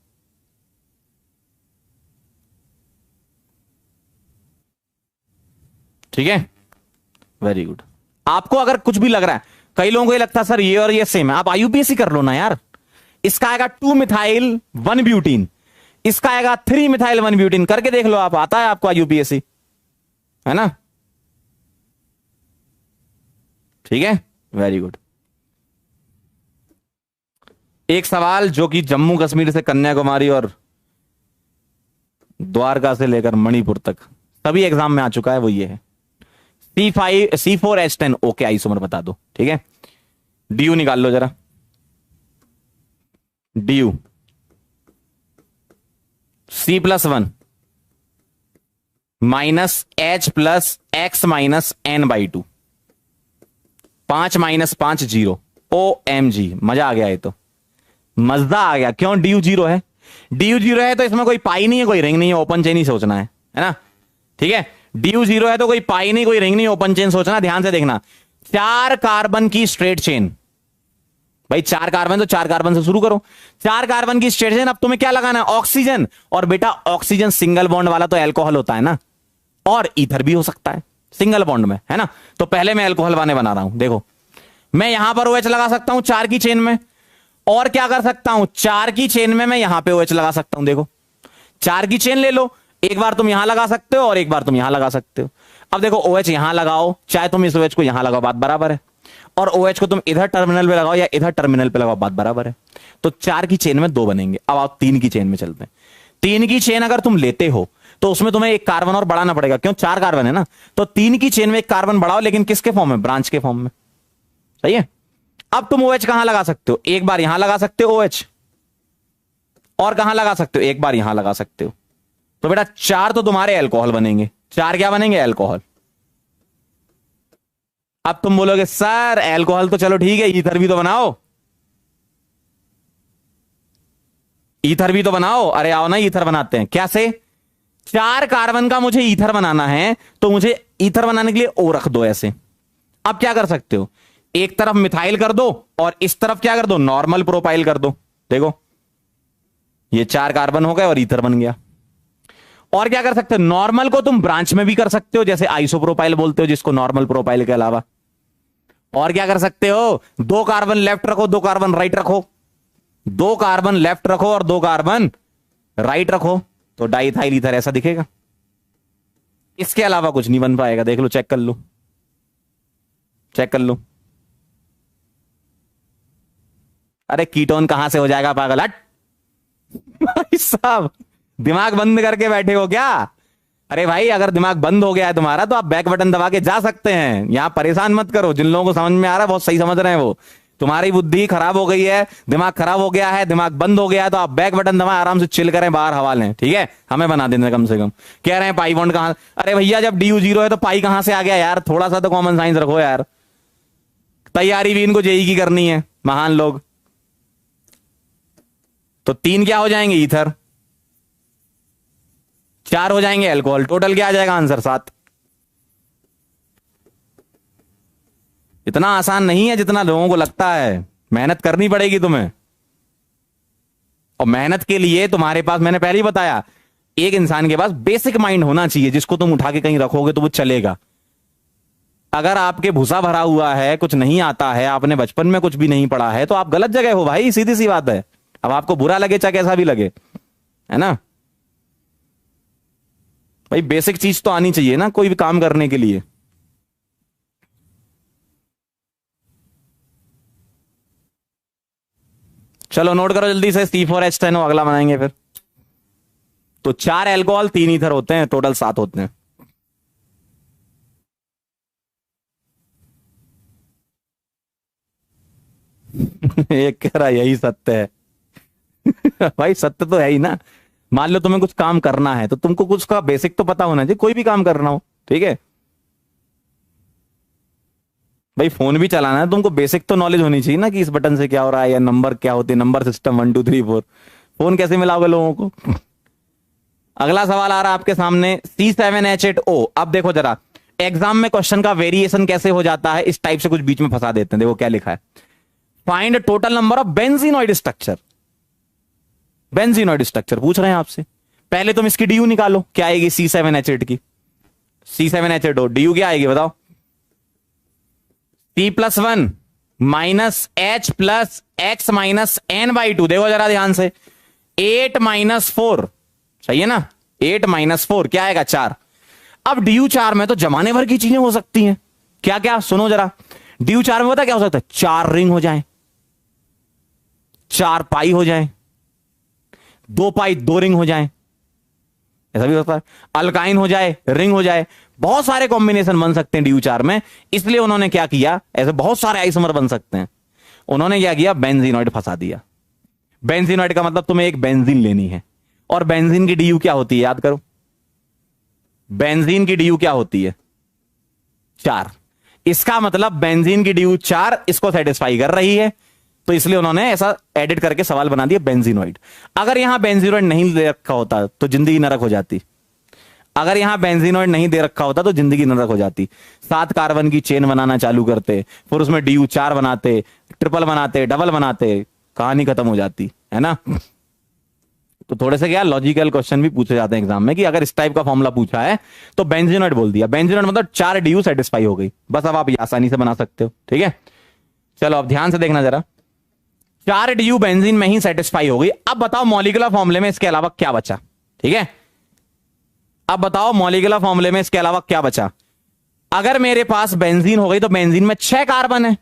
ठीक है, वेरी गुड। आपको अगर कुछ भी लग रहा है, कई लोगों को ये लगता है सर ये और ये सेम है, आप आईयूपीएसी कर लो ना यार। इसका आएगा 2 मिथाइल 1 ब्यूटीन, इसका आएगा 3 मिथाइल 1 ब्यूटीन, करके देख लो आप, आता है आपको आईयूपीएसी, है ना। ठीक है, वेरी गुड। एक सवाल जो कि जम्मू कश्मीर से कन्याकुमारी और द्वारका से लेकर मणिपुर तक सभी एग्जाम में आ चुका है, वो ये है, C4H10 ओके आइसोमर बता दो, ठीक है। डीयू निकाल लो जरा, DU C+1 minus H plus X minus N/2, 5 minus 5 0, OMG, मजा आ गया, ये तो मजा आ गया। क्यों, डीयू 0 है, डीयू 0 है तो इसमें कोई पाई नहीं है, कोई रिंग नहीं है, ओपन चेन ही सोचना है ना, ठीक है। डीयू 0 है तो कोई पाई नहीं, कोई रिंग नहीं, ओपन चेन सोचना, ध्यान से देखना। 4 कार्बन की स्ट्रेट चेन, भाई 4 कार्बन तो 4 कार्बन से शुरू करो, 4 कार्बन की स्ट्रेट चेन। अब तुम्हें क्या लगाना है, ऑक्सीजन, और बेटा ऑक्सीजन सिंगल बॉन्ड वाला तो अल्कोहल होता है ना, और ईथर भी हो सकता है सिंगल बॉन्ड में, है ना। तो पहले मैं अल्कोहल वाले बना रहा हूं, देखो मैं यहां पर OH लगा सकता हूं 4 की चेन में, और क्या कर सकता हूं, 4 की चेन में मैं यहां पे OH लगा सकता हूं, देखो 4 की चेन ले लो, एक बार तुम यहां लगा सकते हो और एक बार तुम यहां लगा सकते हो। अब देखो OH यहां लगाओ, चाहे तुम इस OH को यहां लगाओ, बात बराबर है। और OH को तुम इधर टर्मिनल पे लगाओ या इधर टर्मिनल पे लगाओ, बात बराबर है। तो 4 की चेन में 2 बनेंगे। अब आप 3 की चेन में चलते हैं। 3 की चेन अगर तुम लेते हो तो उसमें तुम्हें एक कार्बन और बढ़ाना पड़ेगा, क्यों? 4 कार्बन है ना। तो 3 की चेन में एक कार्बन बढ़ाओ, लेकिन किसके फॉर्म में? ब्रांच के फॉर्म में। सही है। अब तुम OH कहां लगा सकते हो? एक बार यहां लगा सकते हो OH, और कहां लगा सकते हो? एक बार यहां लगा सकते हो। तो बेटा 4 तो तुम्हारे अल्कोहल बनेंगे। 4 क्या बनेंगे? अल्कोहल। अब तुम बोलोगे सर अल्कोहल तो चलो ठीक है, ईथर भी तो बनाओ, ईथर भी तो बनाओ। अरे आओ ना, ईथर बनाते हैं। क्या से? 4 कार्बन का मुझे ईथर बनाना है, तो मुझे ईथर बनाने के लिए O रख दो ऐसे। अब क्या कर सकते हो? एक तरफ मिथाइल कर दो और इस तरफ क्या कर दो? नॉर्मल प्रोपाइल कर दो। देखो ये 4 कार्बन हो गए और ईथर बन गया। और क्या कर सकते हो? नॉर्मल को तुम ब्रांच में भी कर सकते हो, जैसे आइसोप्रोपाइल बोलते हो जिसको, नॉर्मल प्रोपाइल के अलावा। और क्या कर सकते हो? 2 कार्बन लेफ्ट रखो, 2 कार्बन राइट रखो, 2 कार्बन लेफ्ट रखो और 2 कार्बन राइट रखो, तो डाइथाइल ईथर ऐसा दिखेगा। इसके अलावा कुछ नहीं बन पाएगा। देख लो, चेक कर लो, चेक कर लो। अरे कीटोन कहां से हो जाएगा पागल, हट। भाई साहब दिमाग बंद करके बैठे हो क्या? अरे भाई अगर दिमाग बंद हो गया है तुम्हारा तो आप बैक बटन दबा के जा सकते हैं। यहां परेशान मत करो। जिन लोगों को समझ में आ रहा है बहुत सही समझ रहे हैं वो। तुम्हारी बुद्धि खराब हो गई है, दिमाग खराब हो गया है, दिमाग बंद हो गया है, तो आप बैक बटन दबाएं, आराम से चिल करें, बाहर हवा लें। ठीक है, हमें बना देना कम से कम। कह रहे हैं पाई बॉन्ड कहां? अरे भैया जब DU 0 है तो पाई कहां से आ गया यार? थोड़ा सा तो कॉमन साइंस रखो यार। तैयारी भी इनको JEE की करनी है, महान लोग। तो 3 क्या हो जाएंगे? ईथर। 4 हो जाएंगे अल्कोहल। टोटल क्या आ जाएगा आंसर? 7। इतना आसान नहीं है जितना लोगों को लगता है, मेहनत करनी पड़ेगी तुम्हें। और मेहनत के लिए तुम्हारे पास, मैंने पहले ही बताया, एक इंसान के पास बेसिक माइंड होना चाहिए जिसको तुम उठा के कहीं रखोगे तो वो चलेगा। अगर आपके भूसा भरा हुआ है, कुछ नहीं आता है, आपने बचपन में कुछ भी नहीं पढ़ा है, तो आप गलत जगह हो भाई, सीधी सी बात है। अब आपको बुरा लगे चाहे कैसा भी लगे, है ना भाई। बेसिक चीज तो आनी चाहिए ना कोई भी काम करने के लिए। चलो नोट करो जल्दी से। C4H10 अगला बनाएंगे फिर। तो 4 अल्कोहल 3 ईथर होते हैं, टोटल 7 होते हैं। एक कह रहा यही सत्य है। भाई सत्य तो है ही ना। मान लो तुम्हें कुछ काम करना है तो तुमको कुछ का बेसिक तो पता होना चाहिए, कोई भी काम करना हो। ठीक है भाई, फोन भी चलाना है तुमको बेसिक तो नॉलेज होनी चाहिए ना, कि इस बटन से क्या हो रहा है या नंबर क्या होते हैं, नंबर सिस्टम 1 2 3 4। फोन कैसे मिलाओगे लोगों को? अगला सवाल आ रहा है आपके सामने, C7H8O। अब देखो जरा, एग्जाम में क्वेश्चन का वेरिएशन कैसे हो जाता है, इस टाइप से कुछ बीच में फंसा देते हैं। देखो क्या लिखा है, find total number of benzenoid structure. Benzenoid structure पूछ रहे हैं आपसे। पहले तुम इसकी DU निकालो, क्या आएगी C7H8 की? C7H8O DU क्या आएगी बताओ? C+1 minus H plus X minus N/2। देखो जरा ध्यान से, 8 - 4 सही है ना? 8 - 4 क्या आएगा? 4। अब DU 4 में तो जमाने भर की चीजें हो सकती हैं। क्या क्या? सुनो जरा, DU 4 में पता क्या हो सकता है? 4 रिंग हो जाए, 4 पाई हो जाए, 2 पाई 2 रिंग हो जाए, ऐसा भी होता है। अल्काइन हो जाए, रिंग हो जाए, बहुत सारे कॉम्बिनेशन बन सकते हैं DU 4 में। इसलिए उन्होंने क्या किया, ऐसे बहुत सारे आइसोमर बन सकते हैं। उन्होंने क्या किया? बेंजीनॉइड फंसा दिया। बेंजीनॉइड का मतलब तुम्हें एक बेंजीन लेनी है, और बेंजीन की DU क्या होती है याद करो? बेंजीन की DU क्या होती है? 4। इसका मतलब बेंजीन की DU 4 इसको सेटिस्फाई कर रही है, तो इसलिए उन्होंने ऐसा एडिट करके सवाल बना दिया बेंजीनॉइड। अगर यहां बेंजीनॉइड नहीं दे रखा होता तो जिंदगी नरक हो जाती। अगर यहां बेंजीनॉइड नहीं दे रखा होता तो जिंदगी नरक हो जाती। 7 कार्बन की चेन बनाना चालू करते, फिर उसमें DU 4 बनाते, ट्रिपल बनाते, डबल बनाते, कहानी खत्म हो जाती, है ना। तो थोड़े से क्या लॉजिकल क्वेश्चन भी पूछे जाते हैं एग्जाम में, कि अगर इस टाइप का फॉर्मूला पूछा है तो बेंजीनॉइड बोल दिया। बेंजीनॉइड मतलब 4 DU सेटिस्फाई हो गई, बस। अब आप आसानी से बना सकते हो। ठीक है, चलो अब ध्यान से देखना जरा, 4 DU बेंजीन में ही सेटिस्फाई हो गई। अब बताओ मॉलिक्यूलर फॉर्मूले में इसके अलावा क्या बचा? ठीक है, अब बताओ मॉलिक्यूलर फॉर्मूले में इसके अलावा क्या बचा? अगर मेरे पास बेंजीन हो गई तो बेंजीन में 6 कार्बन है,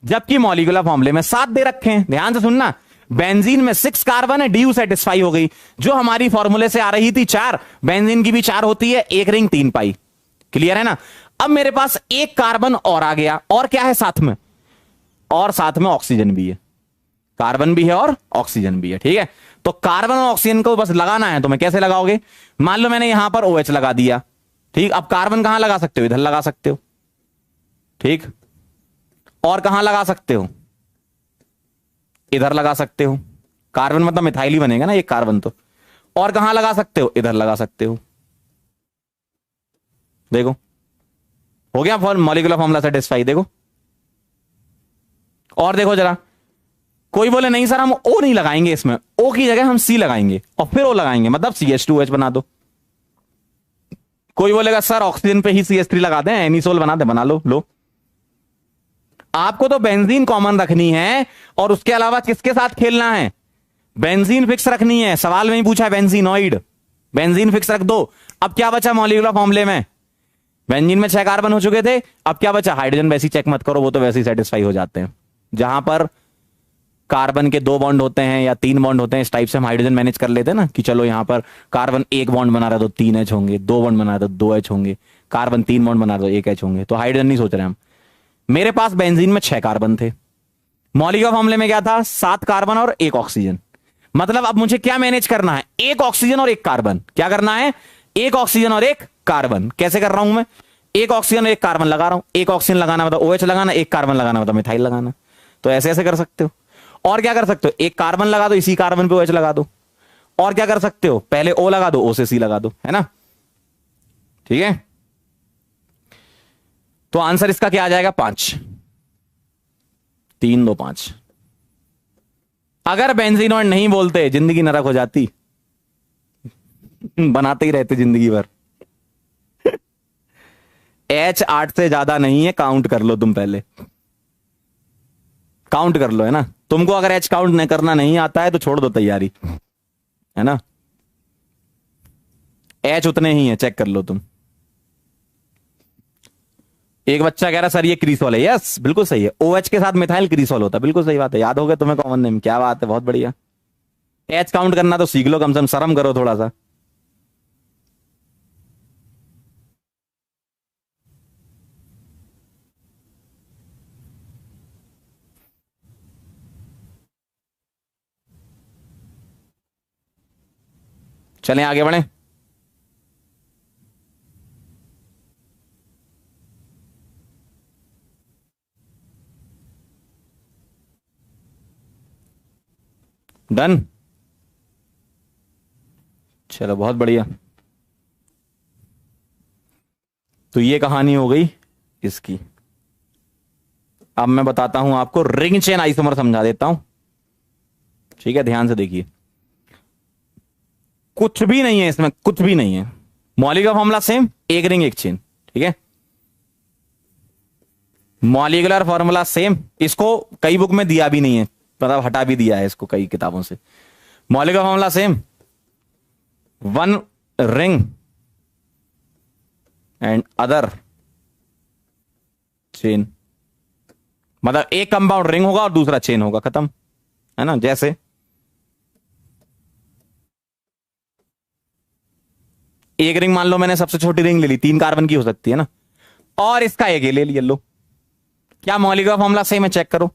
जबकि मॉलिक्यूलर फॉर्मूले में 7 दे रखे हैं। ध्यान से सुनना, बेंजीन में 6 कार्बन है, डी सेटिस्फाई हो गई। जो हमारी फॉर्मूले से आ रही थी 4, बेंजीन की भी 4 होती है, 1 रिंग 3 पाई। क्लियर है ना। अब मेरे पास एक कार्बन और आ गया, और क्या है साथ में, और साथ में ऑक्सीजन भी है, कार्बन भी है और ऑक्सीजन भी है। ठीक है, तो कार्बन और ऑक्सीजन को बस लगाना है। तो मैं कैसे लगाओगे, मान लो मैंने यहां पर OH लगा दिया। ठीक, अब कार्बन कहां लगा सकते हो, इधर लगा सकते हो। ठीक, और कहां लगा सकते हो, इधर लगा सकते हो। कार्बन मतलब मिथाइल ही बनेगा ना एक कार्बन तो। और कहां लगा सकते हो, इधर लगा सकते हो। देखो हो गया मॉलिक्यूलर फॉर्मूला सेटिस्फाई। देखो, और देखो जरा, कोई बोले नहीं सर हम O नहीं लगाएंगे, इसमें O की जगह हम C लगाएंगे और फिर O लगाएंगे, मतलब CH2OH बना दो। कोई बोलेगा सर ऑक्सीजन पे ही CH3 लगा दें, एनिसोल बना दे, बना लो। आपको तो बेंजीन कॉमन रखनी है और उसके अलावा किसके साथ खेलना है, बेंजीन फिक्स रखनी है। सवाल में ही पूछा है बेंजीनॉइड, बेंजीन फिक्स रख दो। अब क्या बचा मॉलिक्यूलर फॉर्मूले में, बेंजीन में 6 कार्बन हो चुके थे, अब क्या बचा, हाइड्रोजन। वैसे ही चेक मत करो, वो तो वैसे ही सेटिस्फाई हो जाते हैं। जहां पर कार्बन के 2 बॉन्ड होते हैं या 3 बॉन्ड होते हैं, इस टाइप से हम हाइड्रोजन मैनेज कर लेते हैं ना, कि चलो यहां पर कार्बन 1 बॉन्ड बना रहा है तो 3 H होंगे, 2 बॉन्ड बना रहा है तो 2 H होंगे, कार्बन 3 बॉन्ड बना रहा है तो 1 H होंगे। तो हाइड्रोजन नहीं सोच रहे हम। मेरे पास बेंजीन में 6 कार्बन थे, मॉलिक्यूलर फॉर्मूले में क्या था, 7 कार्बन और 1 ऑक्सीजन। मतलब अब मुझे क्या मैनेज करना है, 1 ऑक्सीजन और 1 कार्बन। क्या करना है, 1 ऑक्सीजन और 1 कार्बन। कैसे कर रहा हूं मैं, 1 ऑक्सीजन और 1 कार्बन लगा रहा हूं। 1 ऑक्सीजन लगाना मतलब OH लगाना, 1 कार्बन लगाना मतलब मिथाइल लगाना। तो ऐसे ऐसे कर सकते हो। और क्या कर सकते हो, 1 कार्बन लगा दो, इसी कार्बन पे OH लगा दो। और क्या कर सकते हो, पहले O लगा दो, O से C लगा दो, है ना। ठीक है, तो आंसर इसका क्या आ जाएगा, 5। 3 2 5। अगर बेंजीनॉइड नहीं बोलते जिंदगी नरक हो जाती। बनाते ही रहते जिंदगी भर। H 8 से ज्यादा नहीं है, काउंट कर लो तुम, पहले काउंट कर लो, है ना। तुमको अगर H काउंट नहीं करना नहीं आता है तो छोड़ दो तैयारी, है ना। H उतने ही है, चेक कर लो तुम। एक बच्चा कह रहा सर ये क्रीसॉल है, यस बिल्कुल सही है, OH के साथ मिथाइल क्रीसॉल होता है, बिल्कुल सही बात है। याद हो गया तुम्हें कॉमन नेम, क्या बात है, बहुत बढ़िया। H काउंट करना तो सीख लो, कम से कम शर्म करो थोड़ा सा। चलें आगे बढ़े। डन, चलो बहुत बढ़िया। तो ये कहानी हो गई इसकी। अब मैं बताता हूं आपको रिंग चेन आइसोमर, समझा देता हूं। ठीक है, ध्यान से देखिए, कुछ भी नहीं है इसमें, कुछ भी नहीं है। Molecular formula same, 1 ring 1 chain. ठीक है, मॉलिक्यूलर फॉर्मूला सेम। इसको कई बुक में दिया भी नहीं है, मतलब हटा भी दिया है इसको कई किताबों से। Molecular formula same, 1 ring and other chain. मतलब एक कंपाउंड रिंग होगा और दूसरा चेन होगा, खत्म, है ना। जैसे एक रिंग मान लो मैंने सबसे छोटी रिंग ले ली, 3 कार्बन की हो सकती है ना, और इसका एक ले लिया लो। क्या मॉलिक्यूलर फॉर्मूला सेम है, चेक करो।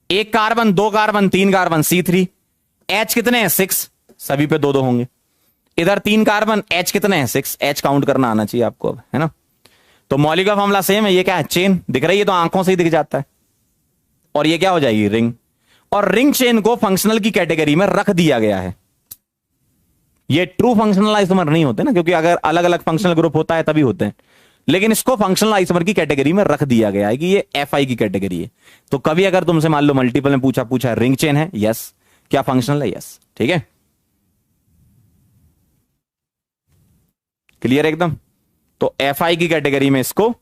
1 carbon, 2 carbon, 3 carbon, C3। H कितने हैं, 6, सभी पे 2 2 होंगे। इधर 3 कार्बन, H कितने हैं, 6। H काउंट करना आना चाहिए आपको अब, है ना। तो मॉलिक्यूलर फॉर्मूला सेम है। ये क्या है, चेन दिख रही है तो आंखों से ही दिख जाता है, और ये क्या हो जाएगी, रिंग। और रिंग चेन को फंक्शनल की कैटेगरी में रख दिया गया है। ये ट्रू फंक्शनल आइसोमर नहीं होते ना, क्योंकि अगर अलग अलग फंक्शनल ग्रुप होता है तभी होते हैं, लेकिन इसको फंक्शनल आइसोमर की कैटेगरी में रख दिया गया है कि ये FI की कैटेगरी है। तो कभी अगर तुमसे मान लो मल्टीपल में पूछा रिंग चेन है, यस। क्या फंक्शनल है, यस। ठीक है, क्लियर एकदम। तो FI की कैटेगरी में इसको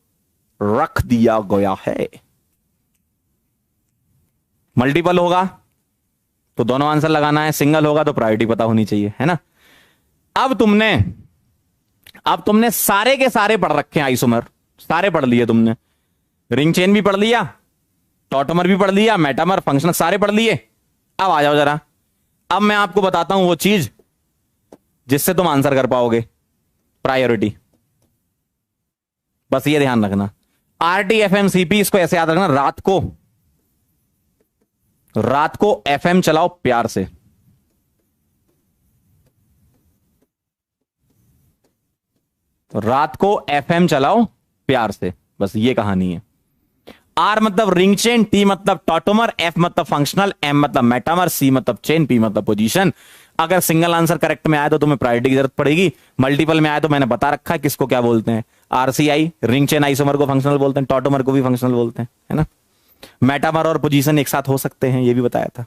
रख दिया गया है। मल्टीपल होगा तो दोनों आंसर लगाना है, सिंगल होगा तो प्रायोरिटी पता होनी चाहिए, है ना। अब तुमने सारे के सारे पढ़ रखे हैं आइसोमर, सारे पढ़ लिए तुमने। रिंग चेन भी पढ़ लिया, टॉटोमर भी पढ़ लिया, मेटामर, फंक्शनल सारे पढ़ लिए। अब आ जाओ जरा, अब मैं आपको बताता हूं वो चीज जिससे तुम आंसर कर पाओगे। प्रायोरिटी, बस ये ध्यान रखना। आरटी एफएम सीपी, इसको ऐसे याद रखना, रात को एफएम चलाओ प्यार से। रात को एफएम चलाओ प्यार से, बस ये कहानी है। आर मतलब रिंग चेन, टी मतलब टॉटोमर, एफ मतलब फंक्शनल, एम मतलब मेटामर, सी मतलब चेन, पी मतलब पोजीशन। अगर सिंगल आंसर करेक्ट में आया तो तुम्हें प्रायोरिटी की जरूरत पड़ेगी, मल्टीपल में आया तो मैंने बता रखा है किसको क्या बोलते हैं। आरसीआई रिंग चेन आइसोमर को फंक्शनल बोलते हैं, टॉटोमर को भी फंक्शनल बोलते हैं, है ना। मेटामर और पोजीशन एक साथ हो सकते हैं, ये भी बताया था।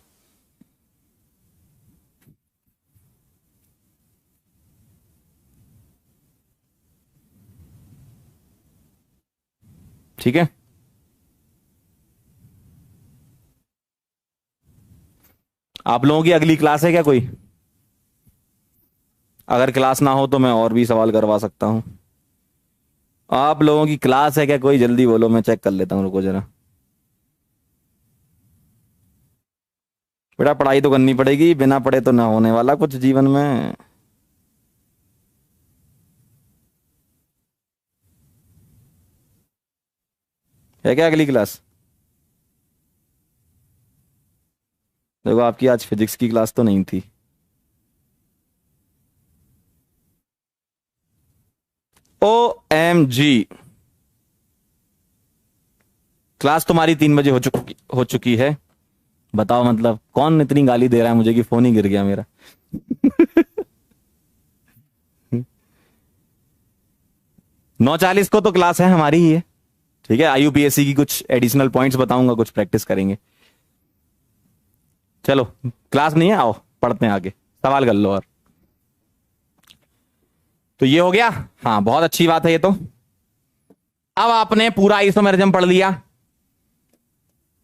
ठीक है, आप लोगों की अगली क्लास है क्या कोई? अगर क्लास ना हो तो मैं और भी सवाल करवा सकता हूं। आप लोगों की क्लास है क्या कोई? जल्दी बोलो, मैं चेक कर लेता हूं, रुको जरा। बेटा पढ़ाई तो करनी पड़ेगी, बिना पढ़े तो ना होने वाला कुछ जीवन में। है क्या अगली क्लास? देखो आपकी आज फिजिक्स की क्लास तो नहीं थी। OMG, क्लास तुम्हारी 3 बजे हो चुकी है। बताओ मतलब कौन इतनी गाली दे रहा है मुझे कि फोन ही गिर गया मेरा। 9:40 को तो क्लास है हमारी ही है। ठीक है, IUPAC की कुछ एडिशनल पॉइंट्स बताऊंगा, कुछ प्रैक्टिस करेंगे। चलो क्लास नहीं है, आओ पढ़ते हैं आगे, सवाल कर लो। और तो ये हो गया, हाँ बहुत अच्छी बात है ये तो। अब आपने पूरा आइसोमेरिज्म पढ़ लिया,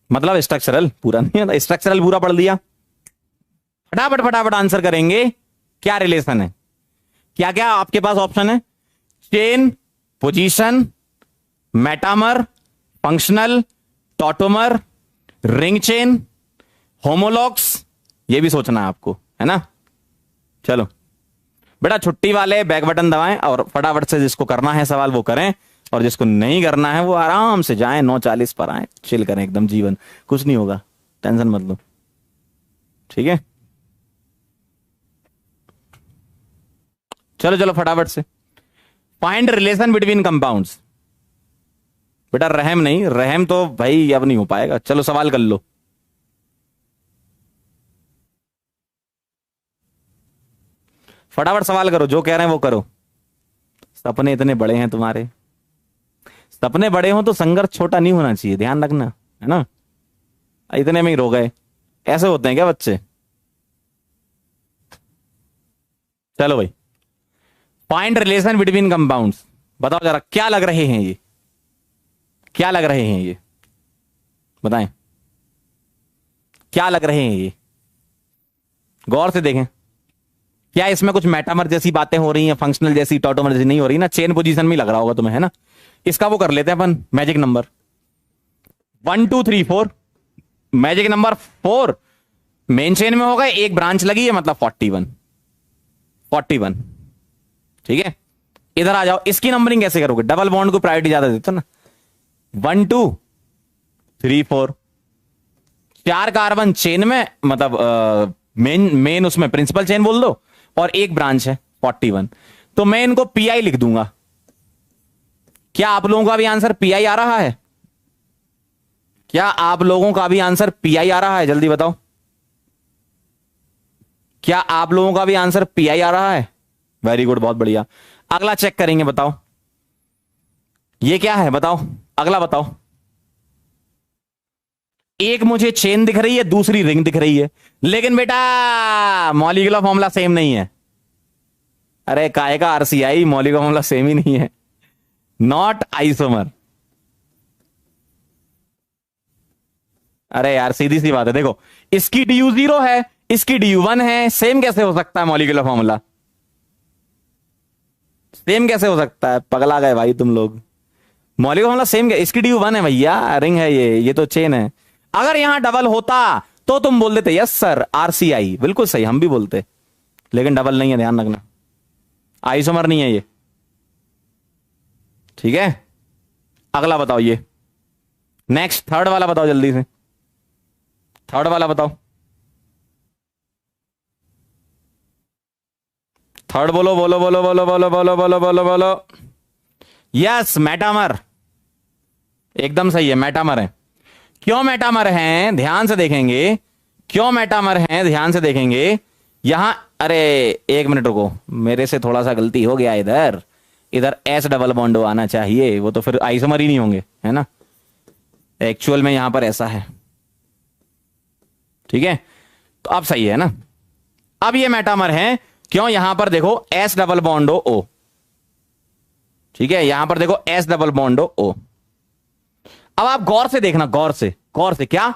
मतलब स्ट्रक्चरल पूरा नहीं है, स्ट्रक्चरल पूरा पढ़ लिया। फटाफट फटाफट आंसर करेंगे। क्या रिलेशन है, क्या क्या आपके पास ऑप्शन है? Chain, position, metamer, functional, tautomer, ring chain, homologues, ये भी सोचना है आपको, है ना। चलो बेटा छुट्टी वाले बैक बटन दबाएं और फटाफट से जिसको करना है सवाल वो करें, और जिसको नहीं करना है वो आराम से जाएं, 9:40 पर आए, चिल करें एकदम, जीवन कुछ नहीं होगा, टेंशन मत लो। ठीक है, चलो चलो फटाफट से। Find relation between compounds. बेटा रहम नहीं, रहम तो भाई अब नहीं हो पाएगा। चलो सवाल कर लो। फटाफट सवाल करो, जो कह रहे हैं वो करो। सपने इतने बड़े हैं तुम्हारे, सपने बड़े हो तो संघर्ष छोटा नहीं होना चाहिए, ध्यान रखना, है ना। इतने में ही रो गए, ऐसे होते हैं क्या बच्चे? चलो भाई, फाइंड रिलेशन बिटवीन कंपाउंड्स। बताओ जरा क्या लग रहे हैं ये, क्या लग रहे हैं ये, बताएं क्या लग रहे हैं ये, गौर से देखें। क्या इसमें कुछ मेटामर जैसी बातें हो रही हैं, फंक्शनल जैसी, टॉटोमर जैसी नहीं हो रही ना? चेन पोजीशन में लग रहा होगा तुम्हें, है ना। इसका वो कर लेते हैं अपन, magic number 1 2 3 4। Magic number 4 main chain में होगा, एक ब्रांच लगी है मतलब 41। ठीक है, इधर आ जाओ। इसकी नंबरिंग कैसे करोगे? डबल बॉन्ड को प्रायोरिटी ज्यादा देते हो ना। 1 2 3 4, 4 कार्बन चेन में, मतलब मेन उसमें प्रिंसिपल चेन बोल दो, और एक ब्रांच है 41, तो मैं इनको PI लिख दूंगा। क्या आप लोगों का भी आंसर PI आ रहा है? क्या आप लोगों का भी आंसर PI आ रहा है? जल्दी बताओ, क्या आप लोगों का भी आंसर PI आ रहा है? वेरी गुड, बहुत बढ़िया। अगला चेक करेंगे, बताओ ये क्या है, बताओ अगला बताओ। एक मुझे चेन दिख रही है, दूसरी रिंग दिख रही है, लेकिन बेटा मॉलिक्यूलर फॉर्मूला सेम नहीं है। अरे काहे का RCI, मॉलिक्यूलर फॉर्मूला सेम ही नहीं है, नॉट आइसोमर। अरे यार सीधी सी बात है, देखो इसकी DU 0 है, इसकी DU 1 है, सेम कैसे हो सकता है मॉलिक्यूलर फॉर्मूला? सेम कैसे हो सकता है, पगला गए भाई तुम लोग। मॉलिक्यूलर फॉर्मूला सेम, इसकी DU 1 है भैया, रिंग है ये तो चेन है। अगर यहां डबल होता तो तुम बोल देते यस सर RCI, बिल्कुल सही, हम भी बोलते, लेकिन डबल नहीं है, ध्यान रखना, आइसोमर नहीं है ये। ठीक है, अगला बताओ ये नेक्स्ट, थर्ड वाला बताओ जल्दी से, थर्ड वाला बताओ, थर्ड बोलो बोलो बोलो बोलो बोलो बोलो बोलो बोलो बोलो। यस मेटामर, एकदम सही है, मेटामर है। क्यों मेटामर हैं ध्यान से देखेंगे, क्यों मेटामर हैं ध्यान से देखेंगे यहां। अरे एक मिनट रुको, मेरे से थोड़ा सा गलती हो गया, इधर इधर एस डबल बॉन्ड आना चाहिए, वो तो फिर आइसोमर ही नहीं होंगे, है ना। एक्चुअल में यहां पर ऐसा है, ठीक है, तो अब सही है ना। अब ये मेटामर है, क्यों, यहां पर देखो एस डबल बॉन्ड ओ, ठीक है, यहां पर देखो एस डबल बॉन्ड ओ। अब आप गौर से देखना, गौर से, गौर से, क्या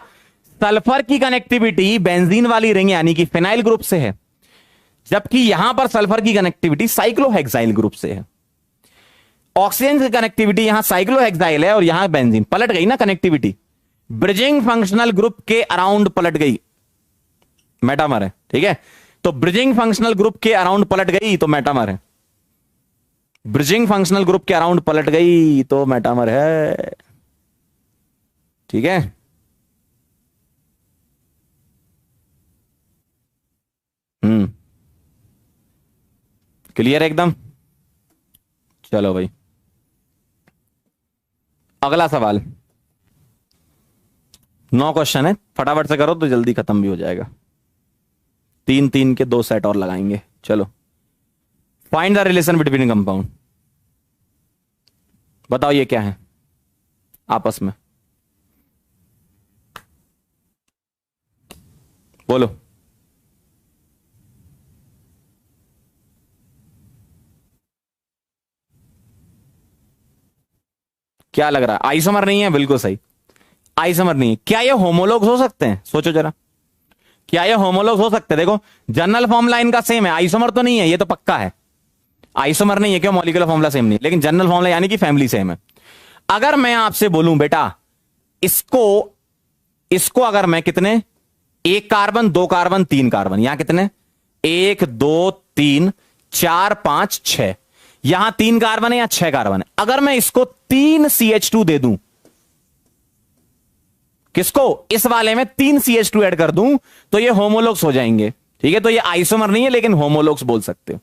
सल्फर की कनेक्टिविटी बेंजीन वाली रिंग यानी कि फिनाइल ग्रुप से है, जबकि यहां पर सल्फर की कनेक्टिविटी साइक्लोहेक्साइल ग्रुप से है। ऑक्सीजन की कनेक्टिविटी यहां साइक्लोहेक्साइल है और यहां बेंजीन, पलट गई ना कनेक्टिविटी, ब्रिजिंग फंक्शनल ग्रुप के अराउंड पलट गई, मेटामर है। ठीक है, तो ब्रिजिंग फंक्शनल ग्रुप के अराउंड पलट गई तो मेटामर है, ब्रिजिंग फंक्शनल ग्रुप के अराउंड पलट गई तो मेटामर है। ठीक है, क्लियर एकदम। चलो भाई अगला सवाल, 9 क्वेश्चन है, फटाफट से करो तो जल्दी खत्म भी हो जाएगा, 3-3 के 2 सेट और लगाएंगे। चलो, find the relation between compound, बताओ ये क्या है आपस में, बोलो। क्या लग रहा है, आइसोमर नहीं है, बिल्कुल सही, आइसोमर नहीं है। क्या ये होमोलॉग्स हो सकते हैं, सोचो जरा, क्या ये होमोलॉग्स हो सकते हैं। देखो जनरल फॉर्मूला इनका सेम है, आइसोमर तो नहीं है, ये तो पक्का है, आइसोमर नहीं है, क्यों, मॉलिक्यूलर फॉर्मूला सेम नहीं, लेकिन जनरल फॉर्मूला यानी कि फैमिली सेम है। अगर मैं आपसे बोलूं बेटा इसको, इसको अगर मैं कितने, 1 कार्बन 2 कार्बन 3 कार्बन, यहां कितने, 1 2 3 4 5 6, यहां 3 कार्बन है या 6 कार्बन है। अगर मैं इसको 3 CH2 दे दूं, किसको, इस वाले में 3 CH2 ऐड कर दूं तो ये होमोलॉग्स हो जाएंगे। ठीक है, तो ये आइसोमर नहीं है लेकिन होमोलॉग्स बोल सकते हो।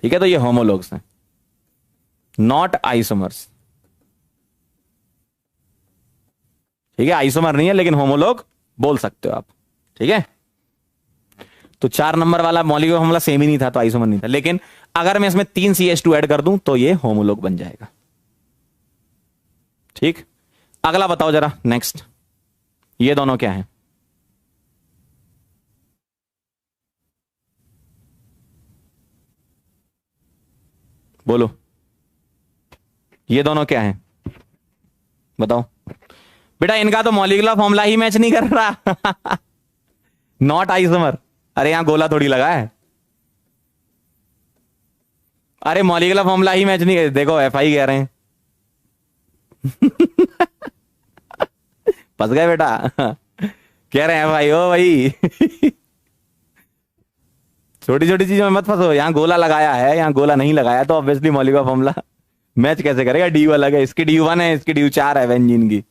ठीक है, तो ये होमोलॉग्स हैं, नॉट आइसोमर्स। ठीक है, आइसोमर नहीं है लेकिन होमोलॉग बोल सकते हो आप। ठीक है, तो 4 नंबर वाला मॉलिक्यूलर फॉर्मूला सेम ही नहीं था तो आइसोमर नहीं था, लेकिन अगर मैं इसमें 3 CH2 ऐड कर दूं तो ये होमोलॉग बन जाएगा। ठीक, अगला बताओ जरा नेक्स्ट, ये दोनों क्या है, बोलो, ये दोनों क्या है बताओ। बेटा इनका तो मॉलिक्यूलर फॉर्मूला ही मैच नहीं कर रहा नॉट आइसोमर। अरे यहां गोला थोड़ी लगा है, अरे मॉलिक्यूलर फॉर्मूला ही मैच नहीं, देखो FI कह रहे हैं फंस गए बेटा कह रहे हैं FI ओ भाई छोटी छोटी चीजों में मत फंसो, यहां गोला लगाया है, यहां गोला नहीं लगाया तो ऑब्वियसली मॉलिक्यूलर फॉर्मूला मैच कैसे करेगा। DU अलग है, इसकी DU1 है, इसकी DU4 है बेंजीन की,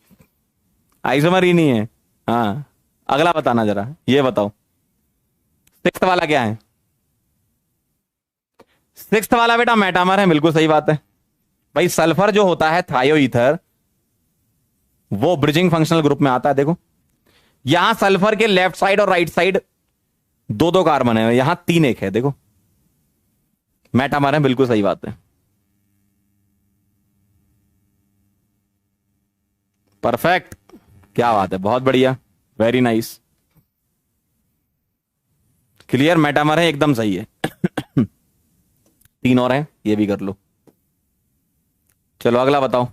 आइसोमर ही नहीं है। हाँ, अगला बताना जरा, ये बताओ 6th वाला क्या है। 6th वाला बेटा मेटामर है, बिल्कुल सही बात है भाई। सल्फर जो होता है थायो ईथर, वो ब्रिजिंग फंक्शनल ग्रुप में आता है। देखो यहां सल्फर के लेफ्ट साइड और राइट साइड 2-2 कार्बन है, यहां 3 एक है, देखो मेटामर है, बिल्कुल सही बात है। परफेक्ट, क्या बात है, बहुत बढ़िया, वेरी नाइस, क्लियर, मेटामर है, एकदम सही है 3 और हैं, ये भी कर लो। चलो अगला बताओ,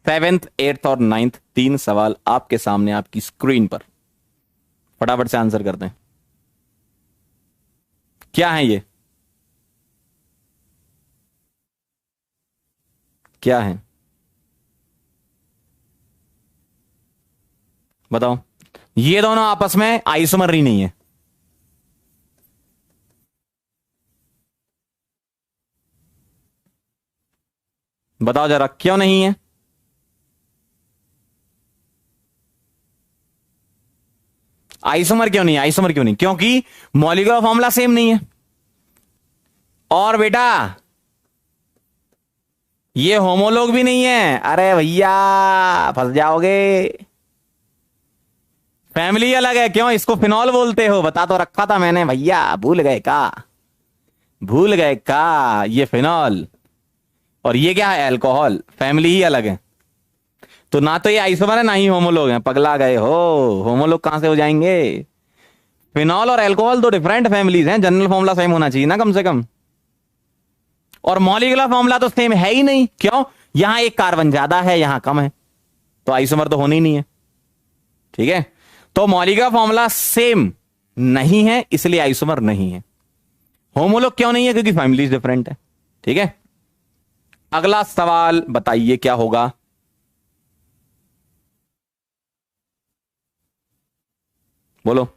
7th 8th और 9th 3 सवाल आपके सामने आपकी स्क्रीन पर, फटाफट से आंसर करते हैं। क्या है ये, क्या है बताओ। ये दोनों आपस में आइसोमर ही नहीं है। बताओ जरा क्यों नहीं है। आइसोमर क्यों नहीं है? आइसोमर क्यों नहीं? क्योंकि मॉलिक्यूलर फॉर्मूला सेम नहीं है। और बेटा ये होमोलोग भी नहीं है। अरे भैया फंस जाओगे। फैमिली अलग है। क्यों इसको फिनॉल बोलते हो? बता तो रखा था मैंने भैया, भूल गए का? भूल गए का? ये फिनॉल और ये क्या है? अल्कोहल। फैमिली ही अलग है। तो ना तो ये आइसोमर है ना ही होमोलोग हैं। पगला गए हो? होमोलोग कहां से हो जाएंगे? फिनॉल और अल्कोहल दो डिफरेंट फैमिलीज हैं। जनरल फॉर्मूला सेम होना चाहिए ना कम से कम। और मॉलिक्यूलर फॉर्मूला तो सेम है ही नहीं। क्यों? यहां एक कार्बन ज्यादा है, यहां कम है, तो आइसोमर तो होने ही नहीं है। ठीक है, तो मॉलिक्यूलर फॉर्मूला सेम नहीं है, इसलिए आइसोमर नहीं है। होमोलोग क्यों नहीं है? क्योंकि फैमिलीज डिफरेंट है। ठीक है, अगला सवाल बताइए क्या होगा। बोलो।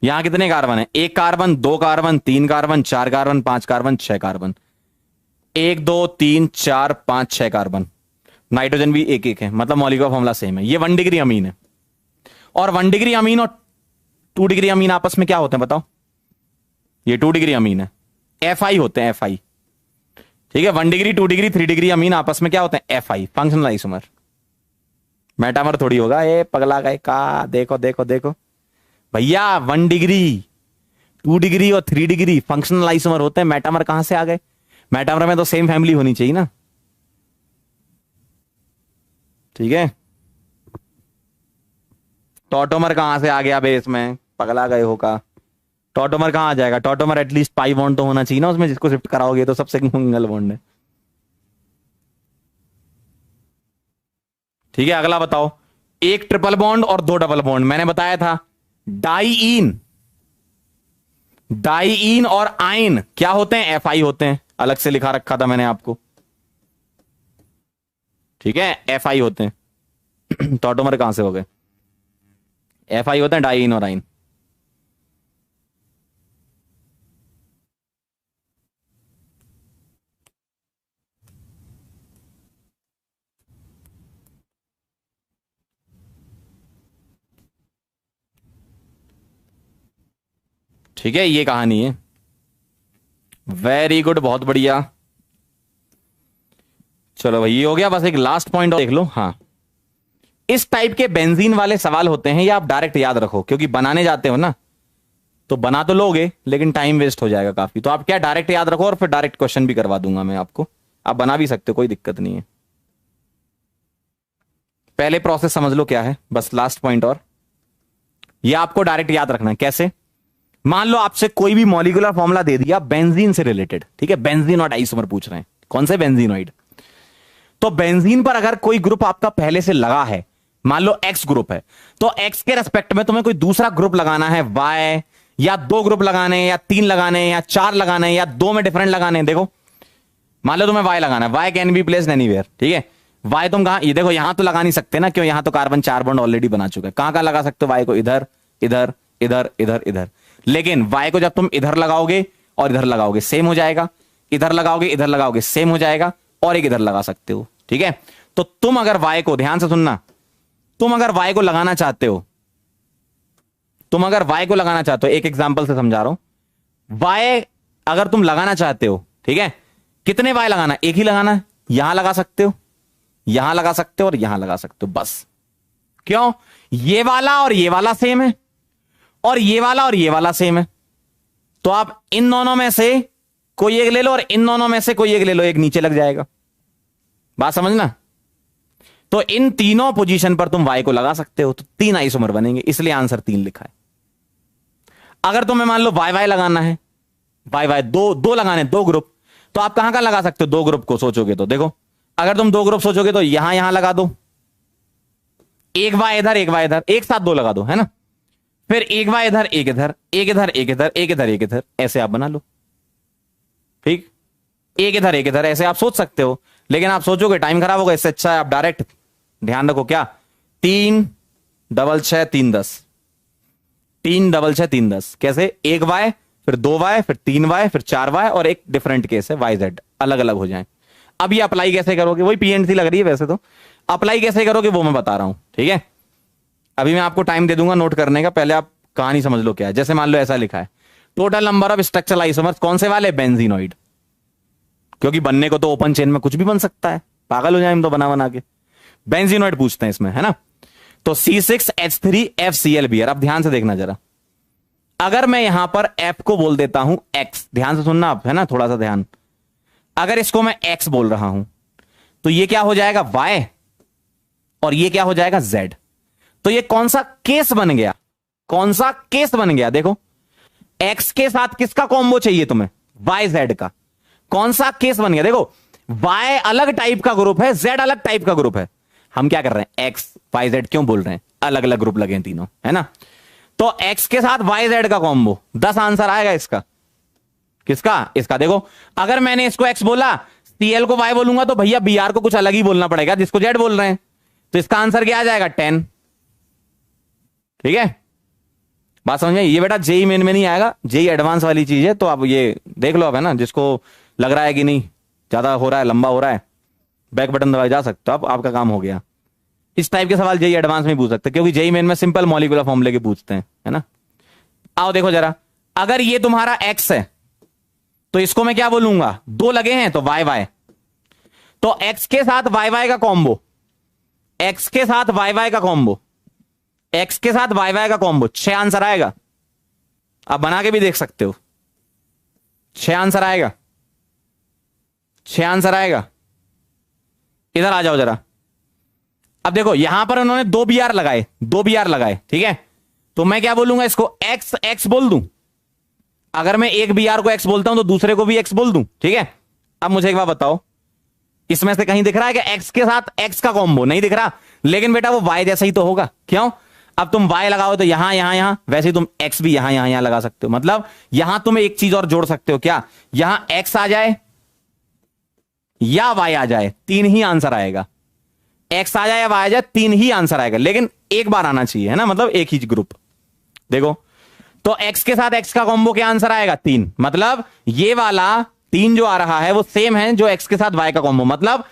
यहां कितने कार्बन है? एक कार्बन, दो कार्बन, तीन कार्बन, चार कार्बन, पांच कार्बन, छह कार्बन। एक दो तीन चार पांच छह कार्बन। नाइट्रोजन भी एक एक है, मतलब मॉलिक्यूलर फॉर्मूला सेम है। ये 1 डिग्री अमीन है। और 1 डिग्री अमीन और 2 डिग्री अमीन आपस में क्या होते हैं बताओ? ये 2 डिग्री अमीन है, FI होते हैं, FI। ठीक है, 1 डिग्री 2 डिग्री 3 डिग्री अमीन आपस में क्या होते हैं? FI, functional isomer. मेटामर थोड़ी होगा। ये पगला गए का? देखो देखो देखो भैया, 1 डिग्री 2 डिग्री और 3 डिग्री फंक्शनल आइसोमर होते हैं। मेटामर कहां से आ गए? मेटामर में तो सेम फैमिली होनी चाहिए ना। ठीक है, टॉटोमर कहां से आ गया बेस में? पगला गए हो का? टॉटोमर कहां आ जाएगा? टॉटोमर एटलीस्ट पाई बॉन्ड तो होना चाहिए ना उसमें, जिसको शिफ्ट कराओगे तो सबसे सिंगल बॉन्ड है। ठीक है, अगला बताओ। एक ट्रिपल बॉन्ड और दो डबल बॉन्ड। मैंने बताया था डाइईन, डाइईन और आइन क्या होते हैं? FI होते हैं। अलग से लिखा रखा था मैंने आपको। ठीक है, FI होते हैं। टॉटोमर कहां से हो गए? FI होते हैं, डाइईन और आइन। ठीक है, ये कहानी है। वेरी गुड, बहुत बढ़िया। चलो भाई, ये हो गया। बस एक लास्ट पॉइंट और देख लो। हाँ, इस टाइप के बेंजीन वाले सवाल होते हैं, ये आप डायरेक्ट याद रखो, क्योंकि बनाने जाते हो ना तो बना तो लोगे लेकिन टाइम वेस्ट हो जाएगा काफी। तो आप क्या डायरेक्ट याद रखो, और फिर डायरेक्ट क्वेश्चन भी करवा दूंगा मैं आपको। आप बना भी सकते हो, कोई दिक्कत नहीं है। पहले प्रोसेस समझ लो क्या है, बस लास्ट पॉइंट। और ये आपको डायरेक्ट याद रखना है। कैसे? मान लो आपसे कोई भी मॉलिक्यूलर फॉर्मूला दे दिया बेंजीन से रिलेटेड। ठीक है, बेंजीन और आइसोमर पूछ रहे हैं। कौन से? बेंजीनोइड। तो बेंजीन पर अगर कोई ग्रुप आपका पहले से लगा है, मान लो X ग्रुप है, तो X के रेस्पेक्ट में तुम्हें कोई दूसरा ग्रुप लगाना है Y, या 2 ग्रुप लगाने हैं, या 3 लगाने हैं, या 4 लगाने हैं, या 2 में डिफरेंट लगाने हैं। देखो, मान लो तुम्हें Y लगाना है। Y can be placed anywhere. ठीक है, Y तुम कहां? ये देखो, यहां तो लगा नहीं सकते ना, क्यों? यहां तो कार्बन 4 बॉन्ड ऑलरेडी बना चुका है। कहां कहां लगा सकते हो Y को? इधर, इधर, इधर, इधर, इधर। लेकिन Y को जब तुम इधर लगाओगे और इधर लगाओगे सेम हो जाएगा, इधर लगाओगे इधर लगाओगे सेम हो जाएगा, और एक इधर लगा सकते हो। ठीक है, तो तुम अगर Y को, ध्यान से सुनना, तुम अगर Y को लगाना चाहते हो, तुम अगर Y को लगाना चाहते हो, एक एग्जांपल से समझा रहा हूं। Y अगर तुम लगाना चाहते हो, ठीक है, कितने Y लगाना? एक ही लगाना है। यहां लगा सकते हो, यहां लगा सकते हो, और यहां लगा सकते हो, बस। क्यों? ये वाला और ये वाला सेम है, और ये वाला और ये वाला सेम है। तो आप इन दोनों में से कोई एक ले लो, और इन दोनों में से कोई एक ले लो, एक नीचे लग जाएगा। बात समझना? तो इन तीनों पोजीशन पर तुम Y को लगा सकते हो, तो 3 आइसोमर बनेंगे, इसलिए आंसर 3 लिखा है। अगर तुम्हें मान लो YY लगाना है, YY दो लगाने, 2 ग्रुप, तो आप कहां कहां लगा सकते हो 2 ग्रुप को? सोचोगे तो देखो, अगर तुम 2 ग्रुप सोचोगे तो यहां यहां लगा दो, एक Y इधर एक Y इधर, एक साथ 2 लगा दो, है ना। फिर एक Y इधर एक इधर, एक इधर एक इधर, एक इधर एक इधर, ऐसे आप बना लो। ठीक, एक इधर एक इधर, ऐसे आप सोच सकते हो। लेकिन आप सोचोगे टाइम खराब होगा, इससे अच्छा है आप डायरेक्ट ध्यान रखो क्या, 3 डबल 6 3 10, 3 डबल 6 3 10, कैसे, 1 वाई फिर 2 वाई फिर 3 वाई फिर 4 वाई और एक डिफरेंट केस है वाई जेड, अलग अलग हो जाए। अब ये अप्लाई कैसे करोगे, वही पीएनसी लग रही है वैसे तो, अप्लाई कैसे करोगे वो मैं बता रहा हूं, ठीक है। अभी मैं आपको टाइम दे दूंगा नोट करने का, पहले आप कहानी समझ लो क्या है। जैसे मान लो ऐसा लिखा है, total number of structural isomers, कौन से वाले, बेंजीनोइड, क्योंकि बनने को तो ओपन चेन में कुछ भी बन सकता है, पागल हो जाए हम तो बना बना के। बेंजीनोइड पूछते हैं इसमें, है ना। तो C6H3FCl। अब ध्यान से देखना जरा, अगर मैं यहां पर F को बोल देता हूं X, ध्यान से सुनना आप, है ना, थोड़ा सा ध्यान, अगर इसको मैं X बोल रहा हूं तो ये क्या हो जाएगा Y और ये क्या हो जाएगा Z। तो ये कौन सा केस बन गया, कौन सा केस बन गया, देखो X के साथ किसका कॉम्बो चाहिए तुम्हें, YZ का, कौन सा केस बन गया, देखो Y अलग टाइप का ग्रुप है, Z अलग टाइप का ग्रुप है, हम क्या कर रहे हैं X YZ क्यों बोल रहे हैं, अलग अलग ग्रुप लगे हैं तीनों, है ना। तो X के साथ YZ का कॉम्बो, 10 आंसर आएगा इसका, किसका, इसका। देखो अगर मैंने इसको X बोला, Cl को Y बोलूंगा तो भैया Br को कुछ अलग ही बोलना पड़ेगा जिसको Z बोल रहे हैं, तो इसका आंसर क्या आ जाएगा 10, ठीक है। बात समझ में, ये बेटा जेई मेन में नहीं आएगा, जेई एडवांस वाली चीज है, तो आप ये देख लो अब, है ना, जिसको लग रहा है कि नहीं ज्यादा हो रहा है, लंबा हो रहा है, बैक बटन दबाए जा सकते हो, अब आपका काम हो गया। इस टाइप के सवाल जेई एडवांस में पूछ सकते, क्योंकि जेई मेन में सिंपल मॉलिक्यूलर फॉर्मूले के पूछते हैं, है ना। आओ देखो जरा, अगर ये तुम्हारा X है तो इसको मैं क्या बोलूंगा, 2 लगे हैं तो वाई वाई, तो X के साथ वाई वाई का कॉम्बो, X के साथ वाई वाई का कॉम्बो, X के साथ वाई वाई का कॉम्बो, 6 आंसर आएगा। आप बना के भी देख सकते हो, 6 आंसर आएगा, 6 आंसर आएगा। इधर आ जाओ जरा, अब देखो यहां पर उन्होंने 2 BR लगाए, 2 BR लगाए, ठीक है, तो मैं क्या बोलूंगा इसको, X X बोल दूं। अगर मैं एक BR को X बोलता हूं तो दूसरे को भी X बोल दूं, ठीक है। अब मुझे एक बात बताओ, इसमें से कहीं दिख रहा है कि X के साथ X का कॉम्बो, नहीं दिख रहा, लेकिन बेटा वो Y जैसा ही तो होगा, क्यों, अब तुम Y लगाओ तो यहां यहां यहां, वैसे ही तुम X भी यहां यहां यहां लगा सकते हो, मतलब यहां तुम एक चीज और जोड़ सकते हो, क्या, यहां X आ जाए या Y आ जाए, 3 ही आंसर आएगा, X आ जाए या Y आ जाए, 3 ही आंसर आएगा, लेकिन एक बार आना चाहिए, है ना, मतलब एक ही ग्रुप। देखो तो X के साथ X का कॉम्बो क्या आंसर आएगा 3, मतलब ये वाला 3 जो आ रहा है वो सेम है जो X के साथ Y का कॉम्बो, मतलब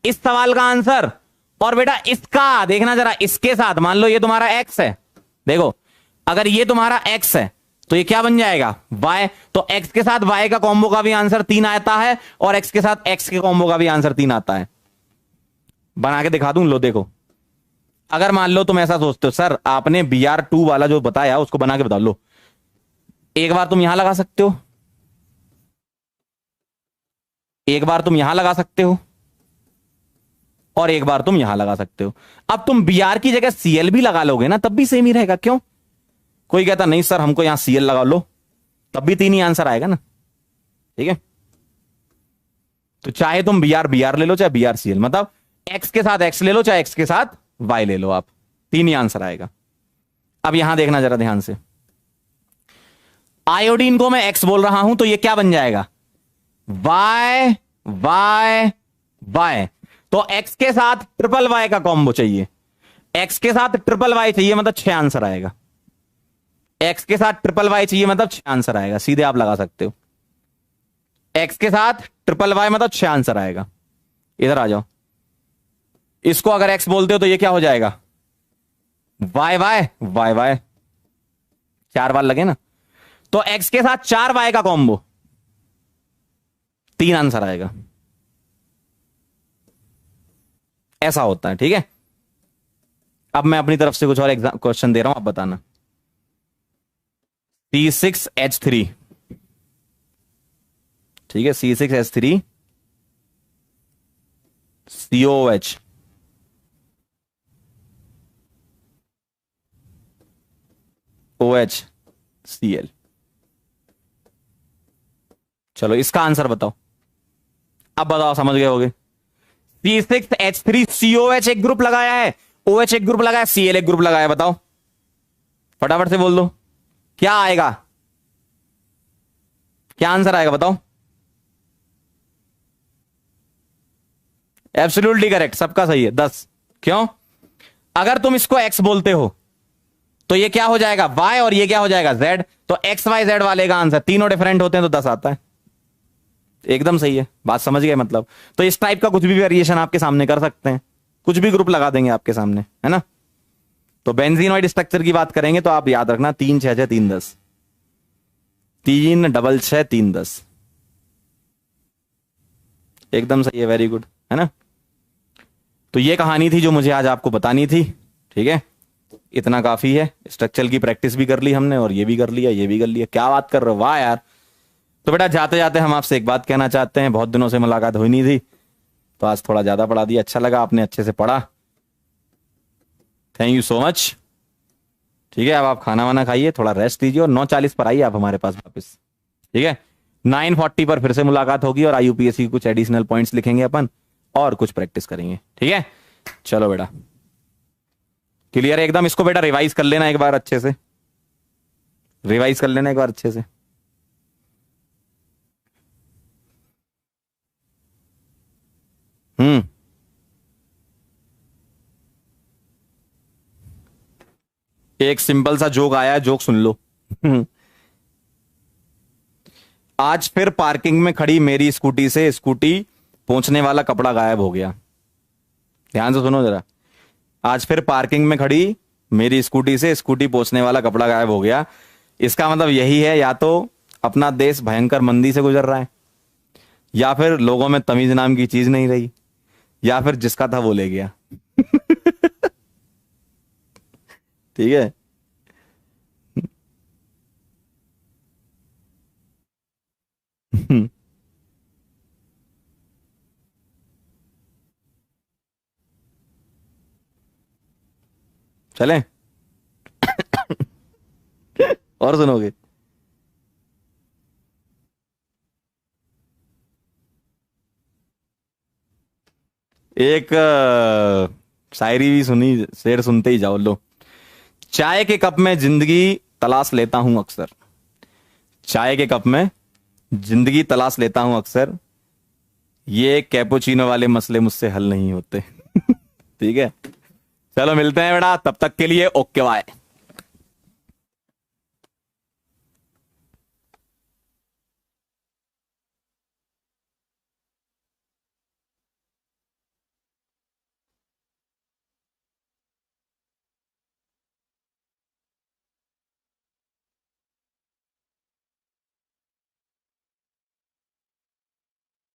इस सवाल का आंसर। और बेटा इसका देखना जरा, इसके साथ मान लो ये तुम्हारा X है, देखो अगर ये तुम्हारा X है तो ये क्या बन जाएगा Y, तो X के साथ Y का कॉम्बो का भी आंसर 3 आता है और X के साथ X के कॉम्बो का भी आंसर 3 आता है। बना के दिखा दूं, लो देखो, अगर मान लो तुम ऐसा सोचते हो सर आपने BR2 वाला जो बताया उसको बना के बता लो, एक बार तुम यहां लगा सकते हो, एक बार तुम यहां लगा सकते हो और एक बार तुम यहां लगा सकते हो। अब तुम BR की जगह Cl भी लगा लोगे ना तब भी सेम ही रहेगा, क्यों, कोई कहता नहीं सर हमको यहां Cl लगा लो, तब भी 3 ही आंसर आएगा ना, ठीक है। तो चाहे तुम BR ले लो चाहे BR Cl, मतलब X के साथ X ले लो चाहे X के साथ Y ले लो, आप 3 ही आंसर आएगा। अब यहां देखना जरा ध्यान से, आयोडीन को मैं X बोल रहा हूं तो ये क्या बन जाएगा Y Y Y, तो X के साथ ट्रिपल Y का कॉम्बो चाहिए, X के साथ ट्रिपल Y चाहिए मतलब 6 आंसर आएगा, X के साथ ट्रिपल Y चाहिए मतलब 6 आंसर आएगा, सीधे आप लगा सकते हो, X के साथ ट्रिपल Y मतलब 6 आंसर आएगा। इधर आ जाओ, इसको अगर X बोलते हो तो ये क्या हो जाएगा Y Y Y Y, 4 बार लगे ना, तो X के साथ 4 Y का कॉम्बो, 3 आंसर आएगा, ऐसा होता है, ठीक है। अब मैं अपनी तरफ से कुछ और एग्जाम क्वेश्चन दे रहा हूं, आप बताना। C6H3, ठीक है, C6H3 COH, OH Cl, चलो इसका आंसर बताओ, अब बताओ समझ गए होगे। C6H3COH एक ग्रुप लगाया है, OH एक ग्रुप लगाया, Cl एक ग्रुप लगाया, बताओ फटाफट से बोल दो क्या आएगा, क्या आंसर आएगा बताओ। एब्सोल्युटली करेक्ट, सबका सही है 10। क्यों? अगर तुम इसको x बोलते हो तो ये क्या हो जाएगा y और ये क्या हो जाएगा z, तो x y z वाले का आंसर तीनों डिफरेंट होते हैं तो 10 आता है। एकदम सही है, बात समझ गए मतलब। तो इस टाइप का कुछ भी वेरिएशन आपके सामने कर सकते हैं, कुछ भी ग्रुप लगा देंगे आपके सामने, है ना। तो बेंजीनॉइड स्ट्रक्चर की बात करेंगे तो आप याद रखना 3 6 6 3 10, 3 6 6 3 10। एकदम सही है, वेरी गुड, है ना। तो ये कहानी थी जो मुझे आज आपको बतानी थी, ठीक है। इतना काफी है, स्ट्रक्चर की प्रैक्टिस भी कर ली हमने और ये भी कर लिया, ये भी कर लिया। क्या बात कर रहे हो, वाह यार। तो बेटा जाते जाते हम आपसे एक बात कहना चाहते हैं, बहुत दिनों से मुलाकात हुई नहीं थी तो आज थोड़ा ज्यादा पढ़ा दिया, अच्छा लगा, आपने अच्छे से पढ़ा, थैंक यू सो मच। ठीक है, अब आप खाना वाना खाइए, थोड़ा रेस्ट लीजिए और 9:40 पर आइए आप हमारे पास वापस, ठीक है। 9:40 पर फिर से मुलाकात होगी और IUPAC की कुछ एडिशनल पॉइंट्स लिखेंगे अपन और कुछ प्रैक्टिस करेंगे, ठीक है। चलो बेटा, क्लियर है एकदम। इसको बेटा रिवाइज कर लेना एक बार अच्छे से, रिवाइज कर लेना एक बार अच्छे से। एक सिंपल सा जोक आया है, जोक सुन लो। आज फिर पार्किंग में खड़ी मेरी स्कूटी से स्कूटी पहुंचने वाला कपड़ा गायब हो गया। ध्यान से सुनो जरा। आज फिर पार्किंग में खड़ी मेरी स्कूटी से स्कूटी पहुंचने वाला कपड़ा गायब हो गया। इसका मतलब यही है, या तो अपना देश भयंकर मंदी से गुजर रहा है, या फिर लोगों में तमीज नाम की चीज नहीं रही, या फिर जिसका था वो ले गया। ठीक है। चलें और सुनोगे? एक शायरी भी सुनी, शेर सुनते ही जाओ लो। चाय के कप में जिंदगी तलाश लेता हूं अक्सर, चाय के कप में जिंदगी तलाश लेता हूं अक्सर, ये कैपुचिनो वाले मसले मुझसे हल नहीं होते। ठीक है, चलो मिलते हैं बेटा, तब तक के लिए ओके बाय।